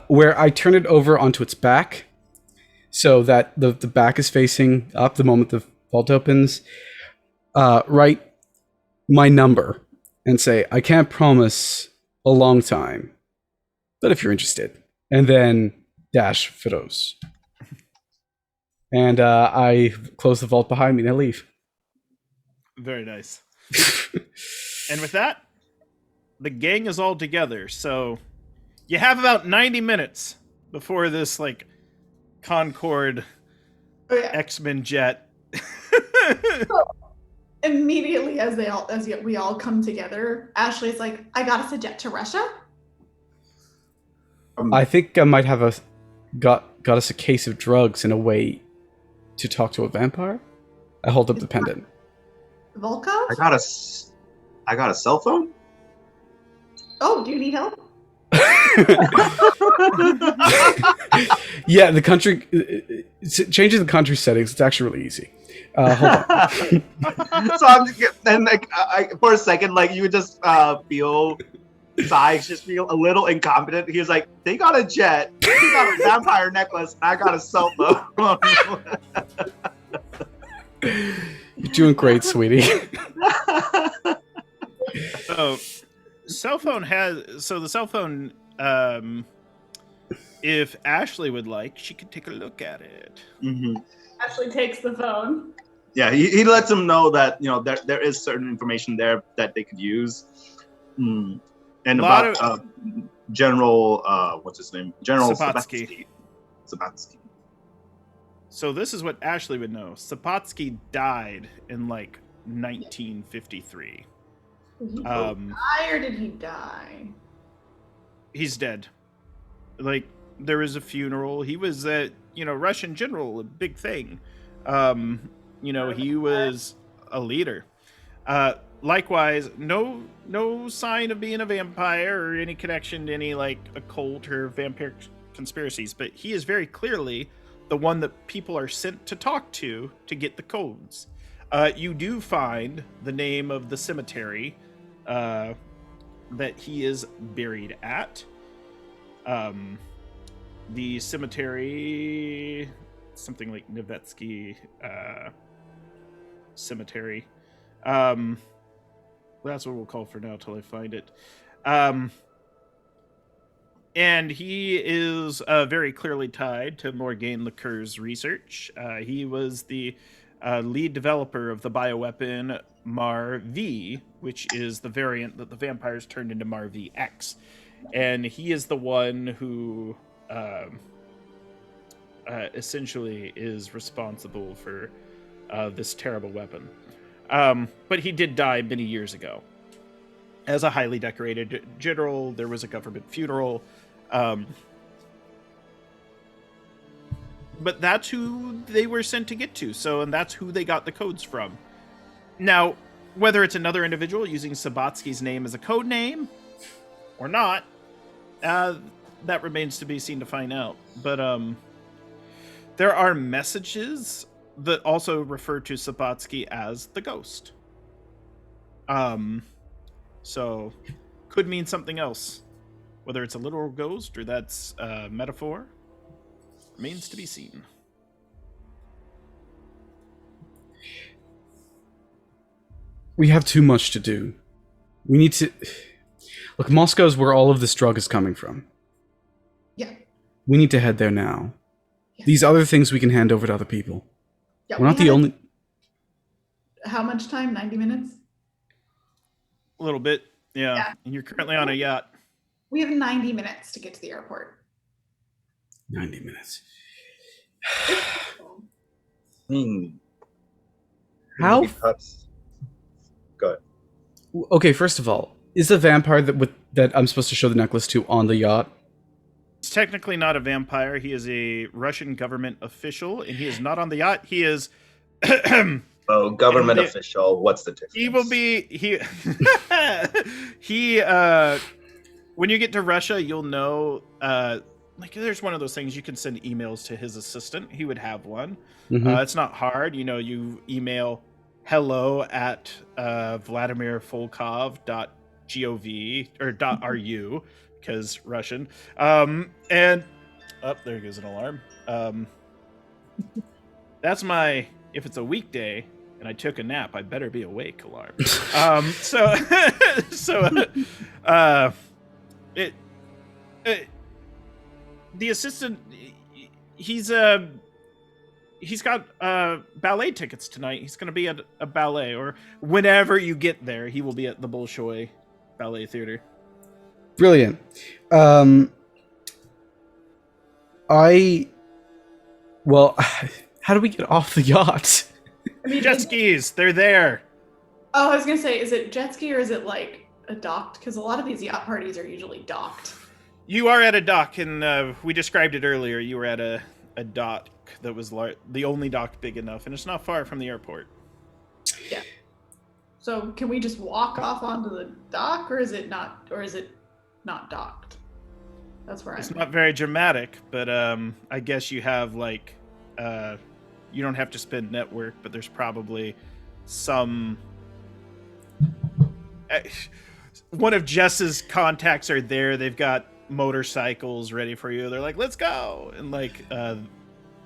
Where I turn it over onto its back. So that the back is facing up the moment the vault opens. Write my number. And say, I can't promise a long time. But if you're interested. And then dash Fidos. And I close the vault behind me and I leave. Very nice. And with that, the gang is all together. So you have about 90 minutes before this like Concorde Oh yeah. X-Men jet. Immediately as we all come together, Ashley's like, "I got us a jet to Russia." I think I might have got us a case of drugs and a way to talk to a vampire. I hold up the pendant. Volkov? I got a cell phone. Oh, do you need help? Yeah, the country changing the country settings. It's actually really easy. Hold on. So I'm and like for a second, like you would just feel Zy's just feel a little incompetent. He was like, "They got a jet, he got a vampire necklace, and I got a cell phone." You're doing great, sweetie. So, the cell phone, if Ashley would like, she could take a look at it. Mm-hmm. Ashley takes the phone. Yeah, he lets them know that there is certain information there that they could use, and about General what's his name, General Sabatsky. Sabatsky. So this is what Ashley would know. Sabatsky died in like 1953. Did he die or did he die? He's dead. Like there was a funeral. He was a Russian general, a big thing. He was a leader. Likewise, no sign of being a vampire or any connection to any like occult or vampire conspiracies, but he is very clearly the one that people are sent to talk to get the codes. You do find the name of the cemetery that he is buried at. The cemetery, something like Nevetsky Cemetery. That's what we'll call for now till I find it. And he is very clearly tied to Morgaine Lecoeur's research. He was the lead developer of the bioweapon Mar-V, which is the variant that the vampires turned into Mar-V-X. And he is the one who essentially is responsible for this terrible weapon. But he did die many years ago. As a highly decorated general, there was a government funeral. But that's who they were sent to get to. And that's who they got the codes from. Now, whether it's another individual using Sabatsky's name as a code name or not, that remains to be seen to find out. But there are messages that also refer to Sabatsky as the ghost. So could mean something else. Whether it's a literal ghost or that's a metaphor remains to be seen. We have too much to do. We need to... Look, Moscow's where all of this drug is coming from. Yeah. We need to head there now. Yeah. These other things we can hand over to other people. Yeah, We're not the only... How much time? 90 minutes? A little bit, yeah. And you're currently on a yacht. We have 90 minutes to get to the airport. 90 minutes. How? Go ahead. Okay, first of all, is the vampire that I'm supposed to show the necklace to on the yacht? He's technically not a vampire. He is a Russian government official, and he is not on the yacht. He is... Oh, government official. What's the difference? He will be... He... when you get to Russia, you'll know... there's one of those things you can send emails to his assistant. He would have one. Mm-hmm. It's not hard. You email hello@vladimirfolkov.gov or .ru because Russian. And there goes an alarm. That's my if it's a weekday and I took a nap, I better be awake alarm. The assistant, he's he's got ballet tickets tonight. He's going to be at a ballet, or whenever you get there, he will be at the Bolshoi Ballet Theater. Brilliant. Well, how do we get off the yacht? I mean, Jet skis, they're there. Oh, I was gonna say, is it jet ski or is it like a docked? Because a lot of these yacht parties are usually docked. You are at a dock, and we described it earlier. You were at a dock that was the only dock big enough, and it's not far from the airport. Yeah. So can we just walk off onto the dock, or is it not? Or is it not docked? That's where It's not very dramatic, but I guess you have like you don't have to spend network, but there's probably some. One of Jess's contacts are there. They've got motorcycles ready for you. They're like, "Let's go!" And like,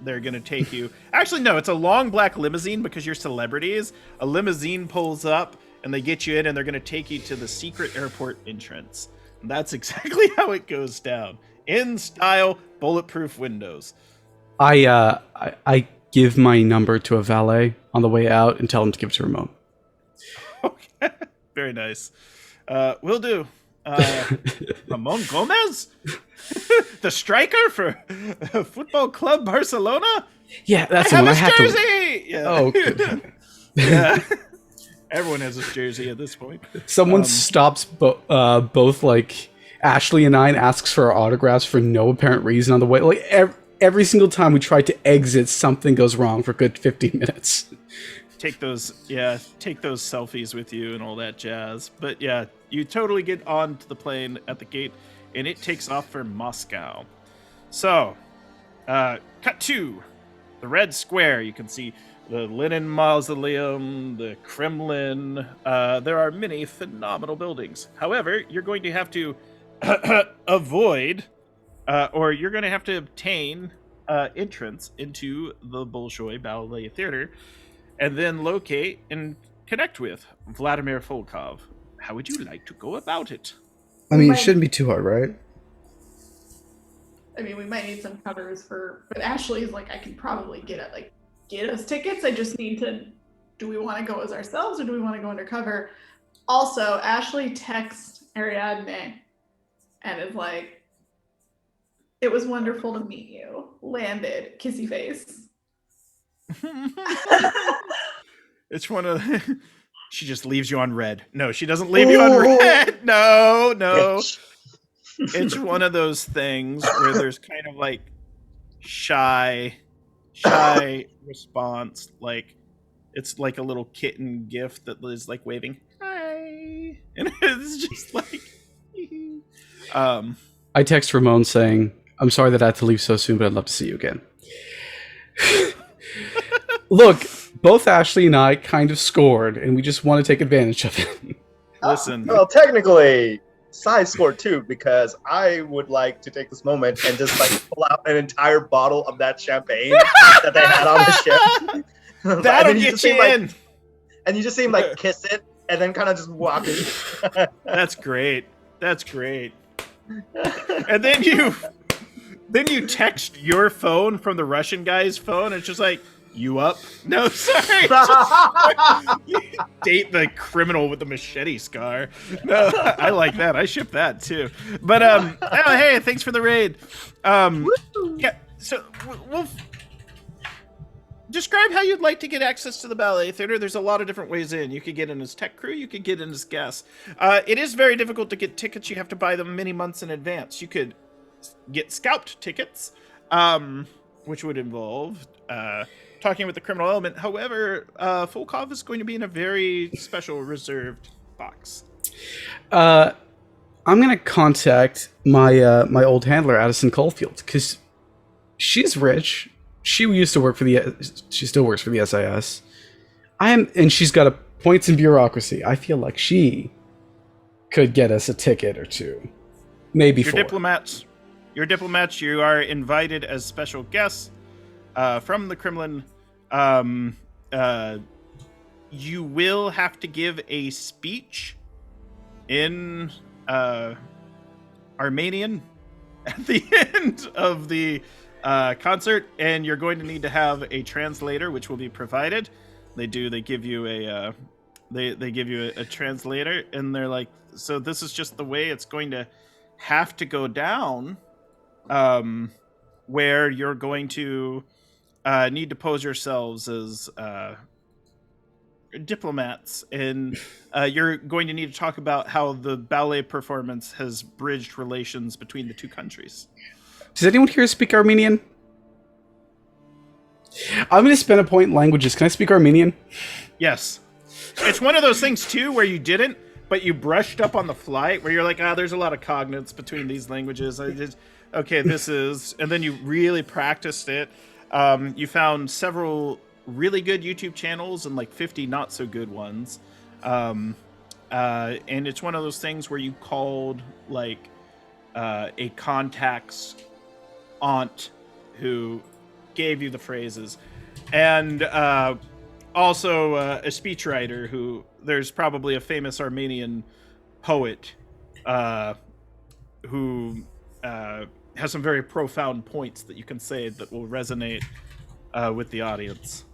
they're gonna take you. Actually, no, it's a long black limousine because you're celebrities. A limousine pulls up, and they get you in, and they're gonna take you to the secret airport entrance. And that's exactly how it goes down. In style, bulletproof windows. I give my number to a valet on the way out and tell him to give it to Ramon. Okay, very nice. Will do. Ramon Gomez, the striker for Football Club Barcelona. Yeah, that's I the one. have his jersey. Yeah. Oh, good. Yeah. Everyone has his jersey at this point. Someone stops both like Ashley and I and asks for our autographs for no apparent reason on the way. Like every single time we try to exit, something goes wrong for a good 15 minutes. Take those selfies with you and all that jazz. But yeah, you totally get onto the plane at the gate, and it takes off for Moscow. So, cut to the Red Square. You can see the Lenin Mausoleum, the Kremlin. There are many phenomenal buildings. However, you're going to have to avoid, or you're going to have to obtain entrance into the Bolshoi Ballet Theater, and then locate and connect with Vladimir Volkov. How would you like to go about it? I mean, it shouldn't be too hard, right? I mean, we might need some covers but Ashley's like, I can probably get us tickets. I just need to, do we want to go as ourselves or do we want to go undercover? Also, Ashley texts Ariadne and is like, it was wonderful to meet you. Landed, kissy face. It's one of the, she just leaves you on red. No, she doesn't leave you on red. No. It's one of those things where there's kind of like shy response. Like it's like a little kitten gift that is like waving hi, and it's just like. I text Ramon saying, "I'm sorry that I had to leave so soon, but I'd love to see you again." Look, both Ashley and I kind of scored, and we just want to take advantage of it. Listen. Well, technically, Sai scored too, because I would like to take this moment and just like pull out an entire bottle of that champagne that they had on the ship. That'll get you in. Like, and you just see him like kiss it and then kind of just walk in. That's great. And then you text your phone from the Russian guy's phone. It's just like, you up? No, sorry. You date the criminal with the machete scar. No, I like that. I ship that too. But oh, hey, thanks for the raid. Yeah. So we'll describe how you'd like to get access to the ballet theater. There's a lot of different ways in. You could get in as tech crew. You could get in as guests. It is very difficult to get tickets. You have to buy them many months in advance. You could get scalped tickets, which would involve talking with the criminal element. However, Volkov is going to be in a very special reserved box. I'm gonna contact my my old handler, Addison Caulfield, because she's rich. She used to work for she still works for the SIS. And she's got points in bureaucracy. I feel like she could get us a ticket or two, maybe Your 4. diplomats. You are invited as special guests from the Kremlin. You will have to give a speech in Armenian at the end of the concert, and you're going to need to have a translator, which will be provided. They give you a they give you a translator, and they're like, so this is just the way it's going to have to go down, where you're going to need to pose yourselves as diplomats, and you're going to need to talk about how the ballet performance has bridged relations between the two countries. Does anyone here speak Armenian? I'm going to spend a point in languages. Can I speak Armenian? Yes. It's one of those things, too, where you didn't, but you brushed up on the fly, where you're like, there's a lot of cognates between these languages. This is... And then you really practiced it. You found several really good YouTube channels and like 50 not so good ones. And it's one of those things where you called like a contact's aunt who gave you the phrases, and also a speechwriter who there's probably a famous Armenian poet who has some very profound points that you can say that will resonate with the audience.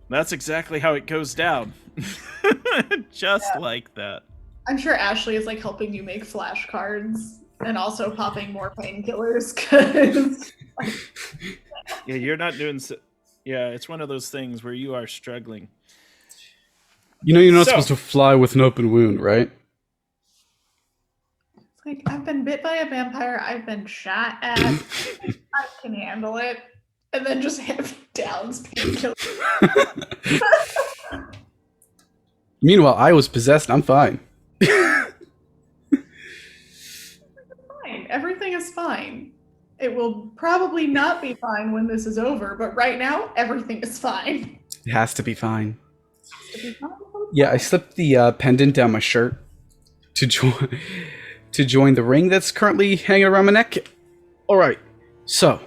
That's exactly how it goes down. Just like that. I'm sure Ashley is like helping you make flashcards and also popping more painkillers because Yeah, you're not doing so. Yeah, it's one of those things where you are struggling. You know you're not supposed to fly with an open wound, right? like I've been bit by a vampire, I've been shot at, I can handle it, and then just have Downs painkillers. Meanwhile, I was possessed. I'm fine. Fine. Everything is fine. It will probably not be fine when this is over, but right now, everything is fine. It has to be fine. Yeah, I slipped the pendant down my shirt to join the ring that's currently hanging around my neck. All right, so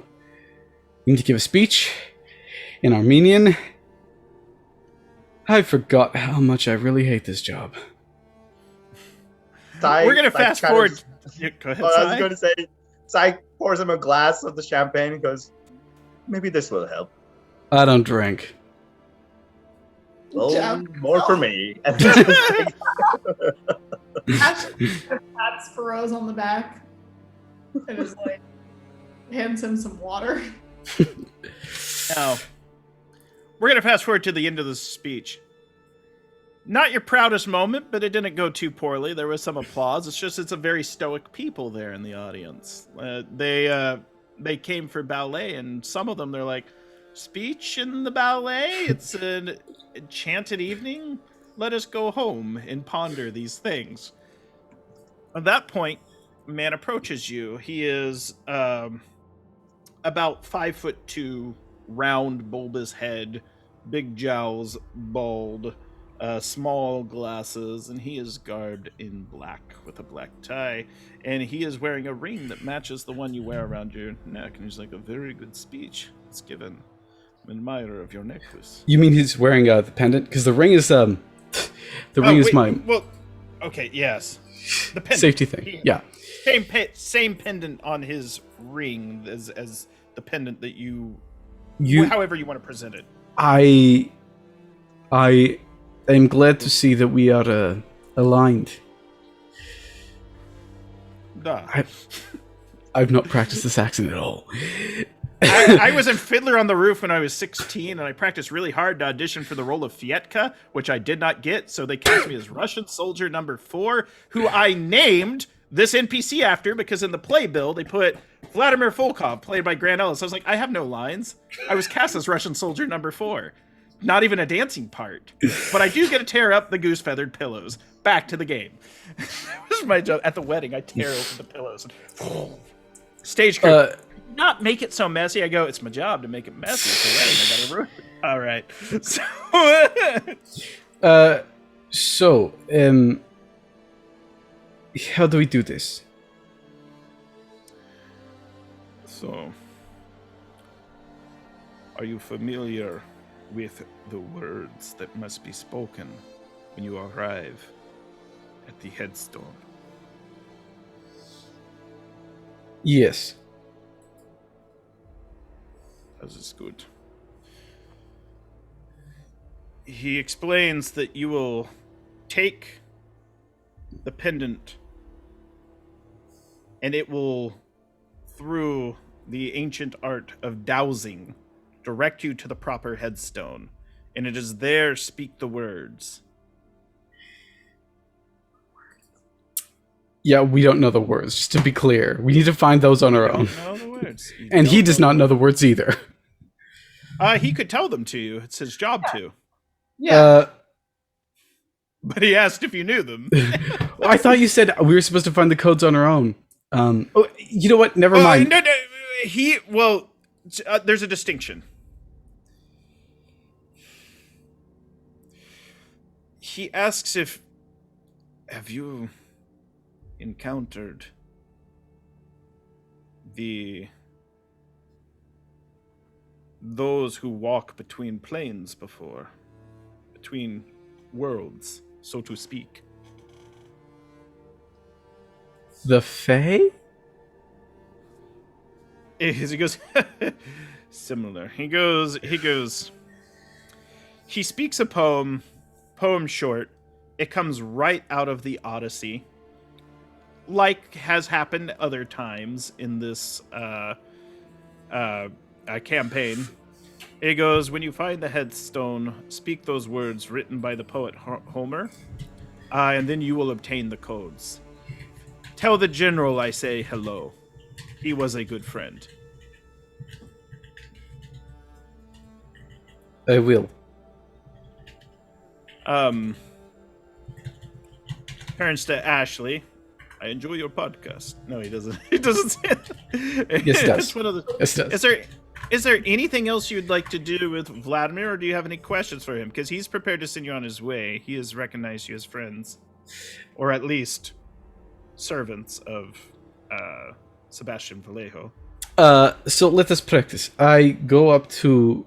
we need to give a speech in Armenian. I forgot how much I really hate this job. We're gonna fast forward. Go ahead, I was going to say, Sai pours him a glass of the champagne and goes, maybe this will help. I don't drink. Well, more for me. Ashley pats Feroz on the back and is like, hands him some water. Now, we're going to fast forward to the end of the speech. Not your proudest moment, but it didn't go too poorly. There was some applause. It's a very stoic people there in the audience. They came for ballet, and some of them, they're like, speech in the ballet? It's an enchanted evening? Let us go home and ponder these things. At that point, a man approaches you. He is about 5'2", round, bulbous head, big jowls, bald, small glasses, and he is garbed in black with a black tie, and he is wearing a ring that matches the one you wear around your neck, and he's like, a very good speech. It's given. I'm an admirer of your necklace. You mean he's wearing the pendant? Because the ring is the ring is mine. Well, okay, yes. The pendant. Safety thing. Yeah. Same pendant on his ring as the pendant that you however you want to present it. I am glad to see that we are aligned. I've not practiced this accent at all. I was in Fiddler on the Roof when I was 16, and I practiced really hard to audition for the role of Fietka, which I did not get, so they cast me as Russian Soldier number 4, who I named this NPC after, because in the playbill, they put Vladimir Volkov, played by Grant Ellis. I was like, I have no lines. I was cast as Russian Soldier number 4. Not even a dancing part. But I do get to tear up the goose-feathered pillows. Back to the game. This is my job. At the wedding, I tear open the pillows. And stage crew. Not make it so messy. I go, it's my job to make it messy. It's a wedding. I gotta ruin it. All right. So, how do we do this? So, are you familiar with the words that must be spoken when you arrive at the headstone? Yes. That is good. He explains that you will take the pendant and it will, through the ancient art of dowsing, direct you to the proper headstone. And it is there speak the words. Yeah, we don't know the words, just to be clear. We need to find those on our own. You don't know the words. You And he don't does not know the words either. He could tell them to you. It's his job to. Yeah. But he asked if you knew them. I thought you said we were supposed to find the codes on our own. You know what? Never mind. No, there's a distinction. He asks if, have you encountered those who walk between planes before? Between worlds, so to speak. The Fae? He goes, similar. He speaks a poem short. It comes right out of the Odyssey, like has happened other times in this campaign. It goes, when you find the headstone, speak those words written by the poet Homer, and then you will obtain the codes. Tell the general I say hello. He was a good friend. I will. Turns to Ashley. I enjoy your podcast. No, he doesn't. He doesn't say that. Yes, it does. It's one of the, Yes, it does. Is there anything else you'd like to do with Vladimir, or do you have any questions for him? Because he's prepared to send you on his way. He has recognized you as friends, or at least servants of Sebastian Vallejo. So let us practice. I go up to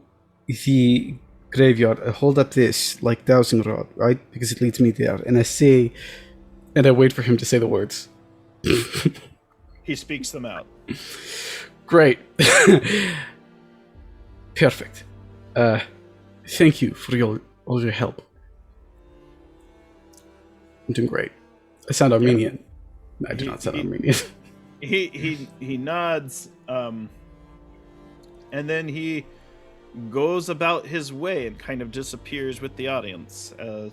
the graveyard. I hold up this like dowsing rod, right? Because it leads me there. And I say, and I wait for him to say the words. He speaks them out. Great. Perfect. Thank you for all your help. I'm doing great. I sound Armenian. No, I do not sound Armenian. He nods, and then he goes about his way and kind of disappears with the audience. A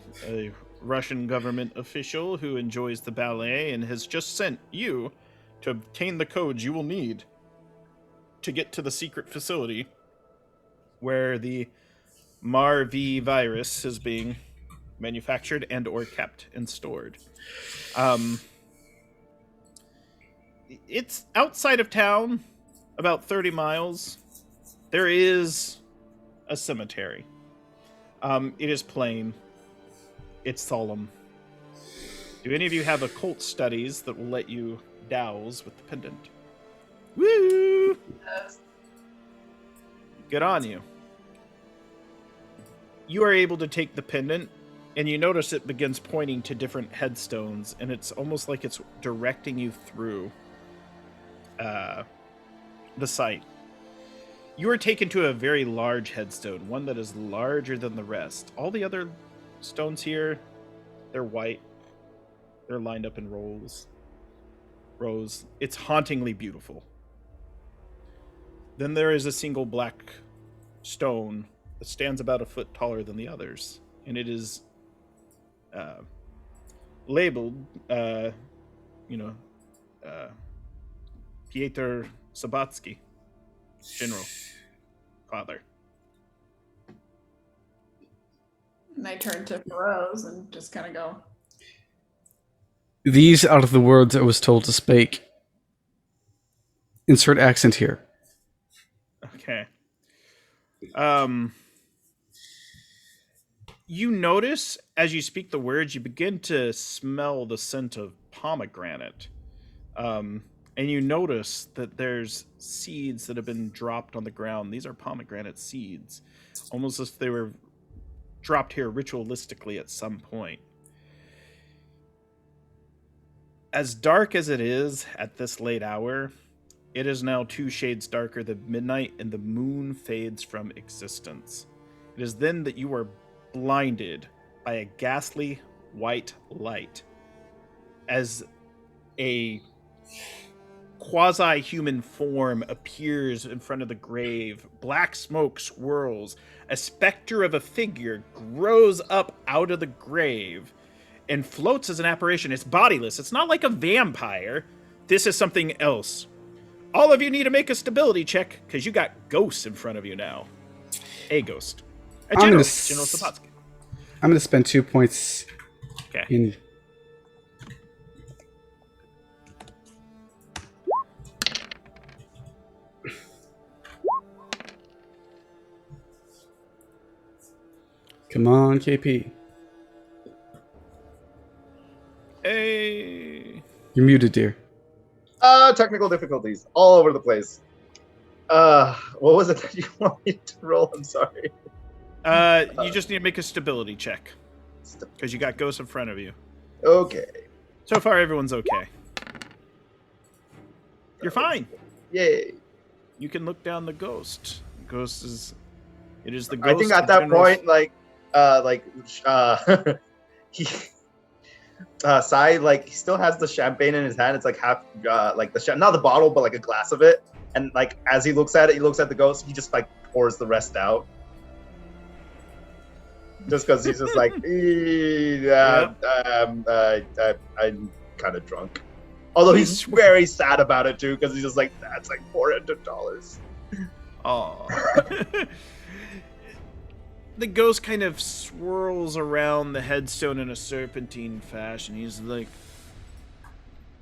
Russian government official who enjoys the ballet and has just sent you to obtain the codes you will need to get to the secret facility where the MAR-V virus is being manufactured and or kept and stored. It's outside of town, about 30 miles. There is a cemetery. It is plain. It's solemn. Do any of you have occult studies that will let you douse with the pendant? Woo! Good on you. You are able to take the pendant, and you notice it begins pointing to different headstones, and it's almost like it's directing you through the site. You are taken to a very large headstone, one that is larger than the rest. All the other stones here, they're white. They're lined up in rows. It's hauntingly beautiful. Then there is a single black stone that stands about a foot taller than the others, and it is labeled, Piotr Sabatsky, General, Father. And I turn to Feroz and just kind of go, These are the words I was told to speak. Insert accent here. Okay. You notice as you speak the words, you begin to smell the scent of pomegranate. And you notice that there's seeds that have been dropped on the ground. These are pomegranate seeds, almost as if they were dropped here ritualistically at some point. As dark as it is at this late hour, It is now 2 shades darker than midnight, and the moon fades from existence. It is then that you are blinded by a ghastly white light as a quasi-human form appears in front of the grave. Black smoke swirls. A specter of a figure grows up out of the grave and floats as an apparition. It's bodiless. It's not like a vampire. This is something else. All of you need to make a stability check, because you got ghosts in front of you now. A ghost. General Sapatsky. I'm going to spend 2 points in... Come on, KP. Hey. You're muted, dear. Technical difficulties all over the place. What was it that you want me to roll? I'm sorry. You just need to make a stability check, because you got ghosts in front of you. Okay. So far, everyone's okay. You're fine. Yay. You can look down the ghost. Ghost is... It is the I ghost think at of that General... point, he... Sai, like, he still has the champagne in his hand. It's like half, like not the bottle, but like a glass of it. And like as he looks at it, he looks at the ghost. He just like pours the rest out, just because he's just like, I'm kind of drunk. Although he's very sad about it too, because he's just like, that's like $400. Aww. The ghost kind of swirls around the headstone in a serpentine fashion. He's like,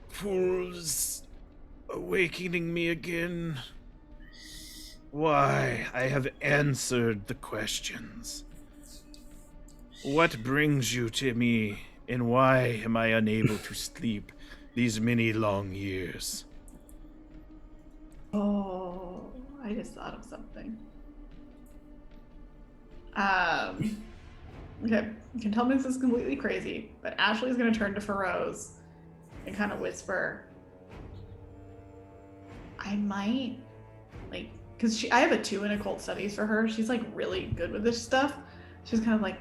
fools, awakening me again. Why, I have answered the questions. What brings you to me, and why am I unable to sleep these many long years? Oh, I just thought of something. Okay, you can tell me this is completely crazy, but Ashley's gonna turn to Feroz and kind of whisper, I might, like, because I have a 2 in occult studies for her. She's like really good with this stuff. She's kind of like,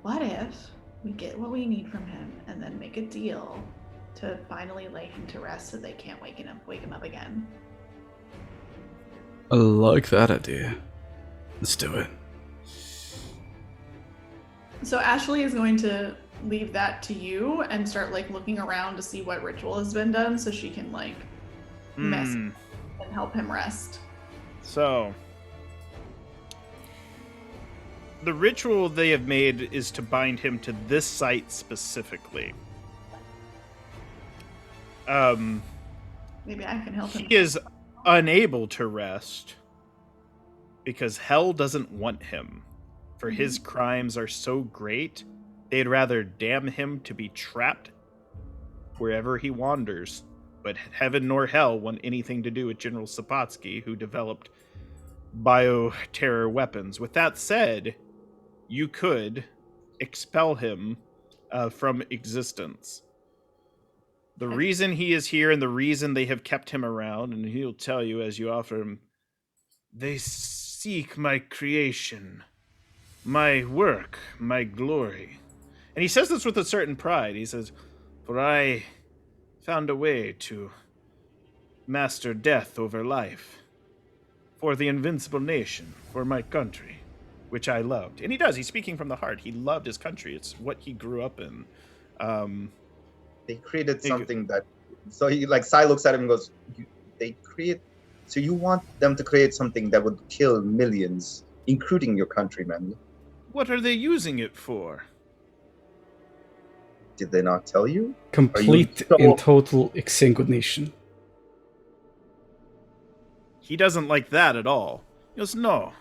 what if we get what we need from him and then make a deal to finally lay him to rest so they can't wake him up again? I like that idea. Let's do it. So Ashley is going to leave that to you and start like looking around to see what ritual has been done so she can like mess and help him rest. So, the ritual they have made is to bind him to this site specifically. Maybe I can help him. He is unable to rest because hell doesn't want him. For his crimes are so great, they'd rather damn him to be trapped wherever he wanders. But heaven nor hell want anything to do with General Sapatsky, who developed bioterror weapons. With that said, you could expel him from existence. The reason he is here and the reason they have kept him around, and he'll tell you as you offer him, they seek my creation. My work, my glory. And he says this with a certain pride. He says, for I found a way to master death over life. For the invincible nation, for my country, which I loved. And he does. He's speaking from the heart. He loved his country. It's what he grew up in. They created something that... So he, like, Sai looks at him and goes, so you want them to create something that would kill millions, including your countrymen? What are they using it for? Did they not tell you? Complete and total exsanguination. He doesn't like that at all. He goes, no.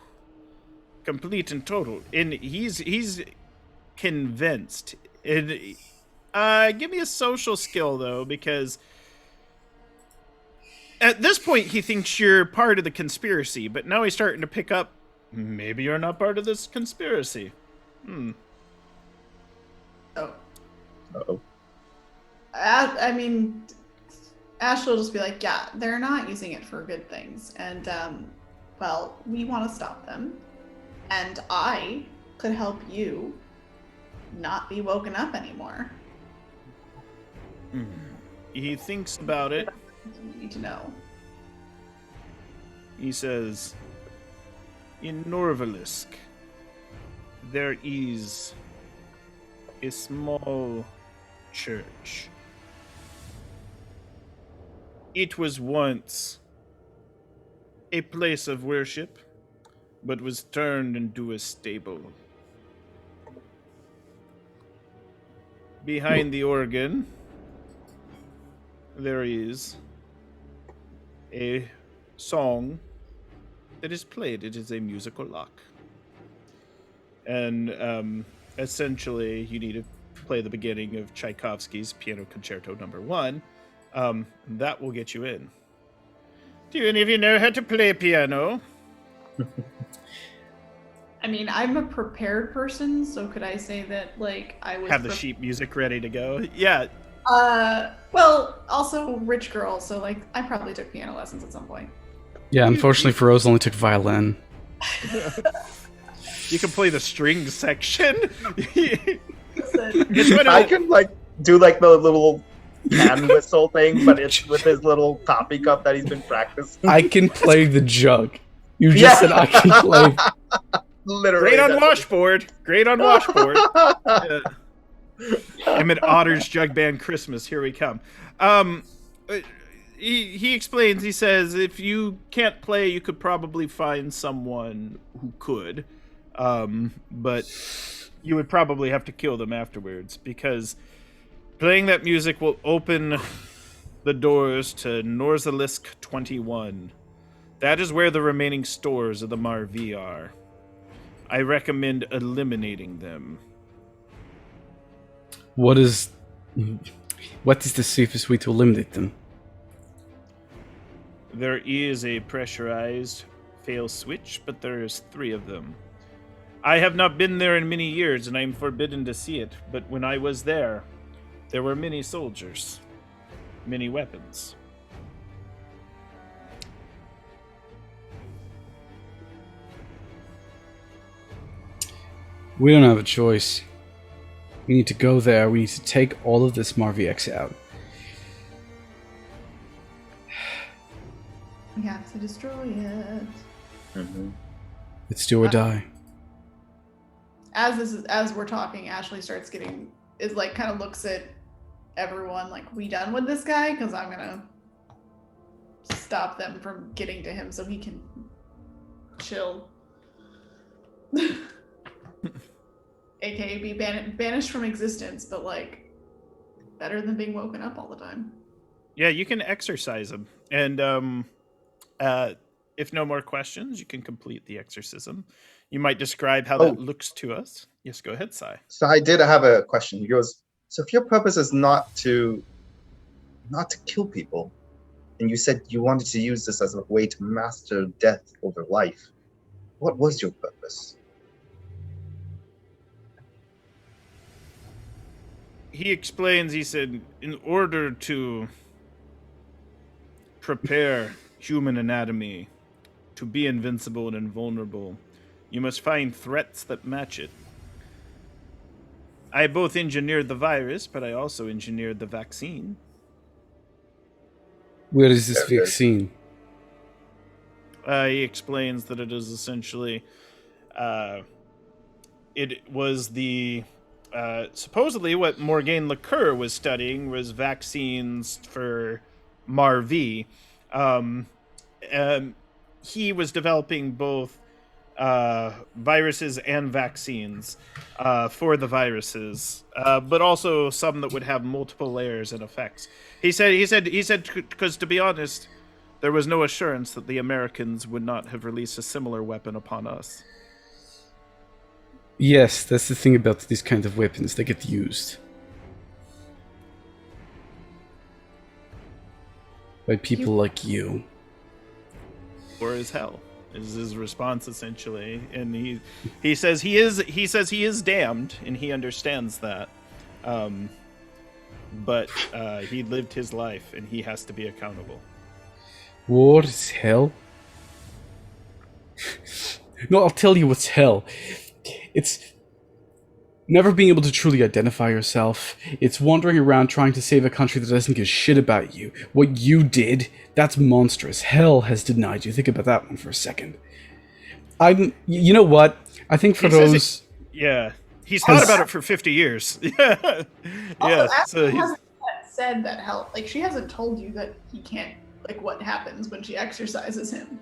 Complete and total. And he's convinced. And, give me a social skill, though, because at this point he thinks you're part of the conspiracy, but now he's starting to pick up, maybe you're not part of this conspiracy. Oh. Uh-oh. I mean, Ash will just be like, yeah, they're not using it for good things. And, well, we want to stop them. And I could help you not be woken up anymore. He thinks about it. You need to know. He says, in Norvalisk, there is a small church. It was once a place of worship, but was turned into a stable. Behind the organ, there is a song that is played. It is a musical lock. And essentially, you need to play the beginning of Tchaikovsky's Piano Concerto No. 1. That will get you in. Do any of you know how to play piano? I mean, I'm a prepared person, so could I say that, like, I was... Have the sheet music ready to go? Yeah. Well, also rich girl, so, like, I probably took piano lessons at some point. Yeah, unfortunately for Rose, only took violin. You can play the string section. I can like do like the little hand whistle thing, but it's with his little coffee cup that he's been practicing. I can play the jug. You just said I can play. Literally. Great on washboard. Great on washboard. I'm at Otter's Jug Band Christmas. Here we come. He explains. He says, if you can't play, you could probably find someone who could. But you would probably have to kill them afterwards, because playing that music will open the doors to Norzalisk 21. That is where the remaining stores of the Marv are. I recommend eliminating them. What is the safest way to eliminate them? There is a pressurized fail switch, but there is 3 of them. I have not been there in many years, and I am forbidden to see it, but when I was there were many soldiers, many weapons. We don't have a choice. We need to go there. We need to take all of this MarVX out. We have to destroy it. Mm-hmm. It's do or die. As we're talking, Ashley kind of looks at everyone like, we done with this guy? Because I'm gonna stop them from getting to him so he can chill. AKA be banished from existence, but like better than being woken up all the time. Yeah, you can exorcise him. And if no more questions, you can complete the exorcism. You might describe how that looks to us. Yes, go ahead, Sai. So I did have a question. He goes, so if your purpose is not to kill people, and you said you wanted to use this as a way to master death over life, what was your purpose? He explains, he said, in order to prepare human anatomy to be invincible and invulnerable, you must find threats that match it. I both engineered the virus, but I also engineered the vaccine. Where is this vaccine? He explains that it is essentially, it was the, supposedly what Morgaine Lecoeur was studying was vaccines for MarV. He was developing both viruses and vaccines for the viruses, but also some that would have multiple layers and effects. He said, because to be honest, there was no assurance that the Americans would not have released a similar weapon upon us. Yes, that's the thing about these kinds of weapons. They get used by people like you. Or as hell is his response essentially, and he says he is damned, and he understands that, but he lived his life, and he has to be accountable. What is hell? No, I'll tell you what's hell. It's never being able to truly identify yourself. It's wandering around trying to save a country that doesn't give a shit about you. What you did, that's monstrous. Hell has denied you. Think about that one for a second. You know what? I think for He says those... Yeah. He's thought about it for 50 years. Yeah. Also, So Ashley he's... hasn't said that help. Like, she hasn't told you that he can't, like, what happens when she exercises him.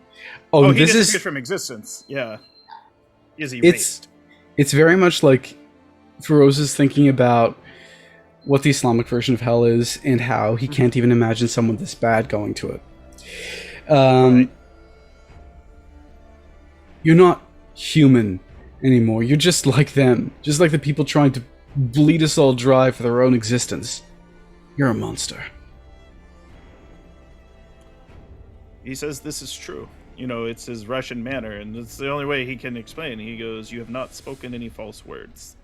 Oh, he this disappears is... from existence. Yeah. He is erased. It's very much like Feroz is thinking about what the Islamic version of hell is and how he can't even imagine someone this bad going to it. Right. You're not human anymore. You're just like them. Just like the people trying to bleed us all dry for their own existence. You're a monster. He says this is true. You know, it's his Russian manner, and it's the only way he can explain. He goes, "You have not spoken any false words."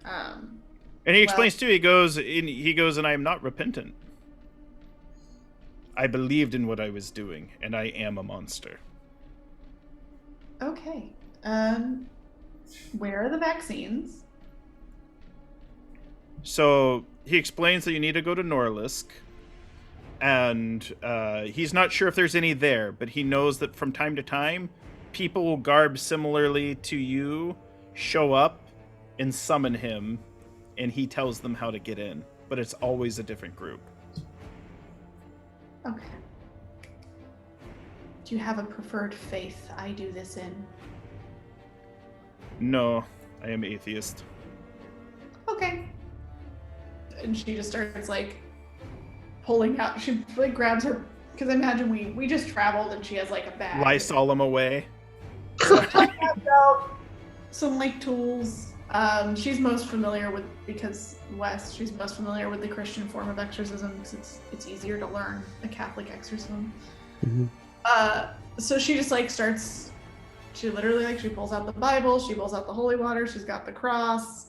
And he explains too. He goes, and I am not repentant. I believed in what I was doing, and I am a monster. Okay. Where are the vaccines? So he explains that you need to go to Norlisk, and he's not sure if there's any there, but he knows that from time to time, people garbed similarly to you show up and summon him, and he tells them how to get in. But it's always a different group. Okay. Do you have a preferred faith I do this in? No, I am atheist. Okay. And she just starts, like, pulling out. She, like, grabs her, because I imagine we just traveled and she has, like, a bag. Lysol him away. So she grabs out some, like, tools. She's most familiar with, because West, she's most familiar with the Christian form of exorcism because it's easier to learn a Catholic exorcism. Mm-hmm. So she just, like, starts, she literally, like, she pulls out the Bible, she pulls out the holy water, she's got the cross,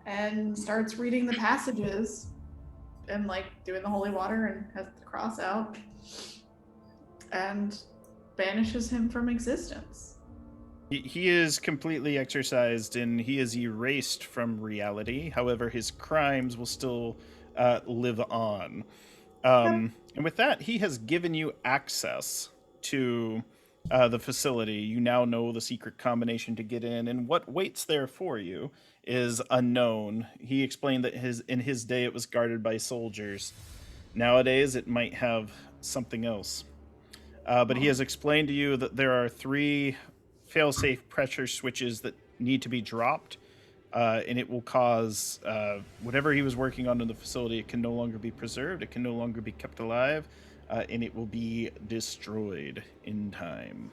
and starts reading the passages and, like, doing the holy water and has the cross out and banishes him from existence. He is completely exorcised and he is erased from reality. However, his crimes will still live on. And with that, he has given you access to the facility. You now know the secret combination to get in, and what waits there for you is unknown. He explained that in his day it was guarded by soldiers. Nowadays, it might have something else. But he has explained to you that there are 3 failsafe pressure switches that need to be dropped, and it will cause whatever he was working on in the facility, it can no longer be preserved, it can no longer be kept alive, and it will be destroyed in time.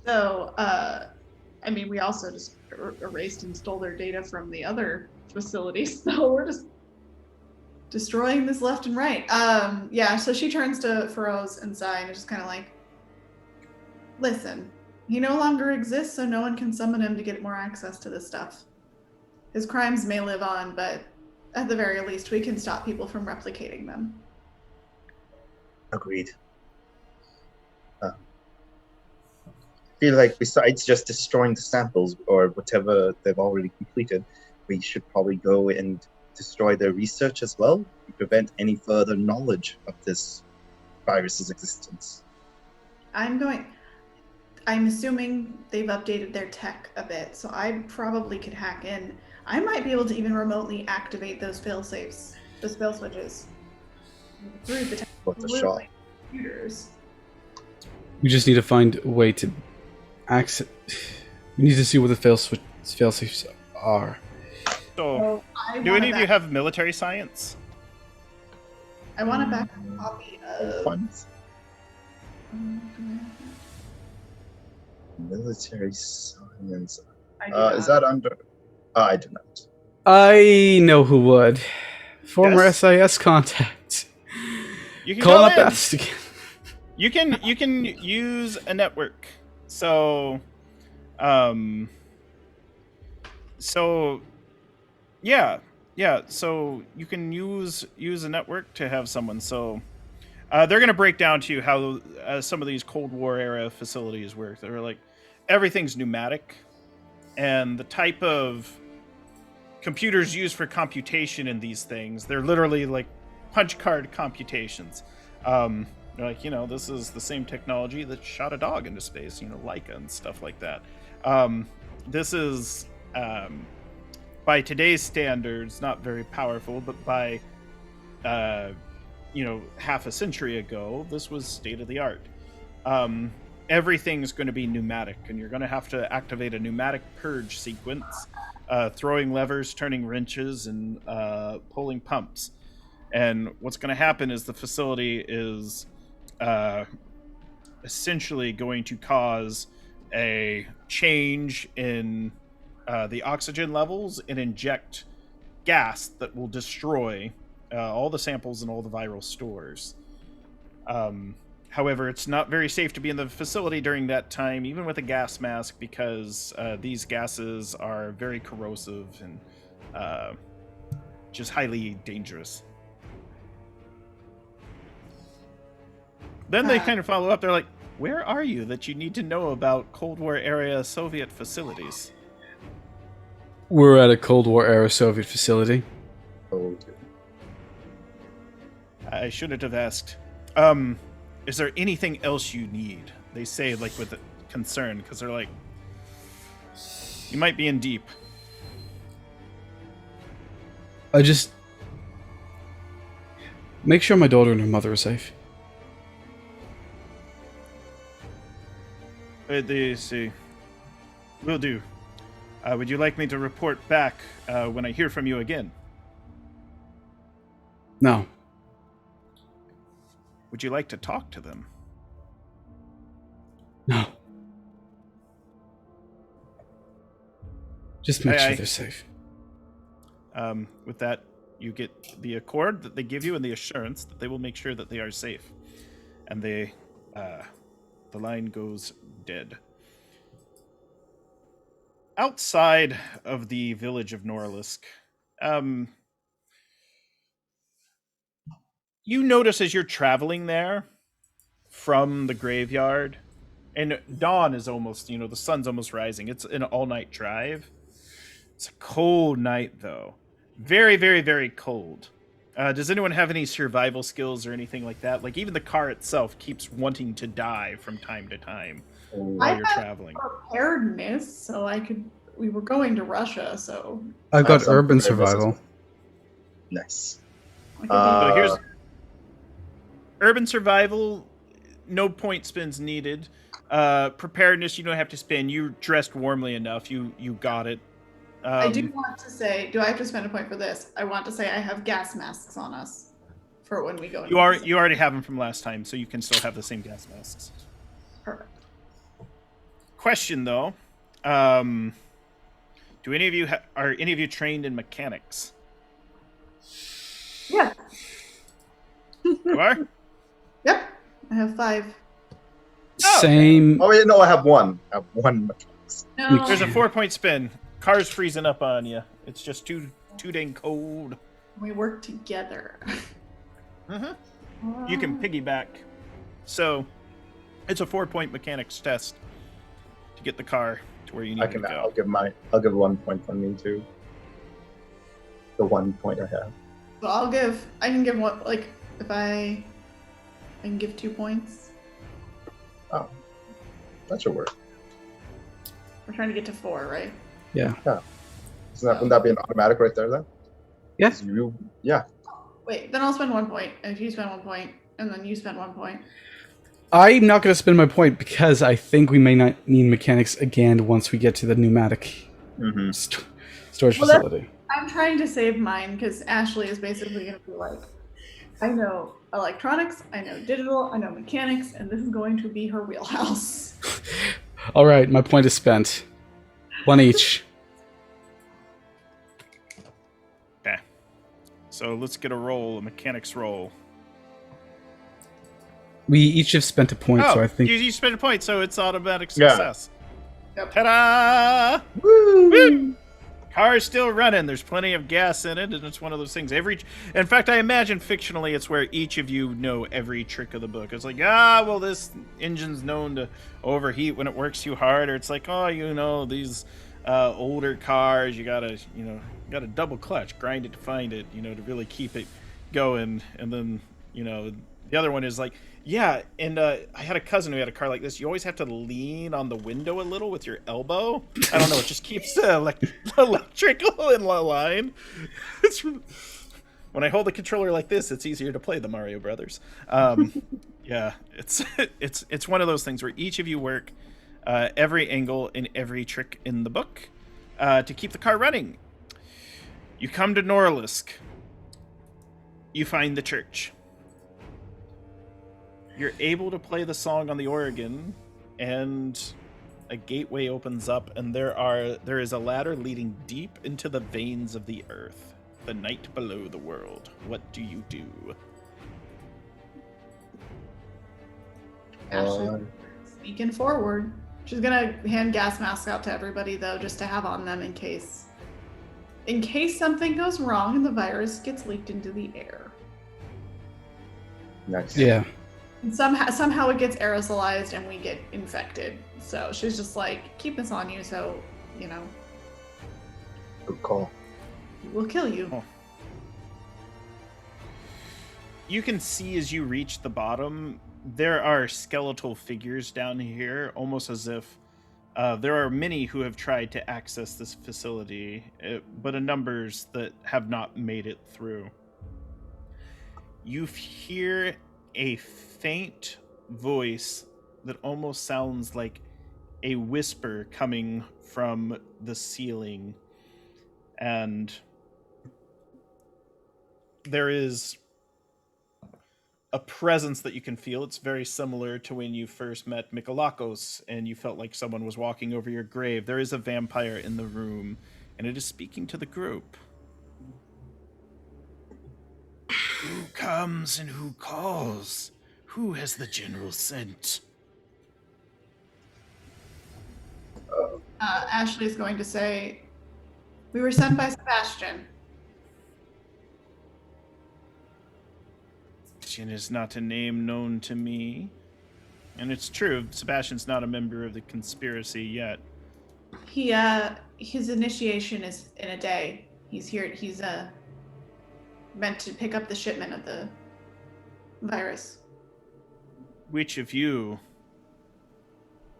So, I mean, we also just erased and stole their data from the other facilities, so we're just destroying this left and right. Yeah, so she turns to Feroz and Sai and is just kind of like, listen, he no longer exists, so no one can summon him to get more access to this stuff. His crimes may live on, but at the very least, we can stop people from replicating them. Agreed. I feel like besides just destroying the samples or whatever they've already completed, we should probably go and destroy their research as well to prevent any further knowledge of this virus's existence. I'm assuming they've updated their tech a bit, so I probably could hack in. I might be able to even remotely activate those fail switches through the shot. computers. We just need to find a way to access. We need to see what the failsafes are. So, do any of you have military science? I want a backup copy of. Funds? Military science. Is that under? I do not. I know who would. Former Yes? SIS contact. You can Call go up in. Best again. You can use a network. So, So, yeah. So you can use a network to have someone. So they're going to break down to you how some of these Cold War era facilities work. They're like everything's pneumatic, and the type of computers used for computation in these things, they're literally like punch card computations. They're like, this is the same technology that shot a dog into space, Leica and stuff like that. This is, by today's standards, not very powerful, but by, half a century ago, this was state of the art. Everything's going to be pneumatic, and you're going to have to activate a pneumatic purge sequence, throwing levers, turning wrenches, and pulling pumps. And what's going to happen is the facility is essentially going to cause a change in the oxygen levels and inject gas that will destroy all the samples and all the viral stores. However, it's not very safe to be in the facility during that time, even with a gas mask, because these gases are very corrosive and just highly dangerous. Then they kind of follow up. They're like, where are you that you need to know about Cold War era Soviet facilities? We're at a Cold War era Soviet facility. Oh, I shouldn't have asked. Is there anything else you need? They say, like, with concern, because they're like, you might be in deep. I just make sure my daughter and her mother are safe. They say, will do. Would you like me to report back when I hear from you again? No. Would you like to talk to them? No. Just make sure Aye. they're safe. With that, you get the accord that they give you and the assurance that they will make sure that they are safe. And they, the line goes dead. Outside of the village of Norlisk, you notice as you're traveling there from the graveyard, and dawn is almost, the sun's almost rising. It's an all-night drive. It's a cold night, though. Very, very, very cold. Does anyone have any survival skills or anything like that? Like, even the car itself keeps wanting to die from time to time while you're traveling. Preparedness, so we were going to Russia, so I've got some urban preparedness as survival. well. Nice. I could So be- here's urban survival. No point spins needed. Preparedness, you don't have to spend. You dressed warmly enough. You got it. I do want to say, do I have to spend a point for this? I want to say I have gas masks on us for when we go. You already have them from last time, so you can still have the same gas masks. Perfect. Question though, do any of you are any of you trained in mechanics? Yeah. You are? Yep. I have 5. Same. Oh, wait, no, I have one. I have one mechanics. No. There's a 4-point spin. Car's freezing up on you. It's just too dang cold. We work together. You can piggyback. So, it's a 4-point mechanics test to get the car to where you need to go. I'll give 1 point from me too. The 1 point I have. So I can give one, like, if I can give 2 points. Oh, that should work. We're trying to get to 4, right? Yeah. Wouldn't that be an automatic right there then? Yes. Yeah. Wait, then I'll spend 1 point, and if you spend 1 point, and then you spend 1 point. I'm not going to spend my point because I think we may not need mechanics again once we get to the pneumatic Mm-hmm. storage Well, that's- facility. I'm trying to save mine because Ashley is basically going to be like, I know electronics, I know digital, I know mechanics, and this is going to be her wheelhouse. All right, my point is spent. 1 each. Okay. So let's get a mechanics roll. We each have spent a point, so I think you spent a point, so it's automatic Yeah. success. Yep. Ta-da! Woo! Car is still running. There's plenty of gas in it, and it's one of those things. In fact, I imagine fictionally, it's where each of you know every trick of the book. It's like, well, this engine's known to overheat when it works too hard, or it's like, these older cars, you gotta double clutch, grind it to find it, to really keep it going. And then, the other one is like, yeah, and I had a cousin who had a car like this. You always have to lean on the window a little with your elbow. I don't know, it just keeps the electrical in line. When I hold the controller like this, it's easier to play the Mario Brothers. Yeah, it's one of those things where each of you work every angle and every trick in the book to keep the car running. You come to Norlisk. You find the church. You're able to play the song on the organ, and a gateway opens up, and there is a ladder leading deep into the veins of the earth, the night below the world. What do you do? Ashley's sneaking forward. She's gonna hand gas masks out to everybody though, just to have on them in case something goes wrong and the virus gets leaked into the air. Nice. Yeah. And somehow it gets aerosolized and we get infected. So she's just like, keep this on you so, Good call. we'll kill you. Oh. You can see as you reach the bottom, there are skeletal figures down here, almost as if there are many who have tried to access this facility, but a numbers that have not made it through. You hear a faint voice that almost sounds like a whisper coming from the ceiling, and there is a presence that you can feel. It's very similar to when you first met Mikolakos and you felt like someone was walking over your grave. There is a vampire in the room, and it is speaking to the group. Who comes and who calls? Who has the general sent? Ashley is going to say, we were sent by Sebastian. Sebastian is not a name known to me. And it's true, Sebastian's not a member of the conspiracy yet. His initiation is in a day. He's meant to pick up the shipment of the virus. Which of you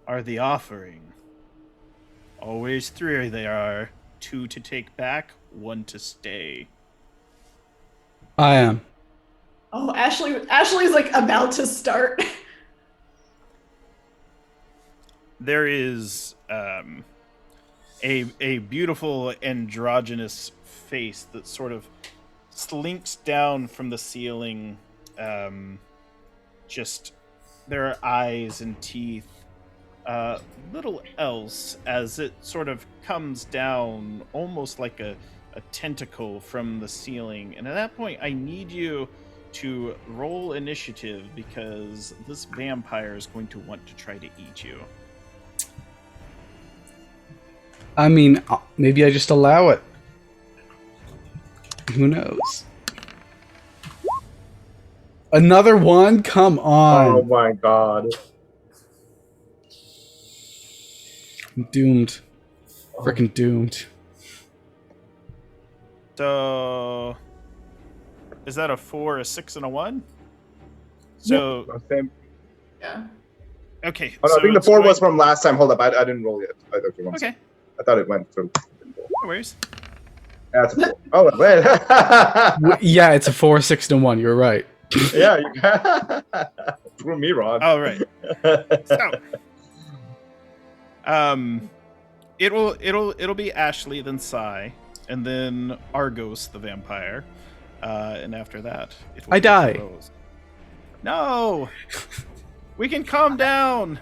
are the offering? Always three there are. 2 to take back, 1 to stay. I am. Oh, Ashley's like about to start. There is a beautiful androgynous face that sort of slinks down from the ceiling. Just there are eyes and teeth. Little else as it sort of comes down almost like a tentacle from the ceiling. And at that point, I need you to roll initiative because this vampire is going to want to try to eat you. I mean, maybe I just allow it. Who knows? Another one? Come on. Oh my god. I'm doomed. Freaking doomed. So, is that a 4, a 6, and a 1? So, Same. Yeah. okay. Oh, no, so I think the it's 4 going- was from last time. Hold up, I didn't roll yet. Okay, I thought it went through. no worries. That's a 4. Oh, wait. Yeah, it's a 4, 6, and 1. You're right. Yeah, you threw me wrong. All right. So, it'll be Ashley, then Sai, and then Argos the vampire, and after that, it will I be die. Rose. No, we can calm down.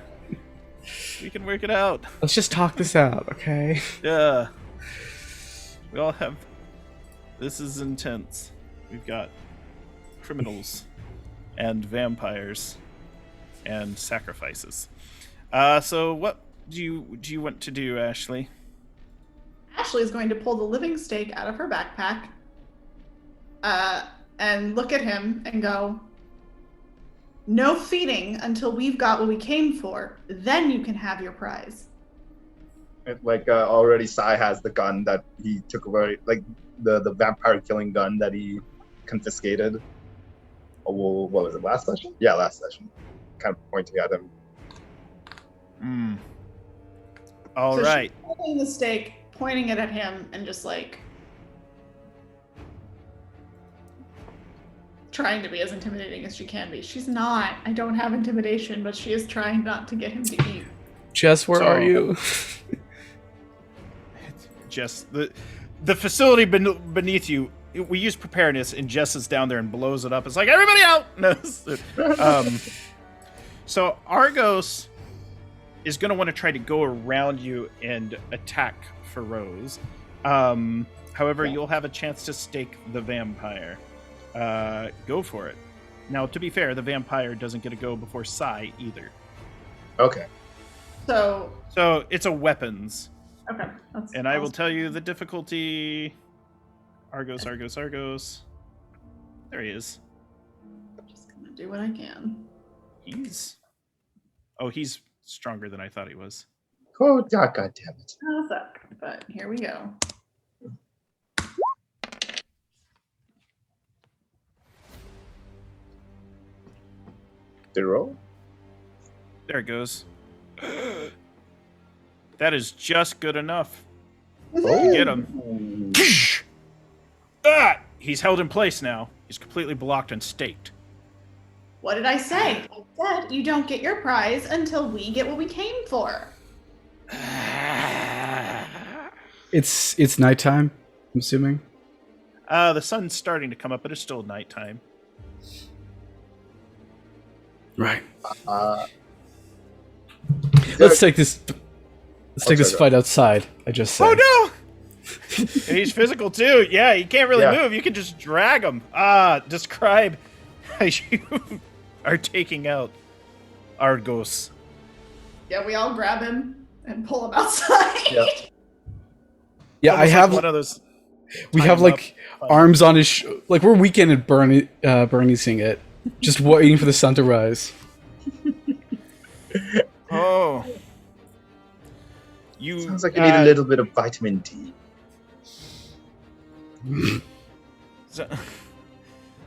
We can work it out. Let's just talk this out, okay? Yeah, we all have. This is intense. We've got criminals and vampires and sacrifices. So what do you want to do, Ashley? Ashley is going to pull the living steak out of her backpack and look at him and go, "No feeding until we've got what we came for. Then you can have your prize." Like already Sai has the gun that he took away, like the vampire killing gun that he confiscated. Oh, well, what was it, last session? Yeah, last session. Kind of pointing at him. All So right. she's holding the steak, pointing it at him, and just like trying to be as intimidating as she can be. She's not. I don't have intimidation, but she is trying not to get him to eat. Jess, where are you? Jess, the facility beneath you, we use preparedness, and Jess is down there and blows it up. It's like, everybody out! No. So Argos is going to want to try to go around you and attack for Rose. However, you'll have a chance to stake the vampire. Go for it. Now, to be fair, the vampire doesn't get to go before Sai either. Okay. So it's a weapons. okay. And I will tell you the difficulty. Argos. There he is. Just gonna do what I can. He's stronger than I thought he was. Oh, God damn it. How's that? But here we go. Did it roll? There it goes. That is just good enough. Oh. Get him. He's held in place now. He's completely blocked and staked. What did I say? I said you don't get your prize until we get what we came for. It's nighttime, I'm assuming. The sun's starting to come up, but it's still nighttime. Right. Uh, Let's take this. Let's take this sorry, fight outside. I just said. Oh no! He's physical too. Yeah, he can't really Yeah. move. You can just drag him. Describe how you are taking out Argos. Yeah, we all grab him and pull him outside. Yeah. Yeah, I Almost have. like one of those. We tie have him like up. arms on his. Like we're weekend at Bernie'sing it, just waiting for the sun to rise. Oh. You Sounds like you need a little bit of vitamin D. So,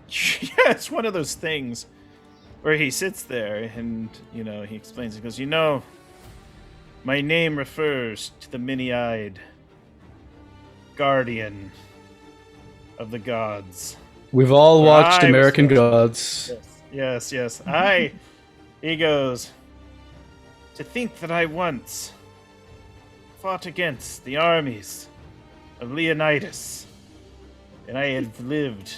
yeah, it's one of those things where he sits there and, he explains. He goes, my name refers to the many-eyed guardian of the gods. We've all watched I was American watching- Gods. Yes. He goes, to think that I once fought against the armies of Leonidas, and I have lived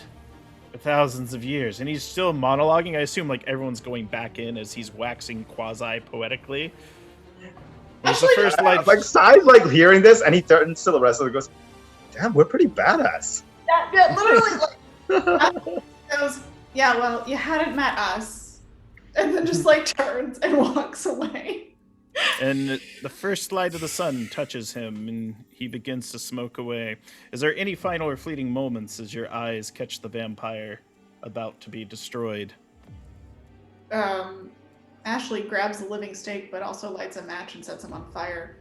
for thousands of years. And he's still monologuing. I assume like everyone's going back in as he's waxing quasi-poetically. It's the first line. Like Sai's like hearing this, and he turns to the rest of them and goes, "Damn, we're pretty badass." Yeah, literally. Goes, yeah, well, you hadn't met us. And then just like turns and walks away. And the first light of the sun touches him, and he begins to smoke away. Is there any final or fleeting moments as your eyes catch the vampire about to be destroyed? Ashley grabs the living steak, but also lights a match and sets him on fire.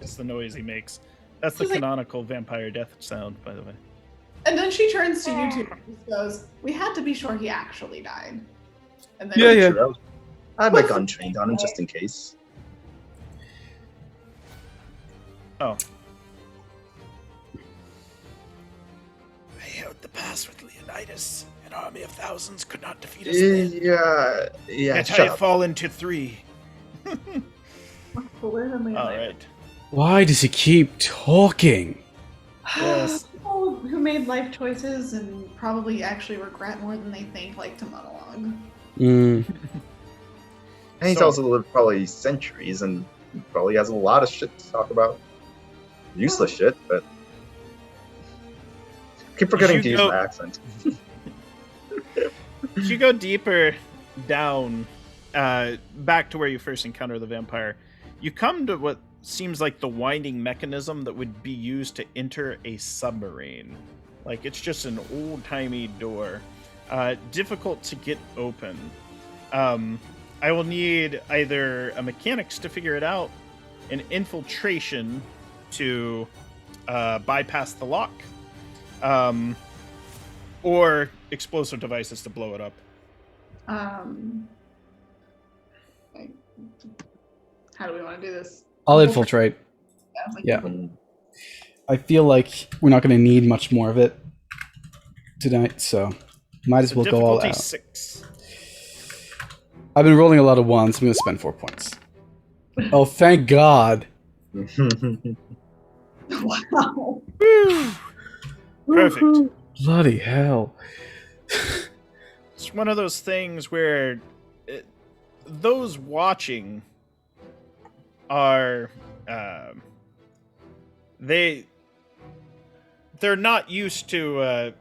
That's the noise he makes. That's the She's like- canonical vampire death sound, by the way. And then she turns to you two and just goes, we had to be sure he actually died. And then Yeah. Sure, I had my gun trained on him just in case. Oh. I held the pass with Leonidas. An army of thousands could not defeat us. Yeah. Yet I Shut have up. fallen to 3. cooler than All right. Why does he keep talking? Yes. People who made life choices and probably actually regret more than they think like to monologue. Mm. And he's So- also lived probably centuries and probably has a lot of shit to talk about. Useless shit, but keep forgetting You to use go- my accent. If you go deeper down back to where you first encounter the vampire, you come to what seems like the winding mechanism that would be used to enter a submarine. Like, it's just an old-timey door. Difficult to get open. I will need either a mechanics to figure it out, an infiltration to bypass the lock, or explosive devices to blow it up. How do we want to do this? I'll infiltrate. Yeah. I feel like we're not going to need much more of it tonight, so might as well go all Difficulty out. 6. I've been rolling a lot of ones. I'm going to spend 4 points. Oh, thank God. Wow. Perfect. Bloody hell. It's one of those things where those watching are they're not used to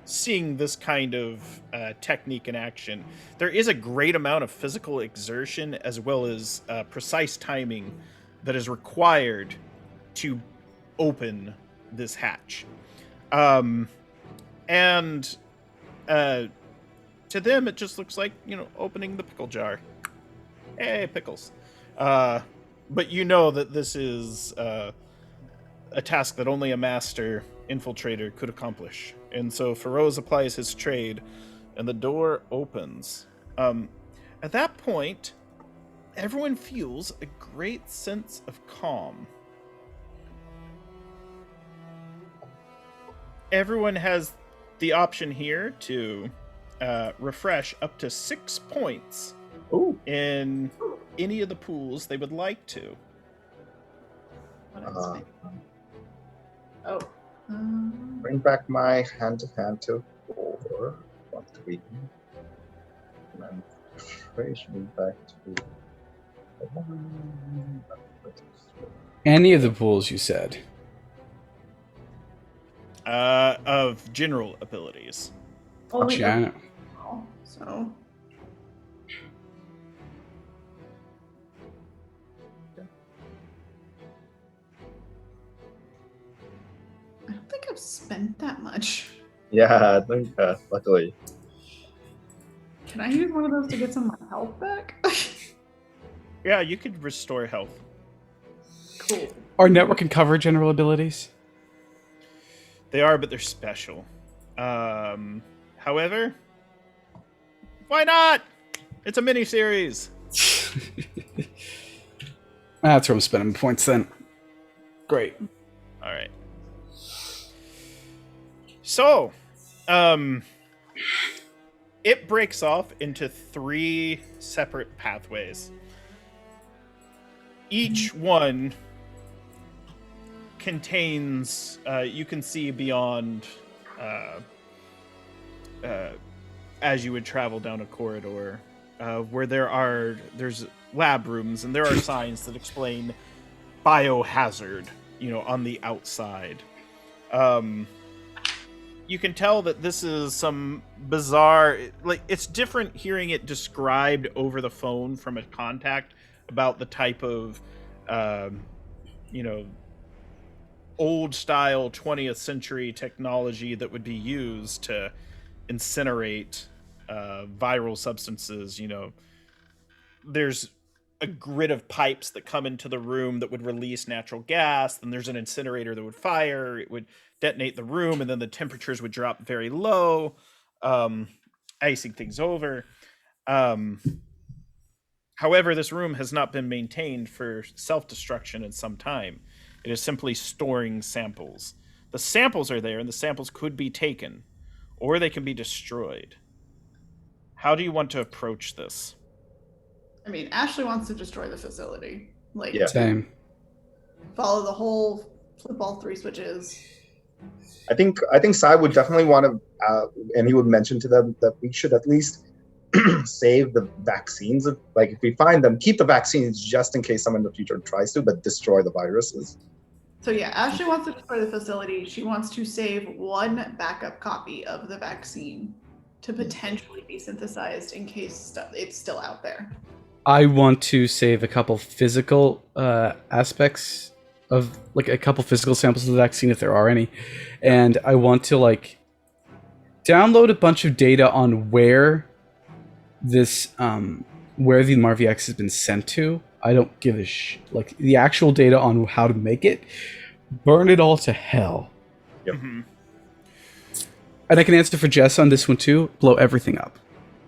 seeing this kind of technique in action. There is a great amount of physical exertion as well as precise timing that is required to open this hatch. And to them, it just looks like, opening the pickle jar. Hey, pickles. But you know that this is a task that only a master infiltrator could accomplish. And so Feroz applies his trade, and the door opens. At that point, everyone feels a great sense of calm. Everyone has the option here to refresh up to 6 points in any of the pools they would like to. Bring back my hand-to-hand to 4. 1, 3. And refresh back to 1. Any of the pools, you said? Of general abilities. Only Janet. so. I don't think I've spent that much. Yeah, I think, luckily. Can I use one of those to get some of my health back? Yeah, you could restore health. Cool. Are network and cover general abilities? They are, but they're special. However, why not? It's a mini-series. That's where I'm spending points then. Great. All right. So, it breaks off into 3 separate pathways. Each one contains, you can see beyond, as you would travel down a corridor, where there's lab rooms, and there are signs that explain biohazard, on the outside. You can tell that this is some bizarre, it's different hearing it described over the phone from a contact about the type of, old style 20th century technology that would be used to incinerate viral substances. There's a grid of pipes that come into the room that would release natural gas. Then there's an incinerator that would fire. It would detonate the room, and then the temperatures would drop very low, icing things over. However, this room has not been maintained for self-destruction in some time. It is simply storing samples. The samples are there, and the samples could be taken, or they can be destroyed. How do you want to approach this? I mean, Ashley wants to destroy the facility. Yeah. Same. Follow the whole, flip all 3 switches. I think Sai would definitely want to, and he would mention to them that we should at least save the vaccines. If we find them, keep the vaccines just in case someone in the future tries to, but destroy the viruses. So yeah, Ashley wants to destroy the facility. She wants to save 1 backup copy of the vaccine. to potentially be synthesized in case it's still out there. I want to save a couple physical aspects of, like, a couple physical samples of the vaccine if there are any, and I want to like download a bunch of data on where this where the MarVX has been sent to. I don't give a like the actual data on how to make it. Burn it all to hell. Yep. Mhm. And I can answer for Jess on this one too. Blow everything up.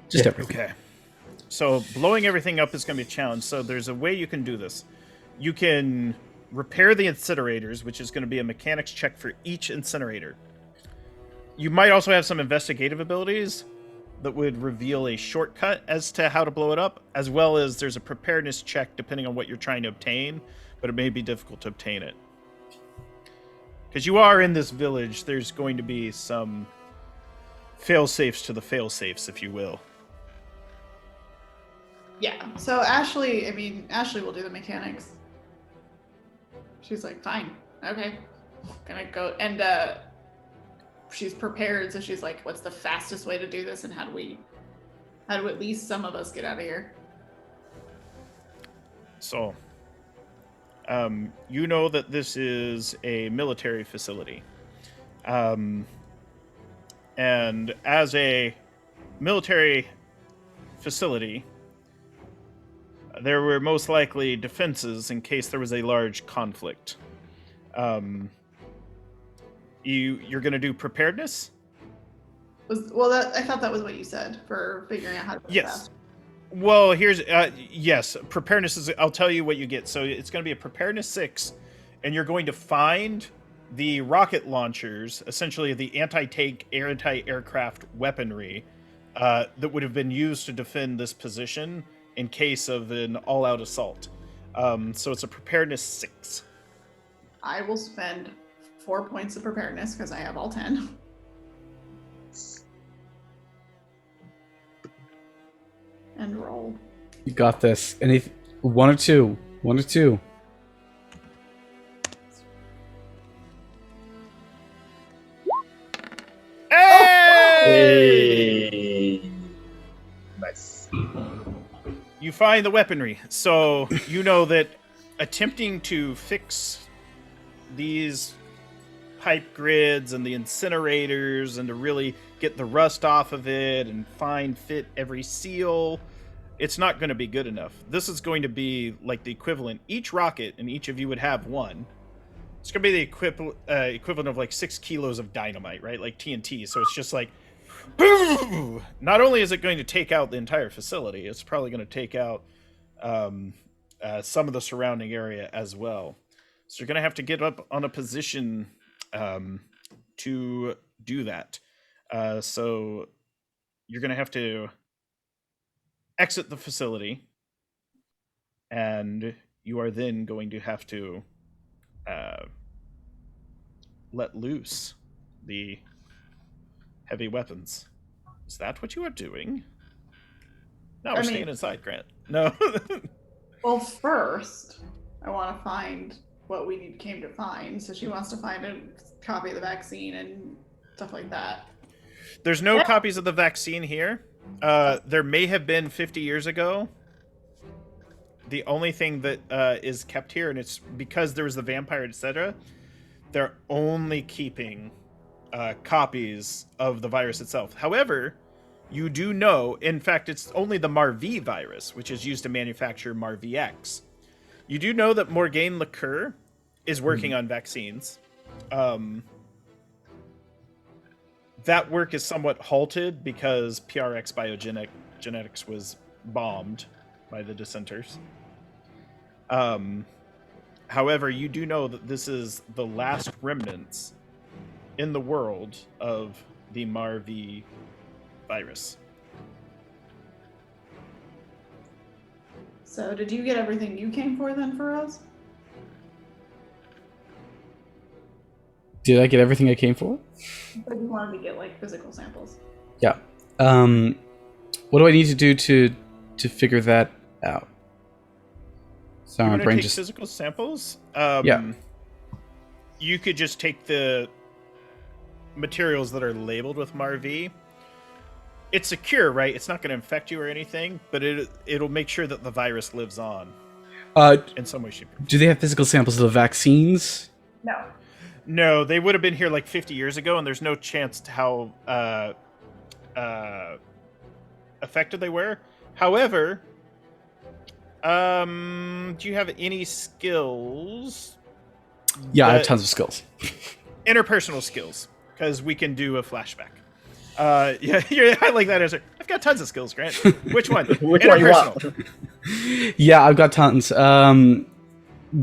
Just everything. Okay. So blowing everything up is going to be a challenge. So there's a way you can do this. You can repair the incinerators, which is going to be a mechanics check for each incinerator. You might also have some investigative abilities that would reveal a shortcut as to how to blow it up, as well as there's a preparedness check depending on what you're trying to obtain, but it may be difficult to obtain it. Because you are in this village, there's going to be some fail-safes to the fail-safes, if you will. Yeah. So Ashley will do the mechanics. She's like, fine, okay, gonna go, and she's prepared. So she's like, what's the fastest way to do this, and how do at least some of us get out of here? So, you know that this is a military facility. And as a military facility, there were most likely defenses in case there was a large conflict. You're going to do preparedness? I thought that was what you said for figuring out how to do Yes. fast. Well, here's yes, preparedness is. I'll tell you what you get. So it's going to be a preparedness 6, and you're going to find the rocket launchers, essentially the anti-tank, anti-aircraft weaponry that would have been used to defend this position in case of an all-out assault. So it's a preparedness 6. I will spend 4 points of preparedness because I have all 10. And roll. You got this. Any one or two. Hey! Hey! Nice. You find the weaponry. So you know that attempting to fix these pipe grids and the incinerators and to really get the rust off of it and fit every seal, it's not going to be good enough. This is going to be like the equivalent. Each rocket, and each of you would have one. It's going to be the equivalent of like 6 kilos of dynamite, right? Like TNT. So it's just like, boom! Not only is it going to take out the entire facility, it's probably going to take out some of the surrounding area as well. So you're going to have to get up on a position to do that. So you're going to have to exit the facility, and you are then going to have to let loose the heavy weapons. Is that what you are doing? No, we're staying inside, Grant. No. Well, first, I want to find what we came to find. So she wants to find a copy of the vaccine and stuff like that. There's no copies of the vaccine here. There may have been 50 years ago. The only thing that is kept here, and it's because there was the vampire, etc., they're only keeping copies of the virus itself. However, you do know, in fact, it's only the MarV virus, which is used to manufacture MarVX. You do know that Morgaine Liqueur is working on vaccines. That work is somewhat halted because PRX Biogenetics was bombed by the dissenters. However, you do know that this is the last remnants in the world of the MarV virus. So did you get everything you came for then for us? Did I get everything I came for? But you wanted to get like physical samples. Yeah. What do I need to do to figure that out? So You my want to brain take just physical samples? Yeah. You could just take the materials that are labeled with MarV. it's secure, right? It's not going to infect you or anything, but it'll make sure that the virus lives on in some way, shape, or form. Do they have physical samples of the vaccines? No. No, they would have been here like 50 years ago, and there's no chance to how affected they were. However, do you have any skills? Yeah, I have tons of skills. Interpersonal skills, because we can do a flashback. Yeah, I like that answer. I've got tons of skills, Grant. Which one? Which one you want? Yeah, I've got tons.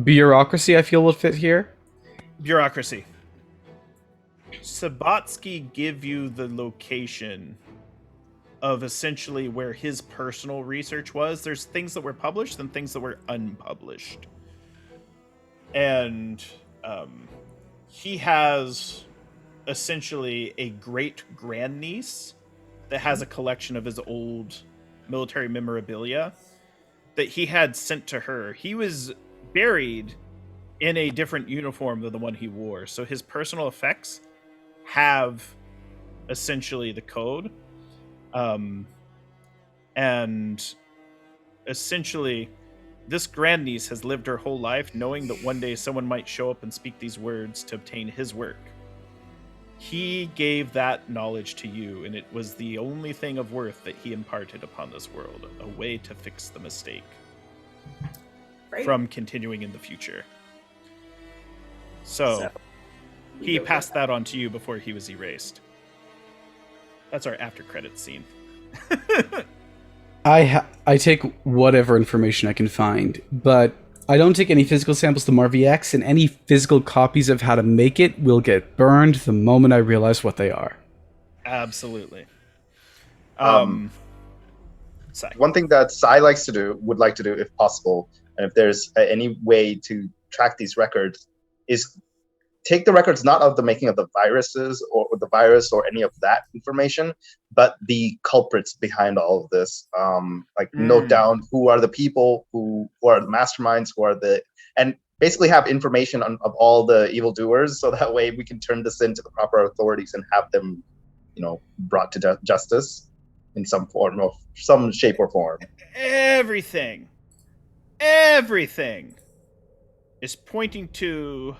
Bureaucracy, I feel, would fit here. Bureaucracy. Sabatsky give you the location of essentially where his personal research was. There's things that were published and things that were unpublished. And he has essentially a great grandniece that has a collection of his old military memorabilia that he had sent to her. He was buried in a different uniform than the one he wore, so his personal effects have essentially the code. And essentially, this grandniece has lived her whole life knowing that one day someone might show up and speak these words to obtain his work. He gave that knowledge to you, and it was the only thing of worth that he imparted upon this world, a way to fix the mistake from continuing in the future. So he passed that on to you before he was erased. That's our after credits scene. I take whatever information I can find, but I don't take any physical samples to MarVX, and any physical copies of how to make it will get burned the moment I realize what they are. Absolutely. One thing that Sai would like to do, if possible, and if there's any way to track these records, is take the records not of the making of the viruses or the virus or any of that information, but the culprits behind all of this. Note down who are the people, who are the masterminds, and basically have information of all the evildoers, so that way we can turn this into the proper authorities and have them, brought to justice in some shape or form. Everything is pointing to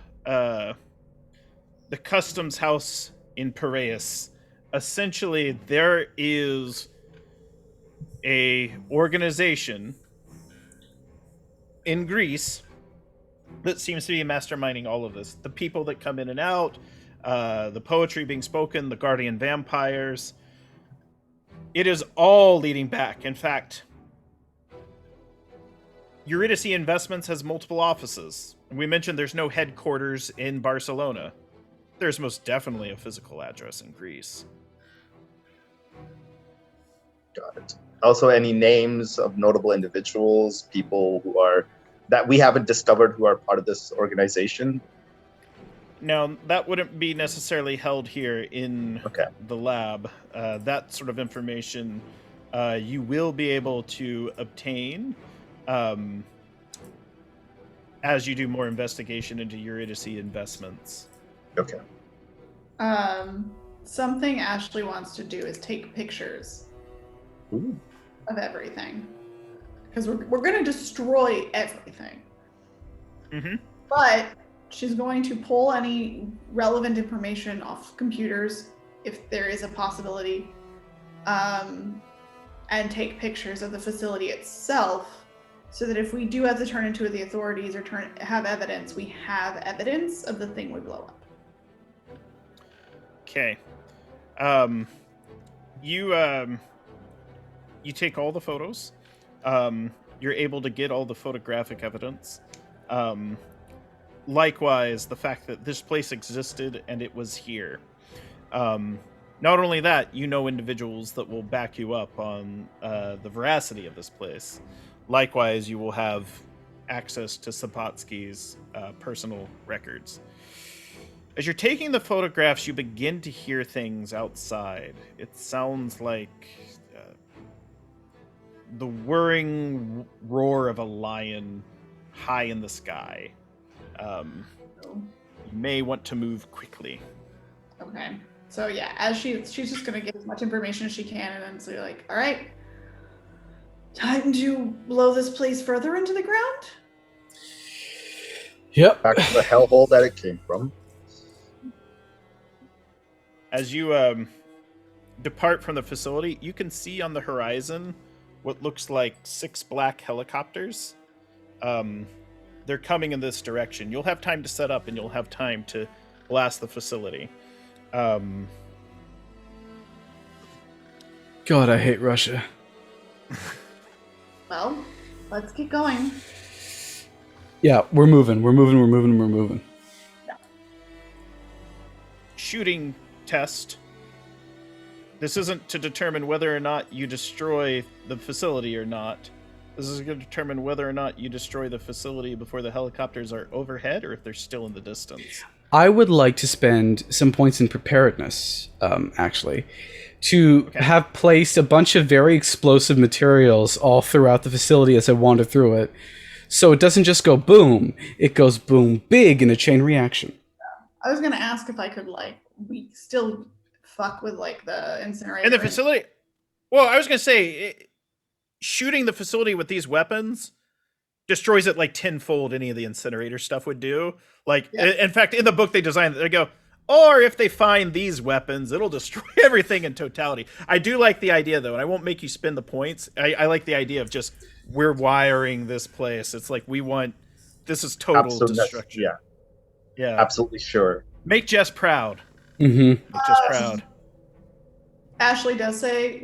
the customs house in Piraeus. Essentially, there is a organization in Greece that seems to be masterminding all of this. The people that come in and out, the poetry being spoken, the guardian vampires. It is all leading back. In fact, Eurydice Investments has multiple offices. We mentioned there's no headquarters in Barcelona. There's most definitely a physical address in Greece. Got it. Also, any names of notable individuals, people that we haven't discovered who are part of this organization? Now, that wouldn't be necessarily held here in the lab. That sort of information you will be able to obtain as you do more investigation into Eurydice Investments. Okay. Something Ashley wants to do is take pictures of everything. Because we're going to destroy everything. Mm-hmm. But she's going to pull any relevant information off computers, if there is a possibility, and take pictures of the facility itself, so that if we do have to turn into the authorities or have evidence, we have evidence of the thing we blow up. Okay. You take all the photos. You're able to get all the photographic evidence. Likewise, the fact that this place existed and it was here. Not only that, you know individuals that will back you up on the veracity of this place. Likewise, you will have access to Sabatsky's personal records. As you're taking the photographs, you begin to hear things outside. It sounds like the whirring roar of a lion high in the sky. You may want to move quickly. Okay. So yeah, as she's just gonna get as much information as she can, and then so you're like, all right, time to blow this place further into the ground. Yep. Back to the hellhole that it came from. As you depart from the facility, you can see on the horizon what looks like 6 black helicopters. They're coming in this direction. You'll have time to set up, and you'll have time to blast the facility. God, I hate Russia. Well, let's get going. Yeah, we're moving. Shooting test. This isn't to determine whether or not you destroy the facility or not. This is going to determine whether or not you destroy the facility before the helicopters are overhead or if they're still in the distance. I would like to spend some points in preparedness, actually, to have placed a bunch of very explosive materials all throughout the facility as I wander through it. So it doesn't just go boom, it goes boom big in a chain reaction. I was gonna ask if I could we still fuck with the incinerator. In the facility? Well, I was going to say, shooting the facility with these weapons destroys it tenfold any of the incinerator stuff would do. In fact, in the book they designed it, they go, or if they find these weapons, it'll destroy everything in totality. I do like the idea, though, and I won't make you spend the points. I like the idea of just, we're wiring this place. It's this is total destruction. Yeah. Absolutely sure. Make Jess proud. Mm-hmm. Make Jess proud. Ashley does say,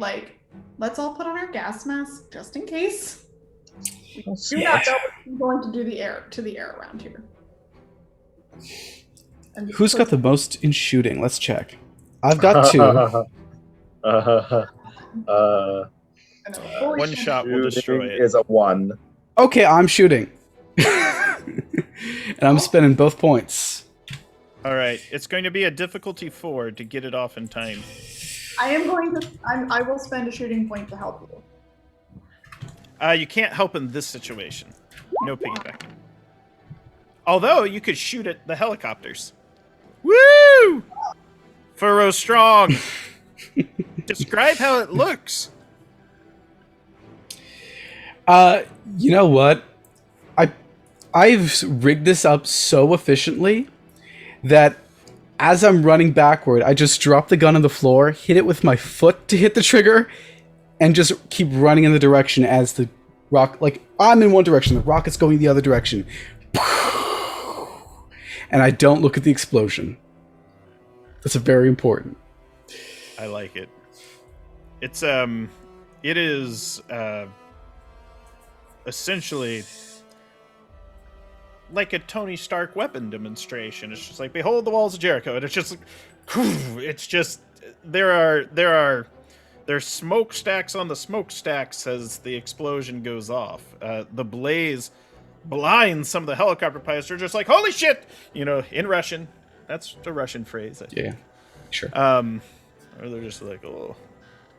let's all put on our gas masks just in case. We do not know what's going to do the air around here. Who's got the most in shooting? Let's check. I've got 2. One shot will destroy it. Is a 1. Okay, I'm shooting. And I'm spending both points. All right, it's going to be a difficulty 4 to get it off in time. I will spend a shooting point to help you. You can't help in this situation. No piggybacking. Although you could shoot at the helicopters. Woo! Furrow strong. Describe how it looks. You know what? I've rigged this up so efficiently that as I'm running backward, I just drop the gun on the floor, hit it with my foot to hit the trigger, and just keep running in the direction as the I'm in one direction, the rocket's going the other direction. And I don't look at the explosion. That's very important. I like it. It is essentially like a Tony Stark weapon demonstration. It's just behold the walls of Jericho, and it's just there's smokestacks on the smokestacks as the explosion goes off. The blaze blinds some of the helicopter pilots. They're just holy shit, in Russian. That's the Russian phrase, I think. Yeah, sure. Or they're just oh,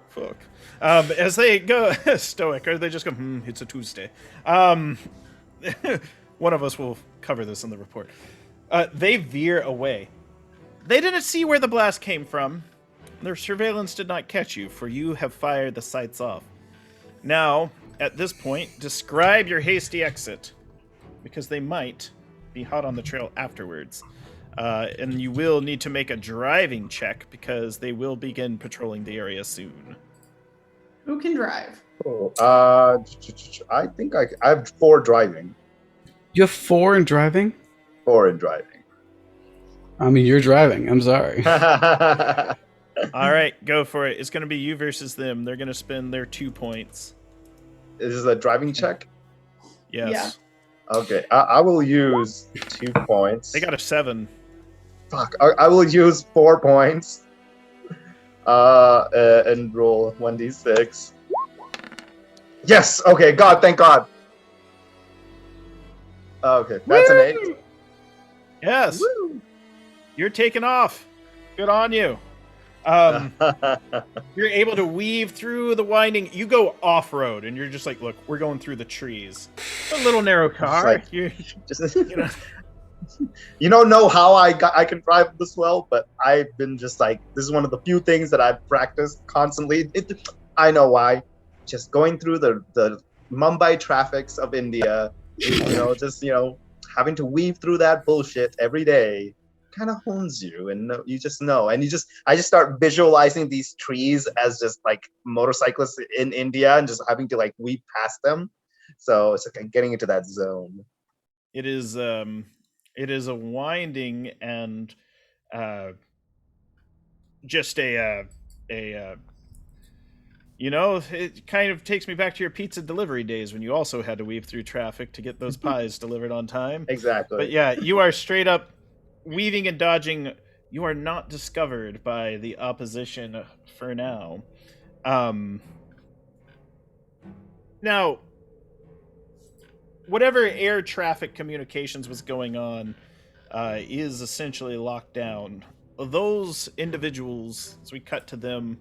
fuck. As they go stoic, or they just go, it's a Tuesday. One of us will cover this in the report. They veer away. They didn't see where the blast came from. Their surveillance did not catch you, for you have fired the sights off. Now, at this point, describe your hasty exit, because they might be hot on the trail afterwards. And you will need to make a driving check, because they will begin patrolling the area soon. Who can drive? Oh, I think I have 4 driving. You have 4 in driving? 4 in driving. I mean, you're driving. I'm sorry. All right, go for it. It's going to be you versus them. They're going to spend their 2 points. Is this a driving check? Yes. Yeah. Okay, I will use 2 points. They got a 7. Fuck, I will use 4 points. And roll 1d6. Yes. Okay. God. Thank God. Okay, that's an 8. Yes. Woo. You're taking off. Good on you. You're able to weave through the winding. You go off-road, and you're just look, we're going through the trees. A little narrow car. Like- You're, Just You don't know how I can drive this well, but I've been just like, this is one of the few things that I've practiced constantly. I know why. Just going through the Mumbai traffics of India, just having to weave through that bullshit every day kind of hones you, and you just know. And I just start visualizing these trees as just like motorcyclists in India, and just having to like weave past them. So it's like getting into that zone. It is a winding and just it kind of takes me back to your pizza delivery days when you also had to weave through traffic to get those pies delivered on time. But Exactly. yeah, you are straight up weaving and dodging. You are not discovered by the opposition for now. Now, whatever air traffic communications was going on is essentially locked down. Those individuals, as we cut to them,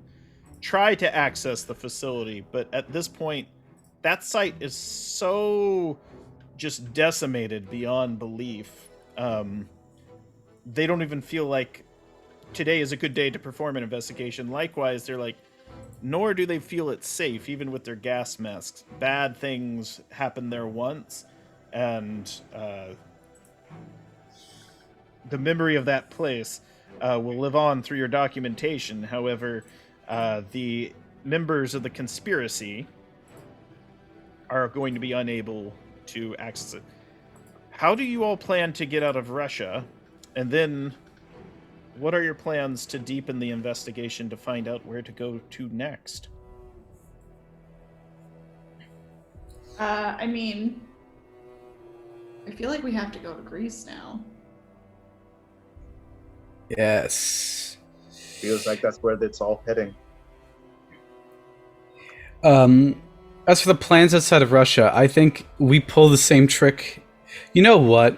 try to access the facility, but at this point, that site is so just decimated beyond belief. They don't even feel like today is a good day to perform an investigation. Likewise, they're like, nor do they feel it's safe, even with their gas masks. Bad things happen there once, and the memory of that place will live on through your documentation. However, the members of the conspiracy are going to be unable to access it. How do you all plan to get out of Russia? And then, what are your plans to deepen the investigation to find out where to go to next? I mean, I feel like we have to go to Greece now. Yes. Feels like that's where it's all heading. As for the plans outside of Russia, I think we pull the same trick. You know what?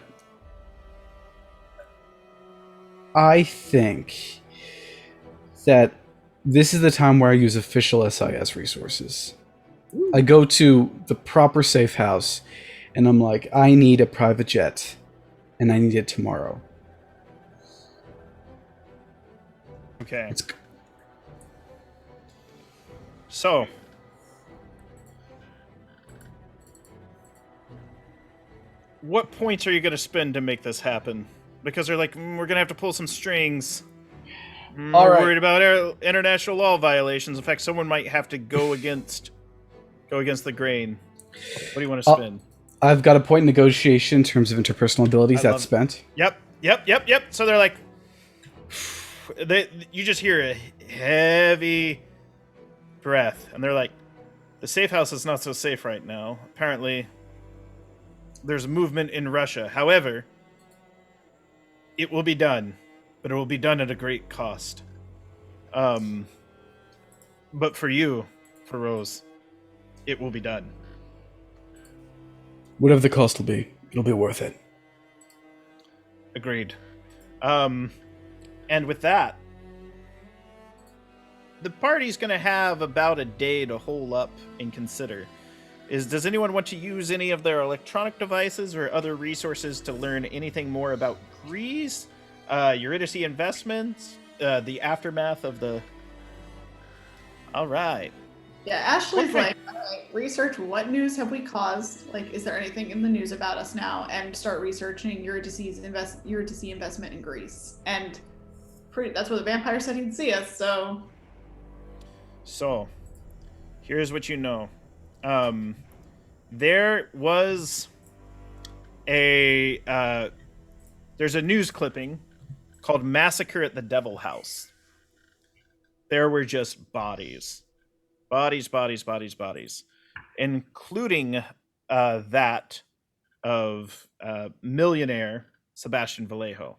I think that this is the time where I use official SIS resources. I go to the proper safe house, and I'm like, I need a private jet, and I need it tomorrow. Okay. It's So, what points are you going to spend to make this happen? Because they're like, we're going to have to pull some strings. All We're right. worried about international law violations. In fact, someone might have to go against the grain. What do you want to spend? I've got a point in negotiation in terms of interpersonal abilities I that's love- spent. Yep. So they're like, you just hear a heavy breath, and they're like, the safe house is not so safe right now. Apparently, there's movement in Russia. However, it will be done, but it will be done at a great cost. But for you, for Rose, it will be done. Whatever the cost will be, it'll be worth it. Agreed. And with that, the party's going to have about a day to hole up and consider. Does anyone want to use any of their electronic devices or other resources to learn anything more about Greece, Eurydice investments, the aftermath of the... All right. Yeah, Ashley's Okay. like, all right, research what news have we caused? Like, is there anything in the news about us now? And start researching Eurydice's investment in Greece. And that's where the vampire said he'd see us, so... So, here's what you know. There was there's a news clipping called Massacre at the Devil House. There were just bodies, including that of millionaire Sebastian Vallejo.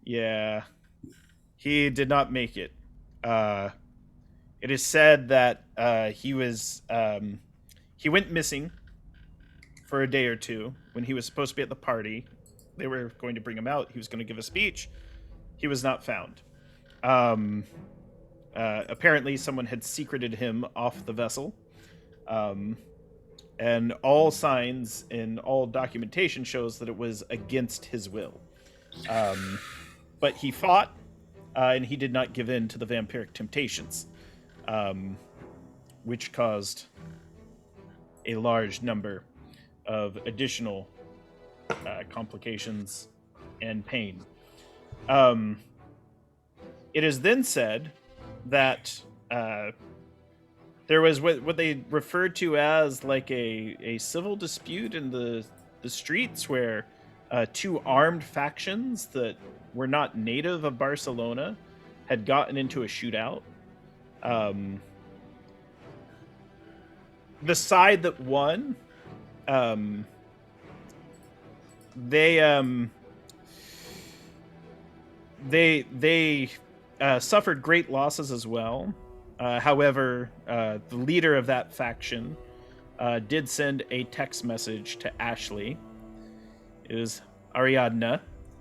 Yeah, he did not make it. It is said that he went missing for a day or two when he was supposed to be at the party. They were going to bring him out. He was going to give a speech. He was not found. Apparently, someone had secreted him off the vessel. and all signs and all documentation shows that it was against his will. But he fought, and he did not give in to the vampiric temptations, which caused a large number of additional complications and pain. It is then said that there was what they referred to as like a civil dispute in the streets where two armed factions that were not native of Barcelona had gotten into a shootout. The side that won, they suffered great losses as well. However, the leader of that faction did send a text message to Ashley. It was Ariadna,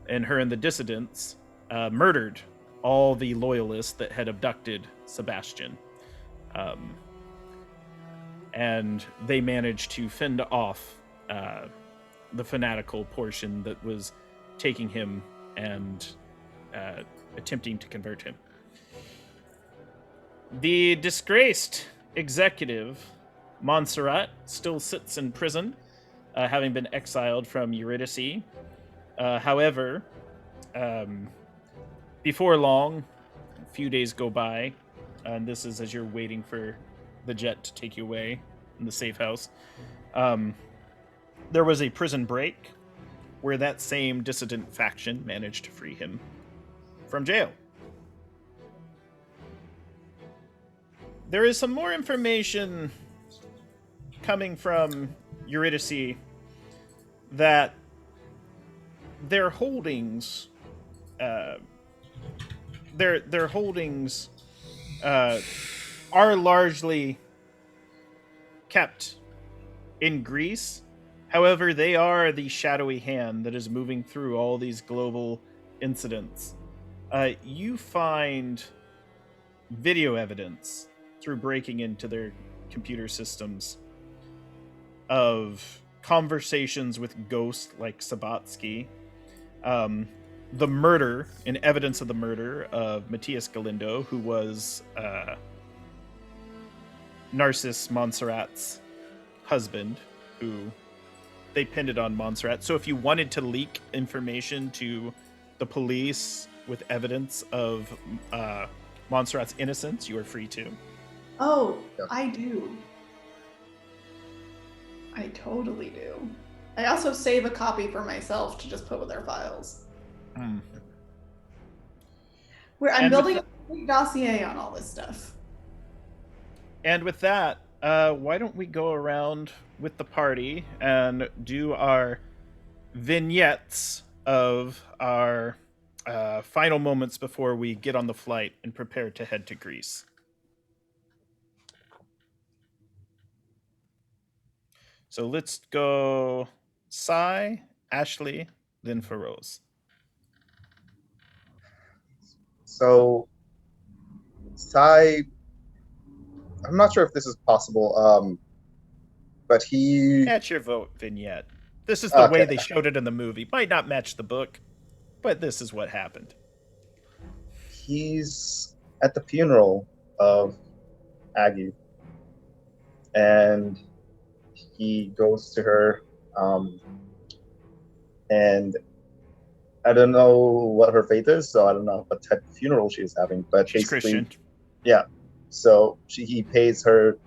and her and the dissidents murdered all the loyalists that had abducted Sebastian. And they managed to fend off the fanatical portion that was taking him and attempting to convert him. The disgraced executive, Montserrat, still sits in prison, having been exiled from Eurydice. However, before long, a few days go by, and this is as you're waiting for the jet to take you away in the safe house. There was a prison break where that same dissident faction managed to free him from jail. There is some more information coming from Eurydice that their holdings, their holdings are largely kept in Greece. However, they are the shadowy hand that is moving through all these global incidents. You find video evidence through breaking into their computer systems of conversations with ghosts like Sabatsky, the murder and evidence of the murder of Matthias Galindo, who was Narcissus Montserrat's husband, who they pinned it on Montserrat. So if you wanted to leak information to the police with evidence of Montserrat's innocence, you are free to. Oh, Yeah. I do. I totally do. I also save a copy for myself to just put with their files. Where I'm And with building a complete dossier on all this stuff. And with that, why don't we go around with the party and do our vignettes of our final moments before we get on the flight and prepare to head to Greece. So let's go Sai, Ashley, then Feroz. So, Sai, I'm not sure if this is possible, but he. That's your vote, vignette. This is the way Okay. they showed it in the movie. Might not match the book, but this is what happened. He's at the funeral of Aggie, and he goes to her, and I don't know what her faith is, so I don't know what type of funeral she is having, but She's basically, Christian. yeah. So he pays her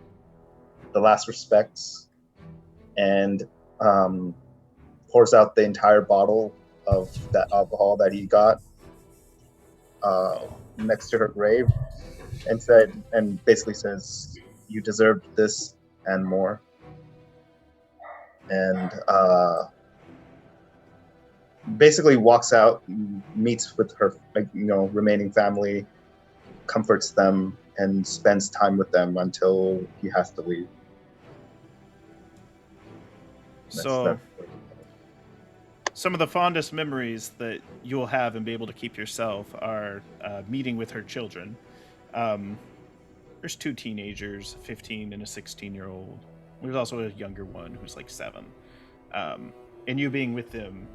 the last respects, and pours out the entire bottle of that alcohol that he got next to her grave, and basically says, "You deserved this and more." And basically walks out, meets with her, remaining family, comforts them, and spends time with them until he has to leave. So, some of the fondest memories that you'll have and be able to keep yourself are meeting with her children. There's two teenagers, a 15 and a 16-year-old. There's also a younger one who's like 7. And you being with them,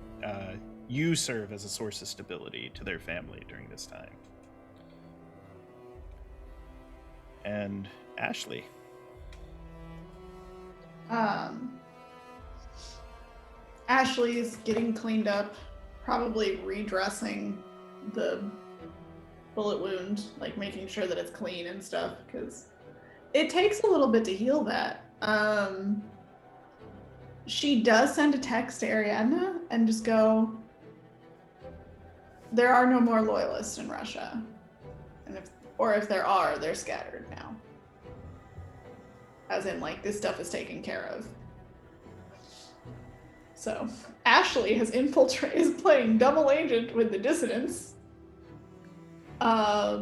you serve as a source of stability to their family during this time. And Ashley. Ashley's getting cleaned up, probably redressing the bullet wound, like making sure that it's clean and stuff, because it takes a little bit to heal that. She does send a text to Ariadna and just go, there are no more loyalists in Russia. And if there are, they're scattered now. As in, like, this stuff is taken care of. So, Ashley is playing double agent with the dissidents. But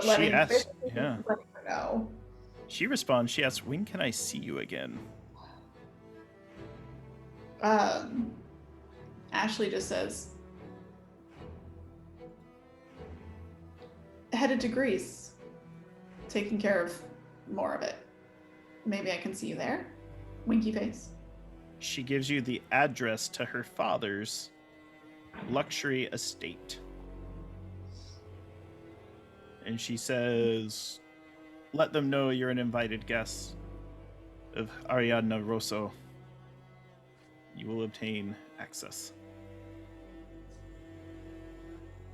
letting her know. She responds, she asks, when can I see you again? Ashley just says, headed to Greece, taking care of more of it. Maybe I can see you there? Winky face. She gives you the address to her father's luxury estate. And she says, let them know you're an invited guest of Ariadna Rosso. You will obtain access.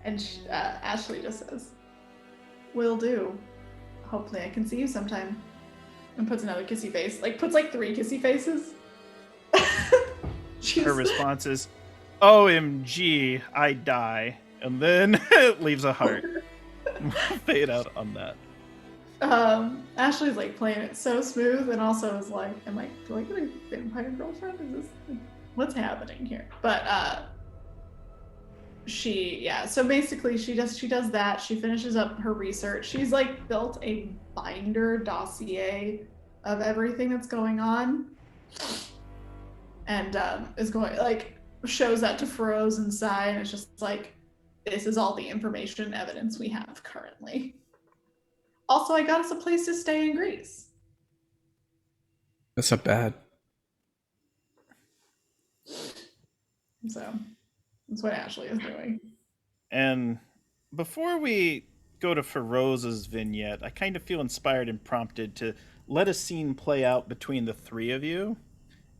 And Ashley just says, will do. Hopefully I can see you sometime. And puts another kissy face. Like, puts like 3 kissy faces. Her response is, OMG, I die. And then leaves a heart. Fade out on that. Ashley's like playing it so smooth, and also is like, do I get a vampire girlfriend? Is this, what's happening here? But so basically she does that. She finishes up her research. She's like built a binder dossier of everything that's going on, and is going, like, shows that to Feroz and Sai, and it's just like, this is all the information and evidence we have currently. Also, I got us a place to stay in Greece. That's not bad. So that's what Ashley is doing. And before we go to Feroz's vignette, I kind of feel inspired and prompted to let a scene play out between the 3 of you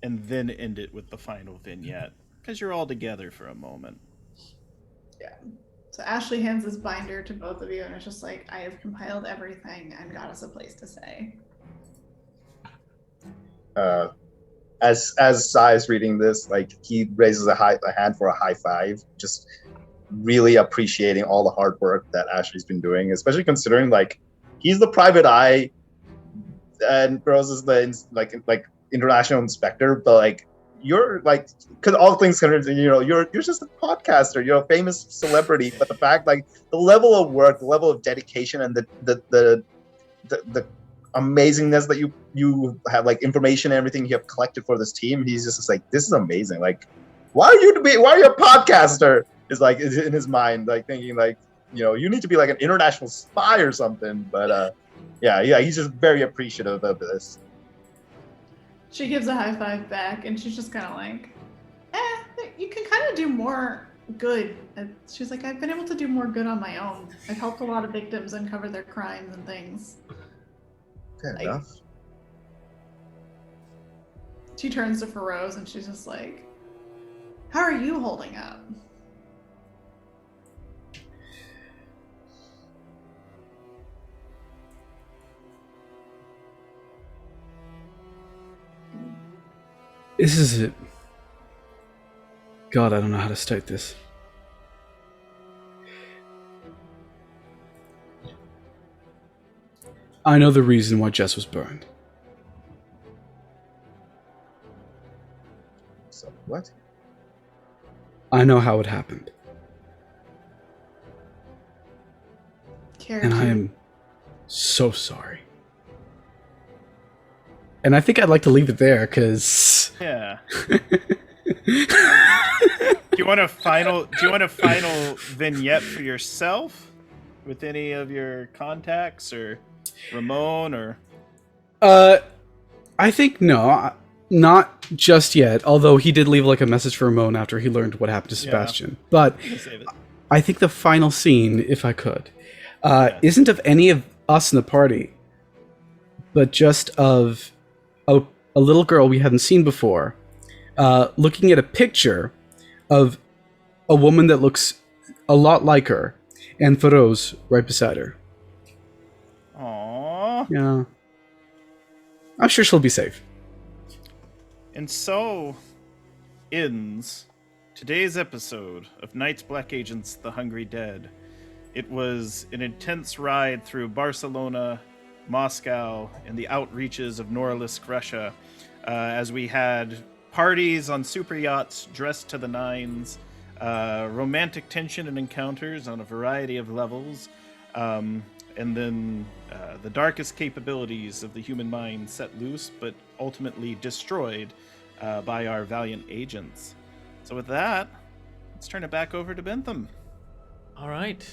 and then end it with the final vignette, because you're all together for a moment. Yeah. So Ashley hands this binder to both of you, and it's just like, I have compiled everything and got us a place to stay. As Sai is reading this, like, he raises a hand for a high five, just really appreciating all the hard work that Ashley's been doing, especially considering, like, he's the private eye and Rose is the like international inspector, but like, you're like, because all things considered, you know, you're just a podcaster, you're a famous celebrity, but the fact, like, the level of work, the level of dedication, and the amazingness that you have, like, information and everything you have collected for this team, he's just like, this is amazing. Like, why are you a podcaster? Is like, is in his mind, like, thinking, like, you know, you need to be like an international spy or something. But yeah, he's just very appreciative of this. She gives a high five back, and she's just kind of like, you can kind of do more good. And she's like, I've been able to do more good on my own. I've helped a lot of victims uncover their crimes and things. Fair enough. She turns to Feroz, and she's just like, how are you holding up? This is it. God, I don't know how to start this. I know the reason why Jess was burned. So what? I know how it happened. And I am so sorry. And I think I'd like to leave it there, because... Yeah. Do you want a final vignette for yourself with any of your contacts, or Ramon, or I think no, not just yet. Although he did leave like a message for Ramon after he learned what happened to Sebastian. But You can save it. I think the final scene, if I could, Yes. isn't of any of us in the party, but just of a little girl we hadn't seen before, looking at a picture of a woman that looks a lot like her, and Feroz right beside her. Aww. Yeah. I'm sure she'll be safe. And so ends today's episode of sBlackAgent's The Hungry Dead. It was an intense ride through Barcelona, Moscow, and the outreaches of Norilsk, Russia, as we had parties on super yachts dressed to the nines, romantic tension and encounters on a variety of levels, and then the darkest capabilities of the human mind set loose, but ultimately destroyed by our valiant agents. So with that, let's turn it back over to Bentham. All right.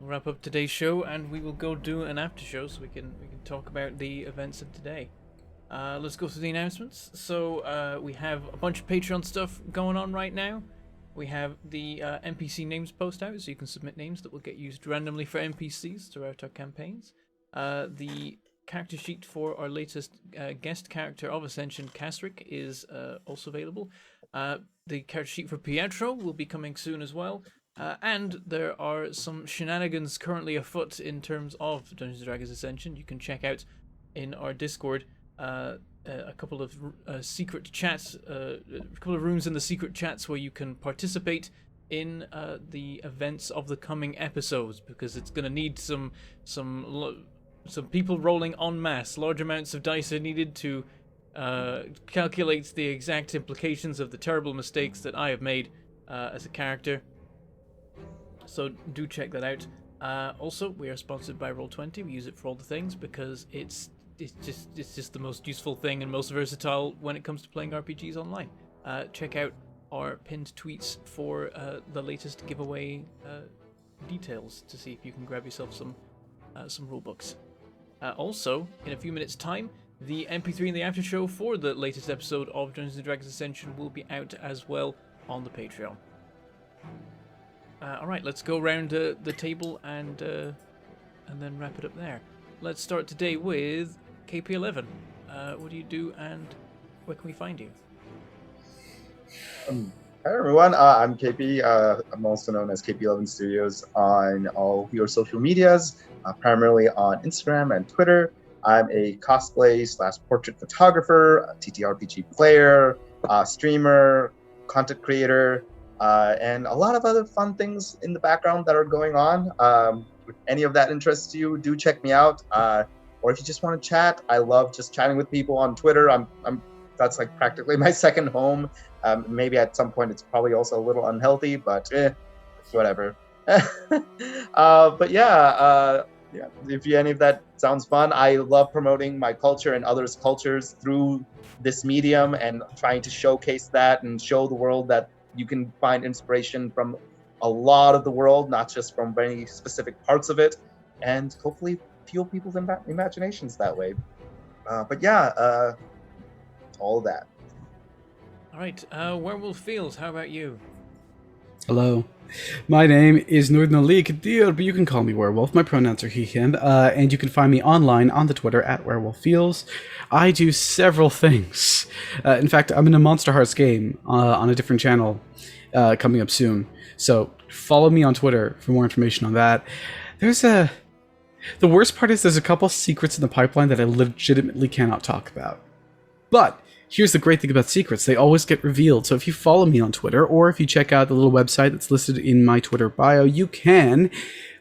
We'll wrap up today's show, and we will go do an after show so we can talk about the events of today. Let's go through the announcements. So we have a bunch of Patreon stuff going on right now. We have the NPC names post out, so you can submit names that will get used randomly for NPCs throughout our campaigns. The character sheet for our latest guest character of Ascension, Kasric, is also available. The character sheet for Pietro will be coming soon as well. And there are some shenanigans currently afoot in terms of Dungeons & Dragons Ascension. You can check out in our Discord a couple of secret chats, a couple of rooms in the secret chats where you can participate in the events of the coming episodes, because it's going to need some people rolling en masse. Large amounts of dice are needed to calculate the exact implications of the terrible mistakes that I have made as a character. So do check that out. Also, we are sponsored by Roll20. We use it for all the things because it's just the most useful thing and most versatile when it comes to playing RPGs online. Check out our pinned tweets for the latest giveaway details to see if you can grab yourself some rulebooks. Also, in a few minutes' time, the MP3 and the after show for the latest episode of Dungeons & Dragons Ascension will be out as well on the Patreon. Alright, let's go around the table and then wrap it up there. Let's start today with KP11. What do you do and where can we find you? Hi everyone, I'm KP. I'm also known as KP11 Studios on all your social medias, primarily on Instagram and Twitter. I'm a cosplay/portrait photographer, a TTRPG player, streamer, content creator, and a lot of other fun things in the background that are going on. If any of that interests you, do check me out. Or if you just want to chat, I love just chatting with people on Twitter. That's like practically my second home. Maybe at some point it's probably also a little unhealthy, but whatever. But yeah, if any of that sounds fun, I love promoting my culture and others' cultures through this medium and trying to showcase that and show the world that you can find inspiration from a lot of the world, not just from very specific parts of it, and hopefully fuel people's imaginations that way. But yeah, all that. All right, Werewolf Fields, how about you? Hello. My name is Nordnali Kadir, but you can call me Werewolf. My pronouns are he, him. And you can find me online on the Twitter at WerewolfFeels. I do several things. In fact, I'm in a Monster Hearts game on a different channel coming up soon. So follow me on Twitter for more information on that. The worst part is there's a couple secrets in the pipeline that I legitimately cannot talk about. But here's the great thing about secrets. They always get revealed. So if you follow me on Twitter, or if you check out the little website that's listed in my Twitter bio, you can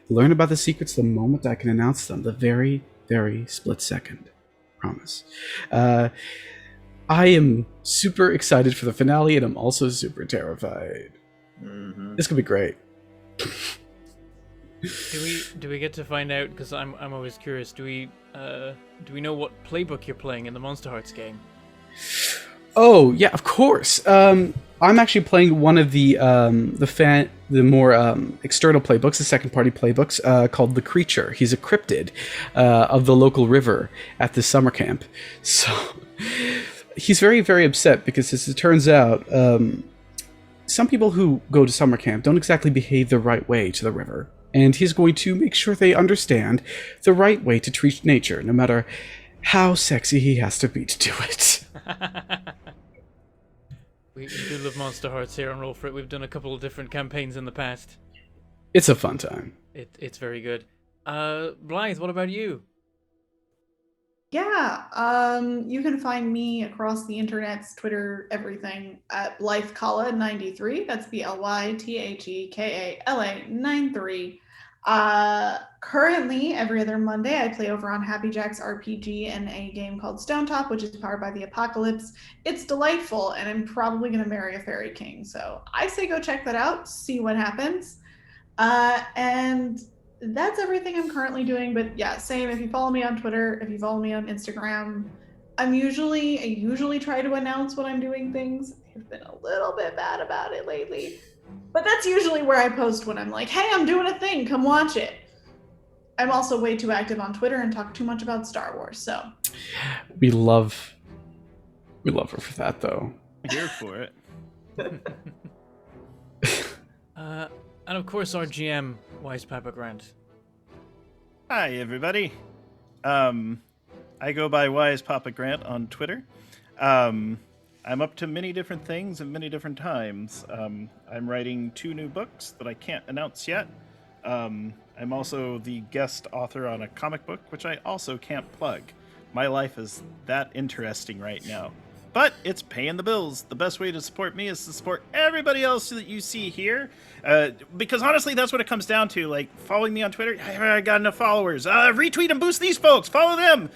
learn about the secrets the moment I can announce them. The very, very split second. Promise. I am super excited for the finale, and I'm also super terrified. Mm-hmm. This could be great. Do we get to find out? Because I'm always curious. Do we know what playbook you're playing in the Monster Hearts game? Oh yeah, of course. I'm actually playing one of the more external playbooks, the second party playbooks, called The Creature. He's a cryptid of the local river at the summer camp. So he's very, very upset because, as it turns out, some people who go to summer camp don't exactly behave the right way to the river. And he's going to make sure they understand the right way to treat nature, no matter how sexy he has to be to do it. We do love Monster Hearts here on Roll For It. We've done a couple of different campaigns in the past. It's a fun time. It's very good. Blythe, what about you? Yeah, you can find me across the internets, Twitter, everything at BlytheKala93. That's BLYTHEKALA 93. Currently, every other Monday, I play over on Happy Jack's RPG in a game called Stone Top, which is powered by the Apocalypse. It's delightful, and I'm probably going to marry a fairy king. So I say go check that out, see what happens. And that's everything I'm currently doing. But yeah, same. If you follow me on Twitter, if you follow me on Instagram, I usually try to announce when I'm doing things. I've been a little bit bad about it lately. But that's usually where I post when I'm like, hey, I'm doing a thing, come watch it. I'm also way too active on Twitter and talk too much about Star Wars, so. We love her for that, though. I'm here for it. And of course our GM, Wise Papa Grant. Hi, everybody. I go by Wise Papa Grant on Twitter. I'm up to many different things at many different times. I'm writing 2 new books that I can't announce yet. I'm also the guest author on a comic book, which I also can't plug. My life is that interesting right now. But it's paying the bills. The best way to support me is to support everybody else that you see here. Because honestly, that's what it comes down to. Like, following me on Twitter, I got enough followers. Retweet and boost these folks. Follow them.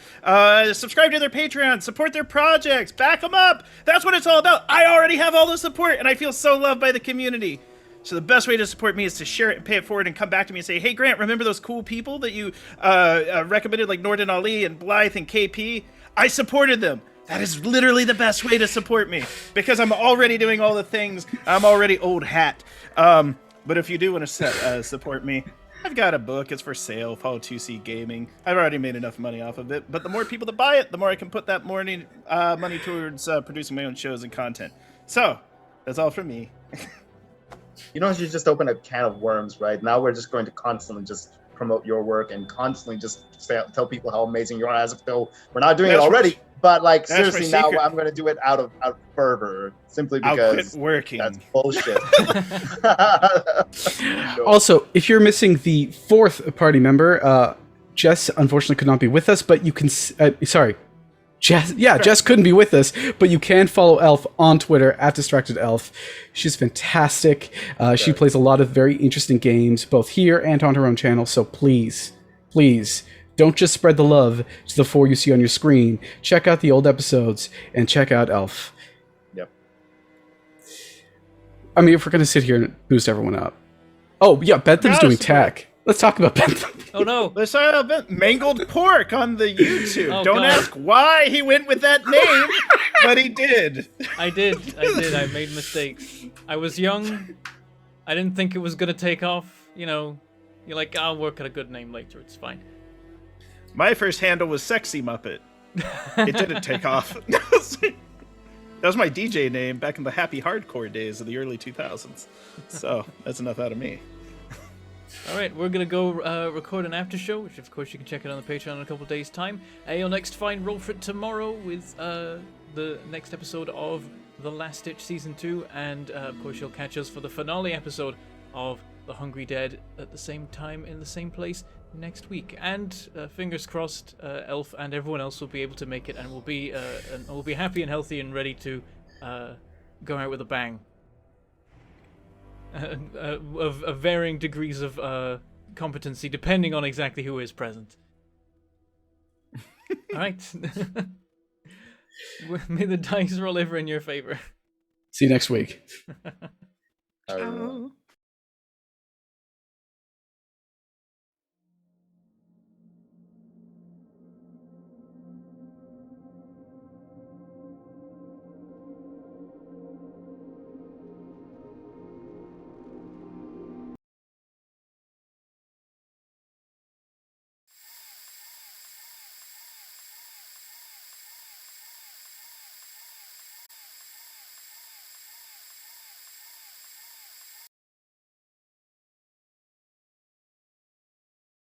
Subscribe to their Patreon. Support their projects. Back them up. That's what it's all about. I already have all the support, and I feel so loved by the community. So the best way to support me is to share it and pay it forward and come back to me and say, hey, Grant, remember those cool people that you recommended, like Norden Ali and Blythe and KP? I supported them. That is literally the best way to support me, because I'm already doing all the things. I'm already old hat. But if you do want to support me, I've got a book. It's for sale. Follow 2C Gaming. I've already made enough money off of it. But the more people that buy it, the more I can put that money towards producing my own shows and content. So that's all from me. You know, you just open a can of worms, right? Now we're just going to constantly just promote your work and constantly just tell people how amazing you are, as if though we're not doing it already. But like, seriously, now I'm going to do it out of fervor, simply because I'll quit working. That's bullshit. Also, if you're missing the 4th party member, Jess unfortunately could not be with us, but you can. Jess couldn't be with us, but you can follow Elf on Twitter at DistractedElf. She's fantastic. She plays a lot of very interesting games, both here and on her own channel. So please, don't just spread the love to the 4 you see on your screen. Check out the old episodes and check out Elf. Yep. I mean, if we're gonna sit here and boost everyone up. Oh yeah, Bentham's doing tech. Let's talk about Bentham. Oh no! Let's talk about mangled pork on the YouTube. Oh, Don't God. ask why he went with that name, but he did. I did. I made mistakes. I was young. I didn't think it was gonna take off. You know, you're like, I'll work at a good name later. It's fine. My first handle was Sexy Muppet. It didn't take off. That was my DJ name back in the happy hardcore days of the early 2000s. So that's enough out of me. All right, we're gonna go record an after show, which of course you can check it on the Patreon in a couple of days' time. You'll next find Roll For It tomorrow with the next episode of The Last Ditch Season 2, and of course you'll catch us for the finale episode of The Hungry Dead at the same time in the same place next week. And fingers crossed, Elf and everyone else will be able to make it, and we'll be happy and healthy and ready to go out with a bang. Of varying degrees of competency, depending on exactly who is present. All right. May the dice roll ever in your favor. See you next week. I don't know.